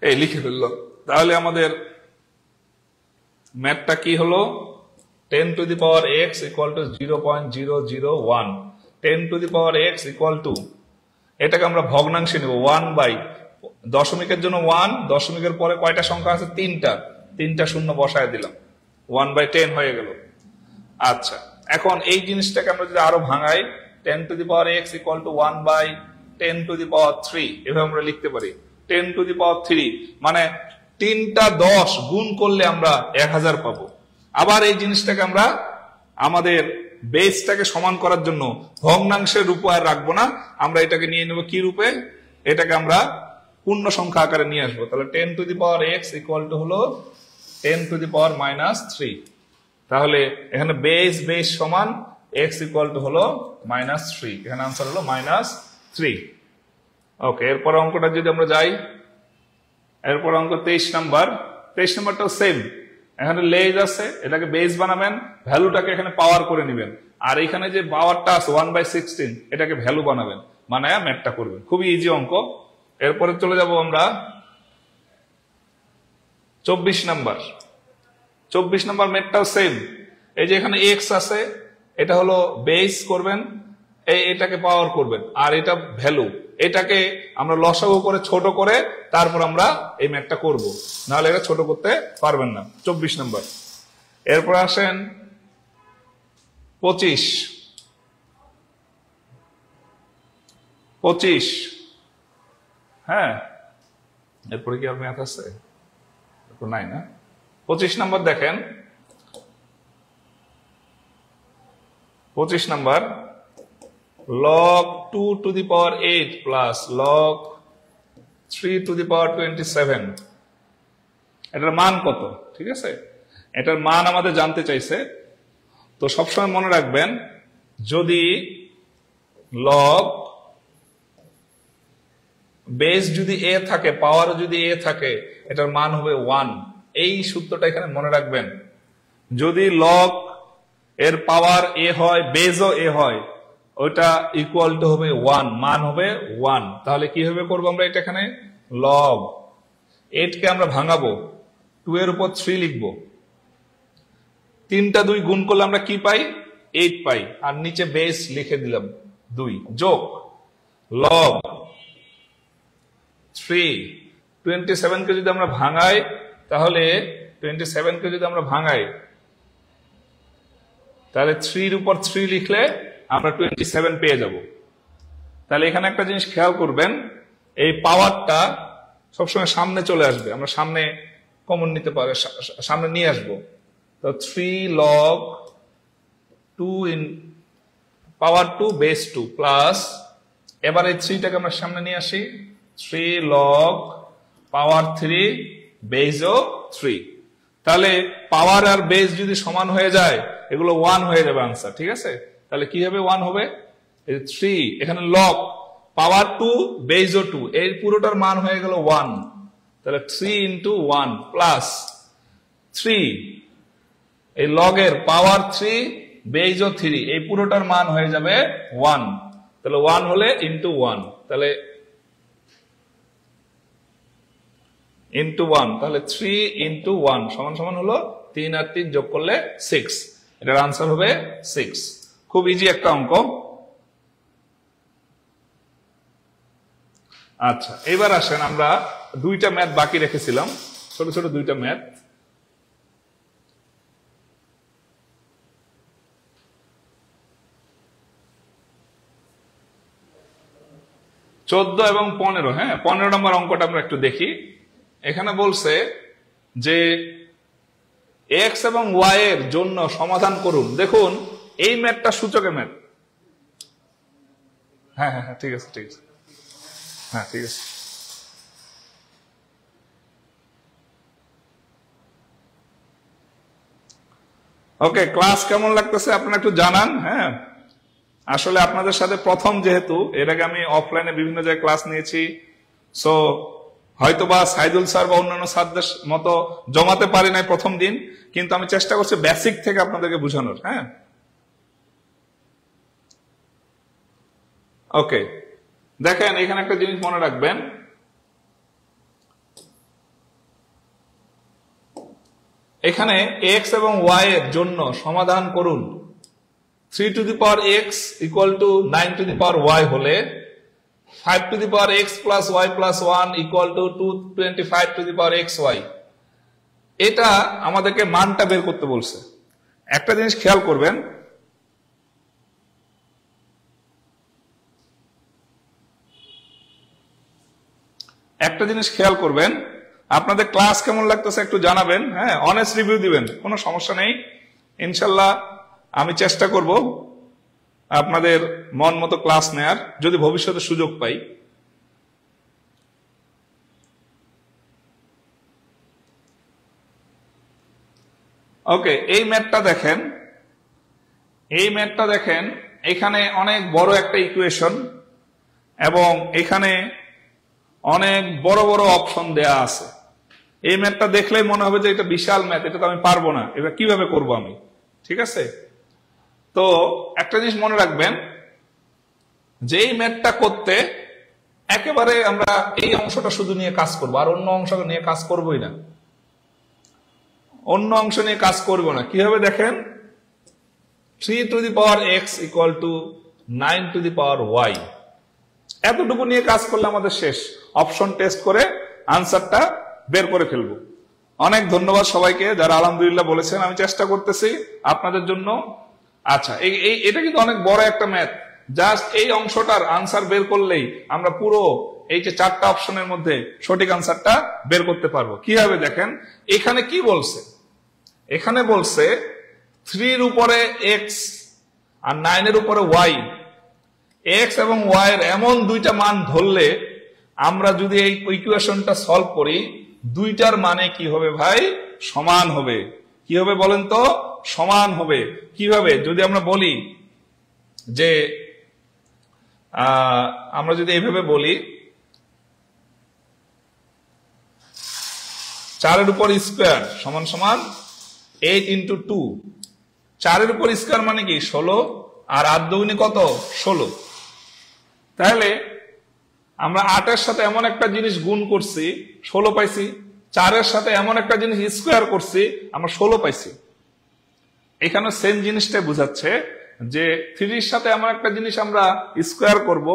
এই লিখে ফেললো। তাহলে আমাদের ম্যাথটা কি হলো, 10 to the power x equal two 0.001, 10 to the power x equal to, এটাকে আমরা ভগ্নাংশে নেব 1 দশমিকের জন্য 1, দশমিকের পরে কয়টা সংখ্যা আছে, 3টা শূন্য বসায় দিলাম, 1/10 হয়ে গেল। আচ্ছা, এখন এই জিনিসটাকে আমরা যদি আরো ভাঙাই, 10 to the power x equal to 1/10 to the power 3, এভাবে আমরা লিখতে পারি। 10 টু দি পাওয়ার 3 মানে 3টা 10 গুণ করলে আমরা 1000 পাবো। আবার এই জিনিসটাকে আমরা আমাদের বেসটাকে সমান করার জন্য ভগ্নাংশের রূপে আর রাখবো না, আমরা এটাকে নিয়ে নেব কি রূপে, এটাকে আমরা পূর্ণ সংখ্যা আকারে নিয়ে আসবো। তাহলে 10 to the power x equal two হলো 10 টু দি পাওয়ার -3, তাহলে এখানে বেস সমান x ইকুয়াল টু হলো -3, এখানে আনসার হলো -3। ওকে, এরপর অঙ্কটা যদি আমরা যাই, এরপর অঙ্ক 23 নাম্বারটাও সেম, এখানে লেজ আছে, এটাকে বেস বানাবেন, ভ্যালুটাকে এখানে পাওয়ার করে নেবেন, আর এখানে যে পাওয়ারটা আছে 1/16 এটাকে ভ্যালু বানাবেন, বানায়া ম্যাথটা করবেন, খুবই ইজি অঙ্ক। এরপরে চলে যাব আমরা 24 নাম্বার ম্যাথটাও সেম, এই যে এখানে x আছে, এটা হলো বেস করবেন, এটাকে পাওয়ার করবেন, আর এটা ভ্যালু, এটাকে আমরা লসাগু করে ছোট করে তারপর আমরা এই ম্যাথটা করব, নাহলে এটা ছোট করতে পারবেন না। 24 নাম্বার। এরপর আসেন 25, হ্যাঁ, এরপরে কি আর ম্যাথ আছে, এরপর নাই না। 25 নাম্বার দেখেন, 25 number log 2 to the power 8 plus log 3 to the power 27, এটার মান কত, ঠিক আছে, এটার মান আমাদের জানতে চাইছে। তো সবসময় মনে রাখবেন, যদি log বেস যদি a থাকে, পাওয়ার যদি a থাকে, এটার মান হবে 1, এই সূত্রটা এখানে মনে রাখবেন। যদি log এর পাওয়ার a হয়, বেসও a হয়, ওইটা ইকুয়াল টু হবে 1, মান হবে 1। তাহলে কিভাবে করবো আমরা এটা, এখানে log 8 কে আমরা ভাঙাবো, 2 এর উপর 3 লিখবো। 3টা 2 গুণ করলে আমরা কি পাই? 8 পাই। আর নিচে বেস লিখে দিলাম 2 যোগ লগ 3। 27 কে যদি আমরা ভাঙাই তাহলে 27 কে যদি আমরা ভাঙাই তাহলে 3 এর উপর 3 লিখলে আমরা 27 পেয়ে যাব। তাহলে এখানে একটা জিনিস খেয়াল করবেন, এই পাওয়ারটা সবসময় সামনে চলে আসবে, আমরা সামনে কমন নিতে পারি, সামনে নিয়ে আসবো। তো 3 log 2 in power 2 base 2 plus, এবার এই 3টাকে আমরা সামনে নিয়ে আসি, 3 log পাওয়ার 3 বেসও 3। তাহলে পাওয়ার আর বেস যদি সমান হয়ে যায় এগুলো 1 হয়ে যাবে আনসার, ঠিক আছে? তাহলে কি হবে? 1 হবে। 3 এখানে লগ পাওয়ার 2 বেসও 2, এই পুরোটার মান হয়ে গেল 1। তাহলে 3 ইন্টু 1 প্লাস 3 এই লগের পাওয়ার 3 বেসও 3, এই পুরোটার মান হয়ে যাবে 1। তাহলে 1 হলে ইন্টু 1, তাহলে ইন্টু 1, তাহলে 3 ইন্টু 1 সমান সমান হলো 3 আর 3 যোগ করলে 6। এটার আনসার হবে 6। খুব ইজি একটা অঙ্ক। আচ্ছা, এবার আসেন, আমরা 2টা ম্যাথ বাকি রেখেছিলাম, ছোট ছোট 2টা ম্যাথ। চোদ্দ এবং 15, হ্যাঁ 15 নম্বর অঙ্কটা আমরা একটু দেখি। এখানে বলছে যে এক্স এবং ওয়াই এর জন্য সমাধান করুন। দেখুন এই ম্যাথটা সূচকে ম্যাথ। হ্যাঁ হ্যাঁ হ্যাঁ ঠিক আছে, ঠিক আছে, হ্যাঁ ঠিক আছে। ওকে, ক্লাস কেমন লাগতেছে আপনারা একটু জানান। হ্যাঁ, আসলে আপনাদের সাথে প্রথম, যেহেতু এর আগে আমি অফলাইনে বিভিন্ন জায়গায় ক্লাস নিয়েছি, সো হয়তোবা সাইদুল স্যার বা অন্যান্য স্যারদের মতো জমাতে পারি নাই প্রথম দিন, কিন্তু আমি চেষ্টা করছি বেসিক থেকে আপনাদেরকে বোঝানোর। হ্যাঁ, ওকে, দেখেন এখানে একটা জিনিস মনে রাখবেন, এখানে এক্স এবং ওয়াই এর জন্য সমাধান করুন। 3 to the power x equal to 9 to the power y হলে 5 to the power x plus y plus 1 equal to 225 to the power xy, এটা আমাদেরকে মানটা বের করতে বলছে। একটা জিনিস খেয়াল করবেন, আপনাদের ক্লাস কেমন লাগতেছে একটু জানাবেন। হ্যাঁ, অনেস্ট রিভিউ দিবেন, কোনো সমস্যা নেই, ইনশাল্লাহ আমি চেষ্টা করব আপনাদের মন মতো ক্লাস নেয়ার, যদি ভবিষ্যতে সুযোগ পাই। ওকে, এই ম্যাথটা দেখেন, এখানে অনেক বড় একটা ইকুয়েশন এবং এখানে অনেক বড় বড় অপশন দেয়া আছে। এই ম্যাথটা দেখলেই মনে হবে যে এটা বিশাল ম্যাথ, এটা তো আমি পারবো না, এটা কিভাবে করব আমি, ঠিক আছে? তো একটা জিনিস মনে রাখবেন যে এই ম্যাথটা করতে একেবারে আমরা এই অংশটা শুধু নিয়ে কাজ করবো, আর অন্য অংশ নিয়ে কাজ করবোই না, অন্য অংশ নিয়ে কাজ করবো না। কিভাবে দেখেন, 3 to the power x equal to 9 to the power y, এতটুকু নিয়ে কাজ করলে আমাদের শেষ। অপশন টেস্ট করে আনসারটা বের করে ফেলবো। অনেক ধন্যবাদ সবাইকে যারা আলহামদুলিল্লাহ বলেছেন, আমি চেষ্টা করতেছি আপনাদের জন্য। আচ্ছা, এটা কিন্তু অনেক বড় একটা ম্যাথ, জাস্ট এই অংশটার আনসার বের করলেই আমরা পুরো এই যে 4টা অপশনের মধ্যে সঠিক আনসারটা বের করতে পারবো। কিভাবে দেখেন, এখানে কি বলছে, এখানে বলছে 3 এর উপরে x আর 9 এর উপরে y, এক্স এবং ওয়াই এর এমন 2টা মান ধরলে আমরা যদি এই ইকুয়েশনটা সলভ করি, 2টার মানে কি হবে ভাই? সমান হবে। কি হবে বলেন তো? সমান হবে। কিভাবে? যদি আমরা বলি যে আমরা যদি এইভাবে বলি 4 এর উপর স্কোয়ার সমান সমান 8 into 2, 4 এর উপর স্কোয়ার মানে কি 16, আর 8 দুগুণে কত? 16। তাহলে আমরা 8 এর সাথে এমন একটা জিনিস গুণ করছি, 16 পাইছি, 4 সাথে এমন একটা জিনিস স্কোয়ার করছি, আমরা 16 পাইছি। এখানে সেম জিনিসটাই বোঝাচ্ছে যে 3 সাথে এমন একটা জিনিস আমরা স্কোয়ার করব,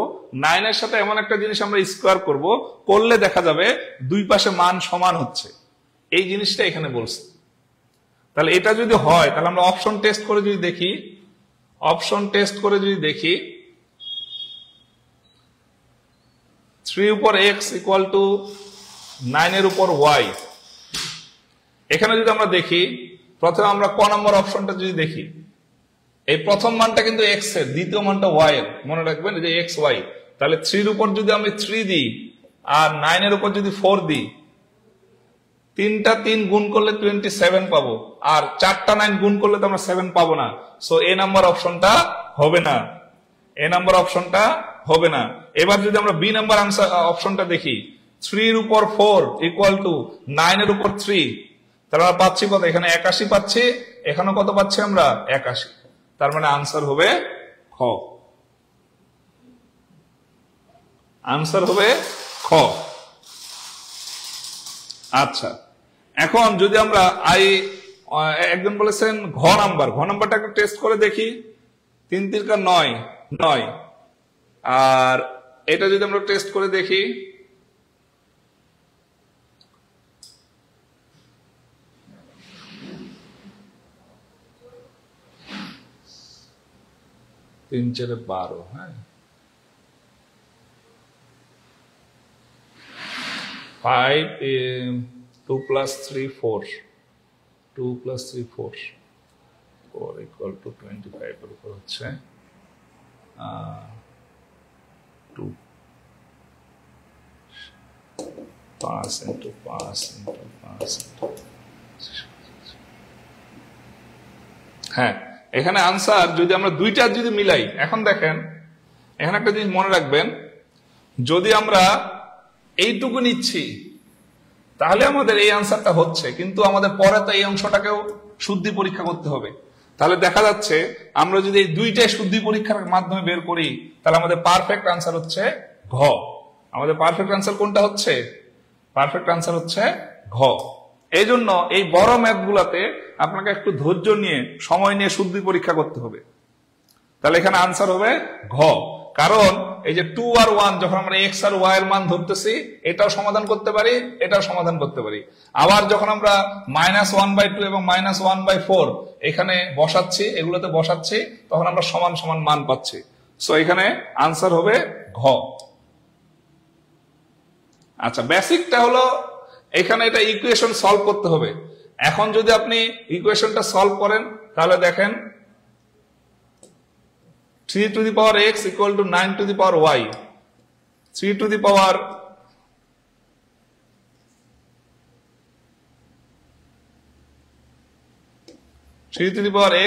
9 সাথে এমন একটা জিনিস আমরা স্কোয়ার করব, করলে দেখা যাবে দুই পাশে মান সমান হচ্ছে। এই জিনিসটা এখানে বলছে। তাহলে এটা যদি হয়, তাহলে আমরা অপশন টেস্ট করে যদি দেখি, 3 উপর x ইকুয়াল টু 9 এর উপর y, এখানে যদি আমরা দেখি, প্রথমে আমরা ক নম্বর অপশনটা যদি দেখি, এই প্রথম মানটা কিন্তু x এর, দ্বিতীয় মানটা y এর, মনে রাখবেন যে x y। তাহলে 3 এর উপর যদি আমি 3 দিই আর 9 এর উপর যদি 4 দিই, 3টা 3 গুণ করলে 27 পাবো, আর 4টা 9 গুণ করলে তো আমরা 7 পাবো না। সো এ নাম্বার অপশনটা হবে না, হবে না। এবার যদি আমরা বি নাম্বার আনসার অপশনটা দেখি, 3 এর উপর 4 ইকুয়াল টু 9 এর উপর 3, তাহলে আমরা পাচ্ছি কত? এখানে 81 পাচ্ছি, এখানে কত পাচ্ছি আমরা? 81। তার মানে আনসার হবে খ, খ। আচ্ছা, এখন যদি আমরা একজন বলেছেন ঘ নাম্বারটা একটু টেস্ট করে দেখি। 3 3 9, আর এটা যদি আমরা টেস্ট করে দেখি, তিন 4 12, হ্যাঁ, 5 2 plus 3 4, 2 plus 3 4 equal to 25 এর উপর হচ্ছে 2, 5 into 5 into 5 into, হ্যাঁ, এখানে আনসার যদি আমরা দুইটা যদি মিলাই, এখন দেখেন এখানে একটা জিনিস মনে রাখবেন, যদি আমরা এইটুকু নিচ্ছি তাহলে আমাদের এই আনসারটা হচ্ছে, কিন্তু আমাদের পরে তো এই অংশটাকেও শুদ্ধি পরীক্ষা করতে হবে। তাহলে দেখা যাচ্ছে আমরা যদি এই দুইটাই শুদ্ধি পরীক্ষার মাধ্যমে বের করি, তাহলে আমাদের পারফেক্ট আনসার হচ্ছে ঘ। আমাদের পারফেক্ট আনসার কোনটা হচ্ছে? পারফেক্ট আনসার হচ্ছে ঘ। এই জন্য এই বড় ম্যাথ গুলাতে আপনাকে একটু ধৈর্য নিয়ে, সময় নিয়ে শুদ্ধি পরীক্ষা করতে হবে। তাহলে এখানে আনসার হবে ঘ, কারণ এই যে 2 আর 1 যখন আমরা x আর y এর মান ধরতেছি, এটাও সমাধান করতে পারি, এটাও সমাধান করতে পারি। আবার যখন আমরা -1/2 এবং -1/4 এখানে বসাচ্ছি, এগুলোতে বসাচ্ছি, তখন আমরা সমান সমান মান পাচ্ছি। সো এখানে আনসার হবে ঘ। আচ্ছা, বেসিকটা হলো এখানে এটা ইকুয়েশন সলভ করতে হবে। এখন যদি আপনি ইকুয়েশনটা সলভ করেন, তাহলে দেখেন 3 to the power x equal to 9 to the power y, 3 to the power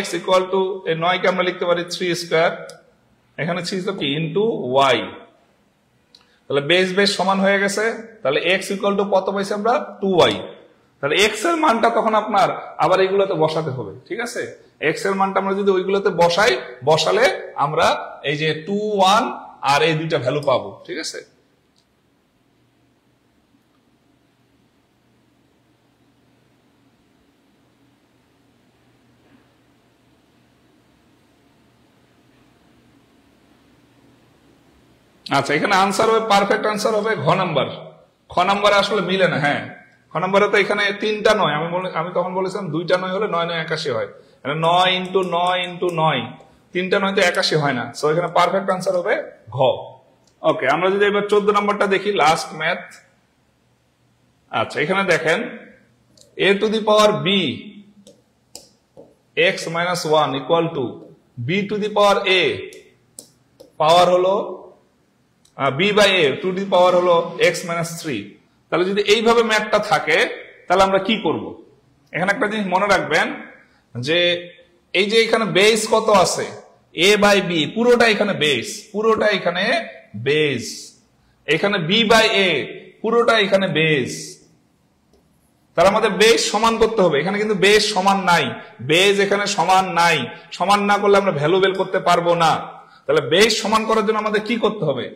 x equal to এই 9 কে আমরা লিখতে পারি 3 স্কয়ার, এখানে 3 তো কি ইনটু y, তাহলে বেস সমান হয়ে গেছে। তাহলে x ইকুয়াল টু কত পাইছি আমরা? 2y। তাহলে x এর মানটা তখন আপনার আবার এগুলোতে বসাতে হবে, ঠিক আছে? x এর মানটা আমরা যদি ওইগুলোতে বসালে আমরা এই যে 2 1 আর এই দুইটা ভ্যালু পাবো, ঠিক আছে? আচ্ছা, এখানে আনসার হবে, পারফেক্ট আনসার হবে ঘ নাম্বার। খ নাম্বারে আসলে মিলে না। হ্যাঁ, খ নাম্বারে তো এখানে 3টা 9, আমি তখন বলেছিলাম 2টা 9 হলে 9 9 81 হয়। 9 ইন্টু 9 ইন্টু 9, 3টা 9 তো 81 হয় না। সো এখানে পারফেক্ট আনসার হবে ঘ। ওকে, আমরা যদি এবার 14 নাম্বারটা দেখি, লাস্ট ম্যাথ। আচ্ছা, এখানে দেখেন a to the power b x minus 1 equal to b to the power a, power হলো b by a to the power হলো x minus 3। তাহলে যদি এইভাবে ম্যাথটা থাকে, তাহলে আমরা কি করব? এখানে একটা জিনিস মনে রাখবেন যে এই যে এখানে বেস কত আছে, a বাই b, পুরোটা এখানে বেস, এখানে b বাই a, পুরোটা এখানে বেস। তাহলে আমাদের বেস সমান করতে হবে। এখানে কিন্তু বেস সমান নাই, বেস এখানে সমান নাই। সমান না করলে আমরা ভ্যালু বের করতে পারবো না। তাহলে বেস সমান করার জন্য আমাদের কি করতে হবে?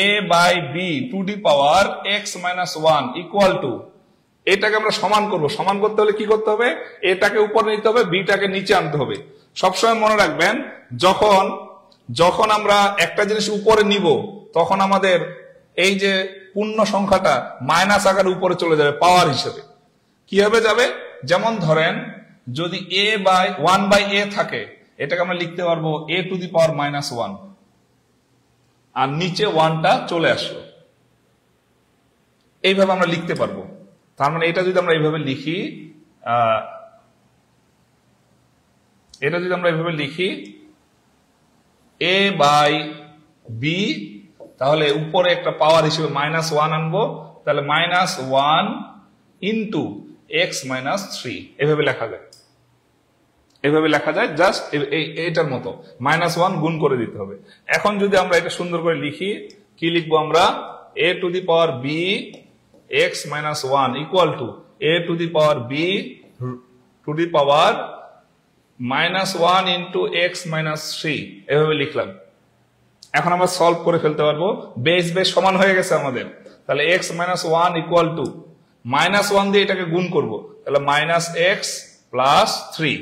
a by b to the power x minus 1 equal to এটাকে আমরা সমান করব। সমান করতে হলে কি করতে হবে? এটাকে উপরে নিতে হবে, বিটাকে নিচে আনতে হবে। সবসময় মনে রাখবেন, যখন যখন আমরা একটা জিনিস উপরে নিব, তখন আমাদের এই যে পূর্ণ সংখ্যাটা মাইনাস আকারে উপরে চলে যাবে পাওয়ার হিসেবে। কিভাবে যাবে? যেমন ধরেন, যদি a বাই 1/a থাকে, এটাকে আমরা লিখতে পারবো a টু দি পাওয়ার -1, আর নিচে 1টা চলে আসলো। এইভাবে আমরা লিখতে পারবো। তার মানে এটা যদি আমরা এইভাবে লিখি, a বাই b, তাহলে উপরে একটা পাওয়ার হিসেবে -1 আনবো, তাহলে -1 ইন্টু x - 3 এভাবে লেখা যায়। জাস্ট এটার মতো -1 গুণ করে দিতে হবে। এখন যদি আমরা এটা সুন্দর করে লিখি, কি লিখবো আমরা? a to the power b x - 1 equal two a to the power b to the power -1 into x - 3 এভাবে লিখলাম। এখন আমরা সলভ করে ফেলতে পারবো। বেস সমান হয়ে গেছে আমাদের। তাহলে x - 1 ইকুয়াল টু -1 দিয়ে এটাকে গুণ করব, তাহলে -x প্লাস 3,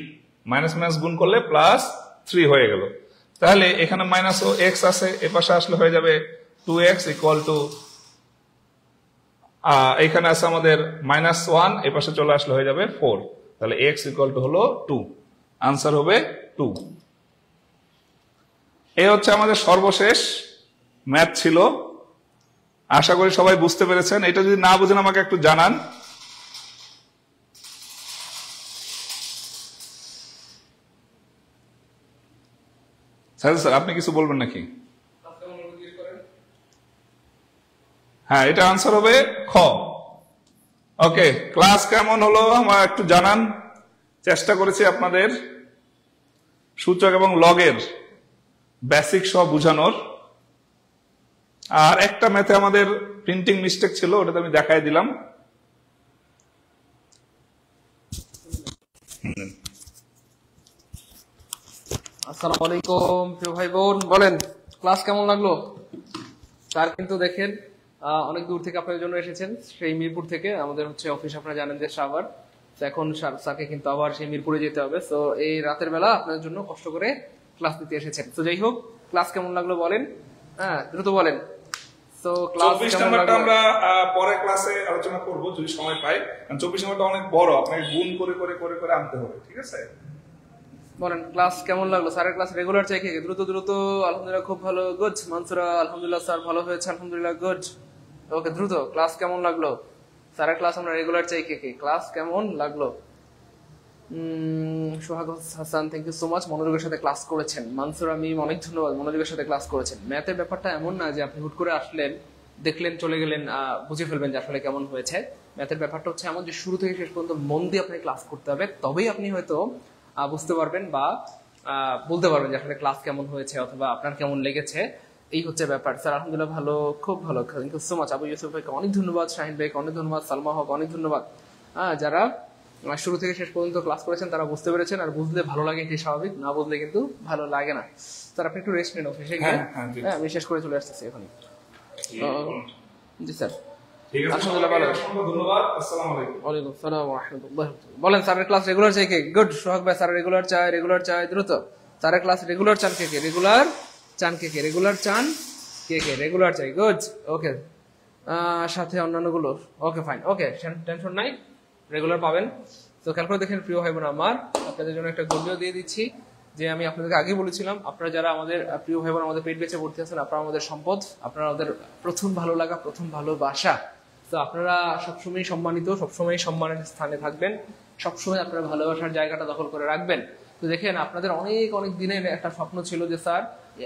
মাইনাস মাইনাস গুণ করলে +3 হয়ে গেল। তাহলে এখানে -x আছে, এপাশে আসলে হয়ে যাবে 2x ইকুয়াল টু, এখানে আছে আমাদের -1, এপাশে চলে আসলে হয়ে যাবে 4। তাহলে x ইকুয়াল টু হলো 2, আনসার হবে 2। এই হচ্ছে আমাদের সর্বশেষ ম্যাথ ছিল। আশা করি সবাই বুঝতে পেরেছেন। এটা যদি না বুঝেন আমাকে একটু জানান। স্যার আপনি কিছু বলবেন নাকি? হ্যাঁ, এটা আনসার হবে খ। ওকে, ক্লাস কেমন হলো আমার একটু জানান। চেষ্টা করেছি আপনাদের সূচক এবং লগের বেসিক সব বুঝানোর। আর একটা ম্যাথে আমাদের প্রিন্টিং মিস্টেক ছিল, ওটাতে আমি দেখাই দিলাম। আসসালামু আলাইকুম প্রিয় ভাই বোন, বলেন ক্লাস কেমন লাগলো? স্যার কিন্তু দেখেন অনেক দূর থেকে আপনাদের জন্য এসেছেন, সেই মিরপুর থেকে। আমাদের হচ্ছে অফিস, আপনারা জানেন যে সাভার। তো এখন স্যারকে কিন্তু আবার সেই মিরপুরে যেতে হবে। তো এই রাতের বেলা আপনাদের জন্য কষ্ট করে ক্লাস দিতে এসেছেন। তো যাই হোক, ক্লাস কেমন লাগলো বলেন, হ্যাঁ দ্রুত বলেন। তো ক্লাস 24 নাম্বারটা আমরা পরে ক্লাসে আলোচনা করব যদি সময় পাই, কারণ 24 নাম্বারটা অনেক বড়, আপনাকে গুণ করে করে করে করে আনতে হবে। ঠিক আছে, বলেন ক্লাস কেমন লাগলো? স্যারের ক্লাস রেগুলার চাই খেয়ে দ্রুত দ্রুত। আলহামদুলিল্লাহ খুব ভালো, গুড। মানসুরা আলহামদুলিল্লাহ স্যার ভালো হয়েছে, আলহামদুলিল্লাহ গুড। ওকে, দ্রুত ক্লাস কেমন লাগলো? স্যারের ক্লাস আমরা রেগুলার চাই খেয়ে ক্লাস কেমন লাগলো? Sohag Hasan, thank you so much, মনোযোগের সাথে ক্লাস করেছেন। মানসুরা মিম, অনেক ধন্যবাদ, মনোযোগের সাথে ক্লাস করেছেন। ম্যাথের ব্যাপারটা এমন না যে আপনি হুট করে আসলেন, দেখলেন, চলে গেলেন, বুঝে ফেলবেন যে আসলে কেমন হয়েছে। ম্যাথের ব্যাপারটা হচ্ছে এমন যে শুরু থেকে শেষ পর্যন্ত মন দিয়ে আপনি ক্লাস করতে হবে, তবেই আপনি হয়তো বুঝতে পারবেন বা বলতে পারবেন যে আসলে ক্লাস কেমন হয়েছে অথবা আপনার কেমন লেগেছে। এই হচ্ছে ব্যাপার। স্যার আলহামদুলিল্লাহ ভালো, খুব ভালো, thank you so much. Abu Yusuf ভাইকে অনেক ধন্যবাদ, শাহিন ভাইকে অনেক ধন্যবাদ, সালমা হক অনেক ধন্যবাদ। যারা শুরু থেকে শেষ পর্যন্ত ক্লাস করেছেন তারা বুঝতে পেরেছেন, আর বুঝলে ভালো লাগে এটি স্বাভাবিক, না বুঝলে কিন্তু ভালো লাগে না। স্যার আপনি একটু রেস্ট নিন অফিসে গিয়ে। হ্যাঁ, আমি শেষ করে চলে আসতেছি এখনই। জি স্যার, আলহামদুলিল্লাহ ভালো, ধন্যবাদ। আসসালামু আলাইকুম। ওয়ালাইকুম আসসালাম ওয়া রাহমাতুল্লাহ। বলেন স্যারের ক্লাস রেগুলার চাই কে? গুড। সোহাগ ভাই স্যার রেগুলার চাই, রেগুলার চাই, দ্রুত। স্যারের ক্লাস রেগুলার চান কে কে? রেগুলার চান কে কে? রেগুলার চান কে কে? রেগুলার চাই, গুড। ওকে, সাথে অন্যান্যগুলো ওকে ফাইন, ওকে টেনশন নাই, রেগুলার পাবেন। তো খেয়াল করে দেখেন প্রিয় ভাই বোন আমার, আপনাদের জন্য একটা গল্পিও দিয়ে দিচ্ছি যে আমি আপনাদেরকে আগে বলেছিলাম, আপনারা যারা আমাদের প্রিয় ভাই বোন আমাদের পেট বেঁচে ভর্তি আছেন, আপনারা আমাদের সম্পদ, আপনারা আমাদের প্রথম ভালো লাগা, প্রথম ভালোবাসা। তো আপনারা সবসময় সম্মানিত, সবসময় সম্মানের স্থানে থাকবেন, সবসময় আপনারা ভালোবাসার জায়গাটা দখল করে রাখবেন। তো দেখেন আপনাদের অনেক অনেক দিনের একটা স্বপ্ন ছিল যে স্যার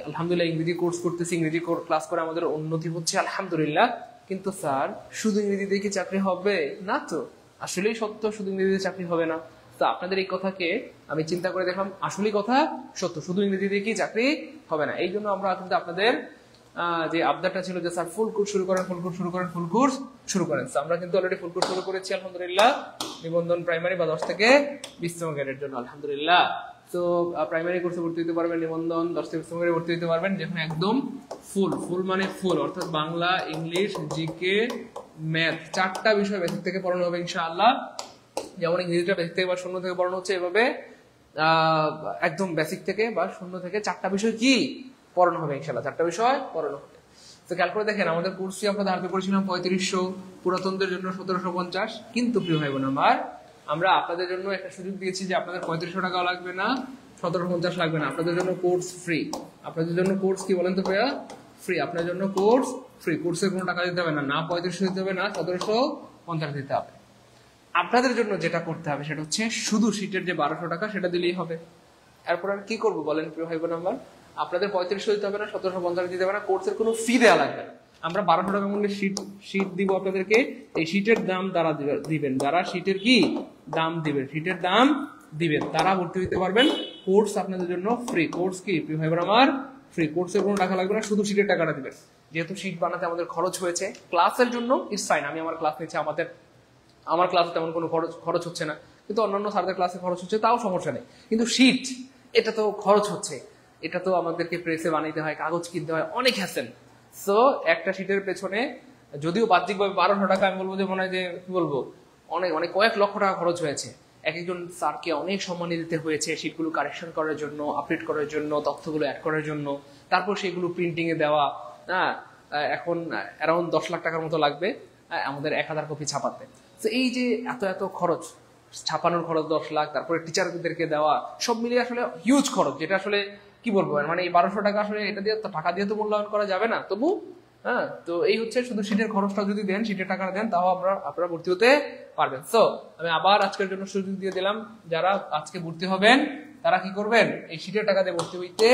আলহামদুলিল্লাহ ইংরেজি কোর্স করতেছি, ইংরেজি ক্লাস করে আমাদের উন্নতি হচ্ছে আলহামদুলিল্লাহ, কিন্তু স্যার শুধু ইংরেজিতে কি চাকরি হবে? না তো, আসলেই সত্য, শুধু ইংরেজিতে চাকরি হবে না। তো আপনাদের এই কথাকে আমি চিন্তা করে দেখলাম, আসলেই কথা সত্য, শুধু ইংরেজিতে কি চাকরি হবে না। এই জন্য আমরা কিন্তু আপনাদের যে আবদারটা ছিল যে স্যার ফুল কোর্স শুরু করেন, ফুল কোর্স শুরু করেন, ফুল কোর্স শুরু করেন। আমরা কিন্তু অলরেডি ফুল কোর্স শুরু করেছি আলহামদুলিল্লাহ, নিবন্ধন প্রাইমারি বা 10 থেকে 20তম গ্রেডের জন্য আলহামদুলিল্লাহ। তো প্রাইমারি কোর্সে ভর্তি হতে পারবেন, নিবন্ধন 10 থেকে 20তম গ্রেডে ভর্তি হতে পারবেন, যেখানে একদম ফুল, ফুল মানে ফুল, অর্থাৎ বাংলা, ইংলিশ, জিকে, ম্যাথ, 4টা বিষয় বেসিক থেকে পড়ানো হবে ইনশাআল্লাহ। যেমন ইংরেজিটা বেসিক থেকে বা শূন্য থেকে পড়ানো হচ্ছে, এভাবে একদম বেসিক থেকে বা শূন্য থেকে 4টা বিষয় কি পড়ানো হবে ইনশাআল্লাহ, 4টা বিষয় পড়ানো হবে। তো খেয়াল করে দেখেন, আমাদের কোর্স ফি আমরা ধার্য করেছিলাম 3500, পুরাতনদের জন্য 1750। কিন্তু প্রিয় ভাই বোন আমার, আমরা আপনাদের জন্য একটা সুযোগ দিয়েছি যে আপনাদের 3500 টাকাও লাগবে না, 1750 লাগবে না, আপনাদের জন্য কোর্স ফ্রি। আপনাদের জন্য কোর্স কি বলেন তো ভাইয়া? ফ্রি। আপনার জন্য কোর্স ফ্রি। কোর্সের কোনো টাকা দিতে হবে না, না 3500 দিতে হবে, না 1750 দিতে হবে। আপনাদের জন্য যেটা করতে হবে সেটা হচ্ছে শুধু শীটের যে 1200 টাকা সেটা দিলেই হবে। এরপর আর কি করবো বলেন প্রিয় ভাই বোন আমার? আপনাদের 3500 দিতে হবে না, 1750 দিতে হবে না, কোর্সের কোনো ফি দেওয়া লাগবে না। আমরা 1200 টাকা মূল্যের শীট দিব আপনাদেরকে। এই শীটের দাম তারা দিবেন যারা শীটের কি দাম দিবেন, শীটের দাম দিবেন তারা ভর্তি হতে পারবেন। কোর্স আপনাদের জন্য ফ্রি। কোর্স কি প্রিয় ভাই বোন আমার? ফ্রি। কোর্সের কোনো টাকা লাগবে না, শুধু শীটের টাকাটা দিবেন। যেহেতু শীট বানাতে আমাদের খরচ হয়েছে, ক্লাসের জন্য ইটস ফাইন, আমি আমার ক্লাস নিচ্ছি, আমার ক্লাসে তেমন কোনো খরচ হচ্ছে না, কিন্তু অন্যান্য স্যারদের ক্লাসে খরচ হচ্ছে, তাও সমস্যা নেই। কিন্তু শীট এটা তো খরচ হচ্ছে, এটা তো আমাদেরকে প্রেসে বানাইতে হয়, কাগজ কিনতে হয়, অনেক হ্যাসেল। সো একটা শীটের পেছনে যদিও বাহ্যিকভাবে 1200 টাকা, আমি বলবো যে মনে হয় যে কি বলবো, অনেক অনেক কয়েক লক্ষ টাকা খরচ হয়েছে। এক একজন স্যারকে অনেক সম্মান দিতে হয়েছে শীটগুলো কারেকশন করার জন্য, আপডেট করার জন্য, তথ্যগুলো অ্যাড করার জন্য, তারপর সেগুলো প্রিন্টিং এ দেওয়া। হ্যাঁ, এখন অ্যারাউন্ড 10 লাখ টাকার মতো লাগবে আমাদের 1000 কপি ছাপাতে। তো এই যে এত এত খরচ, ছাপানোর খরচ 10 লাখ, তারপরে টিচারদেরকে দেওয়া, সব মিলিয়ে আসলে হিউজ খরচ, যেটা আসলে কি বলবো, মানে এই 1200 টাকা আসলে এটা দিয়ে টাকা দিয়ে তো মূল্যায়ন করা যাবে না। তবু হ্যাঁ, তো এই হচ্ছে শুধু শীটের খরচটা যদি দেন, শীটের টাকাটা দেন, তাও আপনারা ভর্তি হতে পারবেন। সো আমি আবার আজকের জন্য সুযোগ দিয়ে দিলাম, যারা আজকে ভর্তি হবেন তারা কি করবেন, এই শীটের টাকা দিয়ে ভর্তি হইতে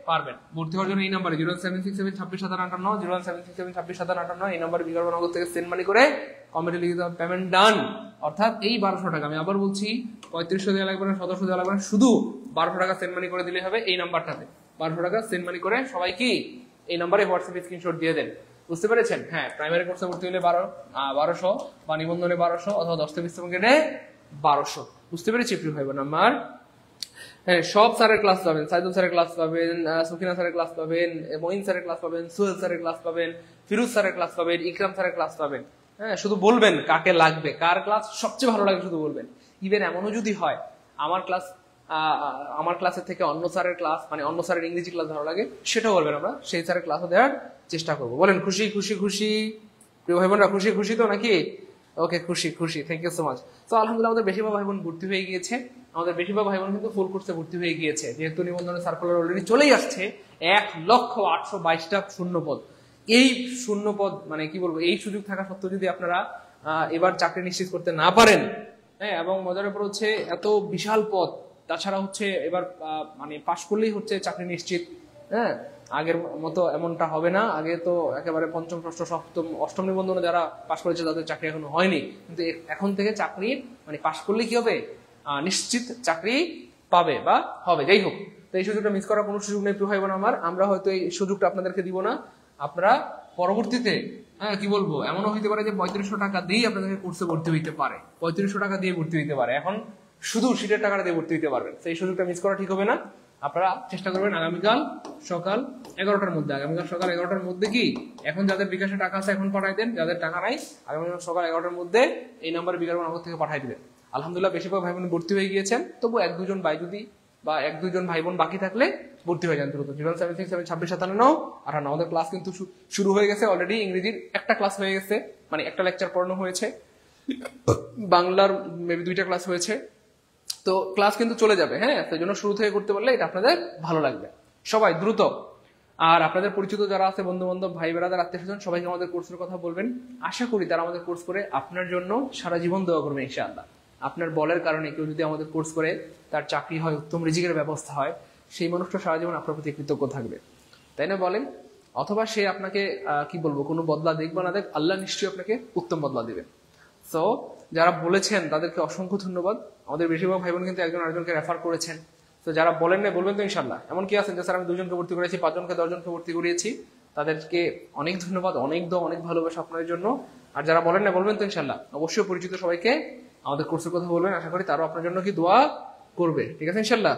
পারবেন। ভর্তি হওয়ার জন্য এই নাম্বারে 07667265758, 07667265758 এই নাম্বারে বিকাশ নগর থেকে সেন্ড মানি করে কমেন্টে লিখে দেওয়া পেমেন্ট ডান। অর্থাৎ এই 1200 টাকা, আমি আবার বলছি 3500 দেওয়া লাগবে না, 1700 দেওয়া লাগবে না, শুধু 1200 টাকা সেন্ড মানি করে দিলে হবে। এই নাম্বারটাতে 1200 টাকা সেন্ড মানি করে সবাই কি এই নাম্বারে হোয়াটসঅ্যাপে স্ক্রিনশট দিয়ে দেন। বুঝতে পেরেছেন? হ্যাঁ, প্রাইমারি কোর্সে ভর্তি হলে 1200 বা নিবন্ধনে 1200 অথবা 10 থেকে 20 গেলে 1200। বুঝতে পেরেছি প্রিয় ভাই বোন আমার? হ্যাঁ, সব স্যারের ক্লাস পাবেন, সাইদুল স্যারের ক্লাস পাবেন, সুকিনা স্যারের ক্লাস পাবেন, মঈন স্যারের ক্লাস পাবেন, সোহেল স্যারের ক্লাস পাবেন, ফিরোজ স্যারের ক্লাস পাবেন, ইকরাম স্যারের ক্লাস পাবেন। হ্যাঁ, শুধু বলবেন কাকে লাগবে, কার ক্লাস সবচেয়ে ভালো লাগে শুধু বলবেন। ইভেন এমনও যদি হয় আমার ক্লাসের থেকে অন্য স্যারের ক্লাস, মানে অন্য স্যারের ইংরেজি ক্লাস ভালো লাগে, সেটাও বলবেন, আমরা সেই স্যারের ক্লাসও দেওয়ার চেষ্টা করবো। বলেন খুশি খুশি খুশি প্রিয় ভাই বোনরা? খুশি খুশি তো নাকি? ওকে, খুশি খুশি, থ্যাংক ইউ সো মাচ। তো আলহামদুলিল্লাহ আমাদের বেশিরভাগ ভাই বোন ভর্তি হয়ে গিয়েছে, আমাদের বেশিরভাগ ভাই বোন কিন্তু ফুল কোর্সে ভর্তি হয়ে গিয়েছে, যেহেতু নিবন্ধনের সার্কুলার অলরেডি চলেই আসছে। 1,822,000 শূন্য পদ। এই শূন্য পদ মানে কি বলবো, এই সুযোগ থাকা সত্ত্বেও যদি আপনারা এবার চাকরি নিশ্চিত করতে না পারেন, হ্যাঁ, এবং মজার ব্যাপার হচ্ছে এত বিশাল পদ, তাছাড়া হচ্ছে এবার মানে পাশ করলেই হচ্ছে চাকরি নিশ্চিত। হ্যাঁ, আগের মতো এমনটা হবে না। আগে তো একেবারে পঞ্চম, ষষ্ঠ, সপ্তম, অষ্টম নিবন্ধনে যারা পাশ করেছে তাদের চাকরি এখনো হয়নি, কিন্তু এখন থেকে চাকরি মানে পাশ করলে কি হবে, নিশ্চিত চাকরি পাবে বা হবে, যাই হোক। তো এই সুযোগটা মিস করার কোনো সুযোগ নেই প্রিয় ভাই বোন আমার। আমরা হয়তো এই সুযোগটা আপনাদেরকে দিব না, আপনারা পরবর্তীতে কি বলবো, এমনও হইতে পারে যে 3500 টাকা দিয়েই আপনাদেরকে কোর্সে ভর্তি হইতে পারে, 3500 টাকা দিয়ে ভর্তি হইতে পারে, এখন শুধু শীটের টাকাটা দিয়ে ভর্তি হইতে পারবেন। সেই সুযোগটা মিস করা ঠিক হবে না। আপনারা চেষ্টা করবেন আগামীকাল সকাল 11টার মধ্যে, আগামীকাল সকাল 11টার মধ্যে কি, এখন যাদের বিকাশে টাকা আছে এখন পাঠাই দেন, যাদের টাকা নাই আগামীকাল সকাল 11টার মধ্যে এই নাম্বারে বিকাশ নগর থেকে পাঠাই দিবেন। আলহামদুলিল্লাহ বেশিরভাগ ভাই বোন ভর্তি হয়ে গিয়েছেন, তবু 1-2 ভাই যদি বা 1-2 ভাই বোন বাকি থাকলে ভর্তি হয়ে যান দ্রুত। 07667265758। আর আমাদের ক্লাস কিন্তু শুরু হয়ে গেছে অলরেডি। ইংরেজির একটা ক্লাস হয়ে গেছে, মানে একটা লেকচার পড়ানো হয়েছে, বাংলার মেবি 2টা ক্লাস হয়েছে। তো ক্লাস কিন্তু চলে যাবে। হ্যাঁ, সেই জন্য শুরু থেকে করতে পারলে এটা আপনাদের ভালো লাগবে। সবাই দ্রুত, আর আপনাদের পরিচিত যারা আছে, বন্ধু বান্ধব, ভাই বেড়াদার, আত্মীয় স্বজন, সবাইকে আমাদের কোর্সের কথা বলবেন। আশা করি তারা আমাদের কোর্স করে আপনার জন্য সারা জীবন দোয়া করবে ইনশাআল্লাহ। আপনার বলের কারণে কেউ যদি আমাদের কোর্স করে তার চাকরি হয়, উত্তম রিজিকের ব্যবস্থা হয়, সেই মানুষটা সারা জীবন আপনার প্রতি কৃতজ্ঞ থাকবে, তাই না বলেন? অথবা সে আপনাকে কি বলবো, কোনো বদলা দেখ বা না দেখ, আল্লাহ নিশ্চয়ই আপনাকে উত্তম বদলা দিবেন। সো যারা বলেছেন তাদেরকে অসংখ্য ধন্যবাদ। আমাদের বেশিরভাগ ভাই বোন কিন্তু একজন আরেকজনকে রেফার করেছেন। তো যারা বলেন না, বলবেন তো ইনশাল্লাহ। এমন কি আছেন যে স্যার আমি 2জনকে ভর্তি করেছি, 5জনকে, 10জনকে ভর্তি করিয়েছি, তাদেরকে অনেক ধন্যবাদ, অনেক অনেক ভালোবাসা আপনাদের জন্য। আর যারা বলেন না, বলবেন তো ইনশাল্লাহ। অবশ্যই পরিচিত সবাইকে আমাদের কোর্সের কথা বলবেন, আশা করি তারাও আপনার জন্য কি দোয়া করবে। ঠিক আছে ইনশাল্লাহ?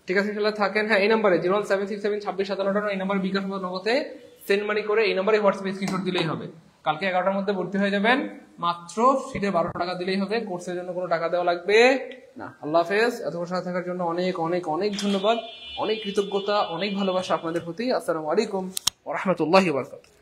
ঠিক আছে ইনশাল্লাহ। থাকেন। হ্যাঁ, এই নাম্বারে 01767265758 এই নাম্বারে বিকাশ নগদে সেন্ড মানি করে এই নাম্বারে হোয়াটসঅ্যাপে স্ক্রিনশট দিলেই হবে। কালকে 11টার মধ্যে ভর্তি হয়ে যাবেন। মাত্র সিটে 12 টাকা দিলেই হবে, কোর্সের জন্য কোনো টাকা দেওয়া লাগবে না। আল্লাহ হাফেজ। এতক্ষণ সাথে থাকার জন্য অনেক অনেক অনেক ধন্যবাদ, অনেক কৃতজ্ঞতা, অনেক ভালোবাসা আপনাদের প্রতি। আসসালামু আলাইকুম ওয়া রাহমাতুল্লাহি ওয়া বারাকাতুহু।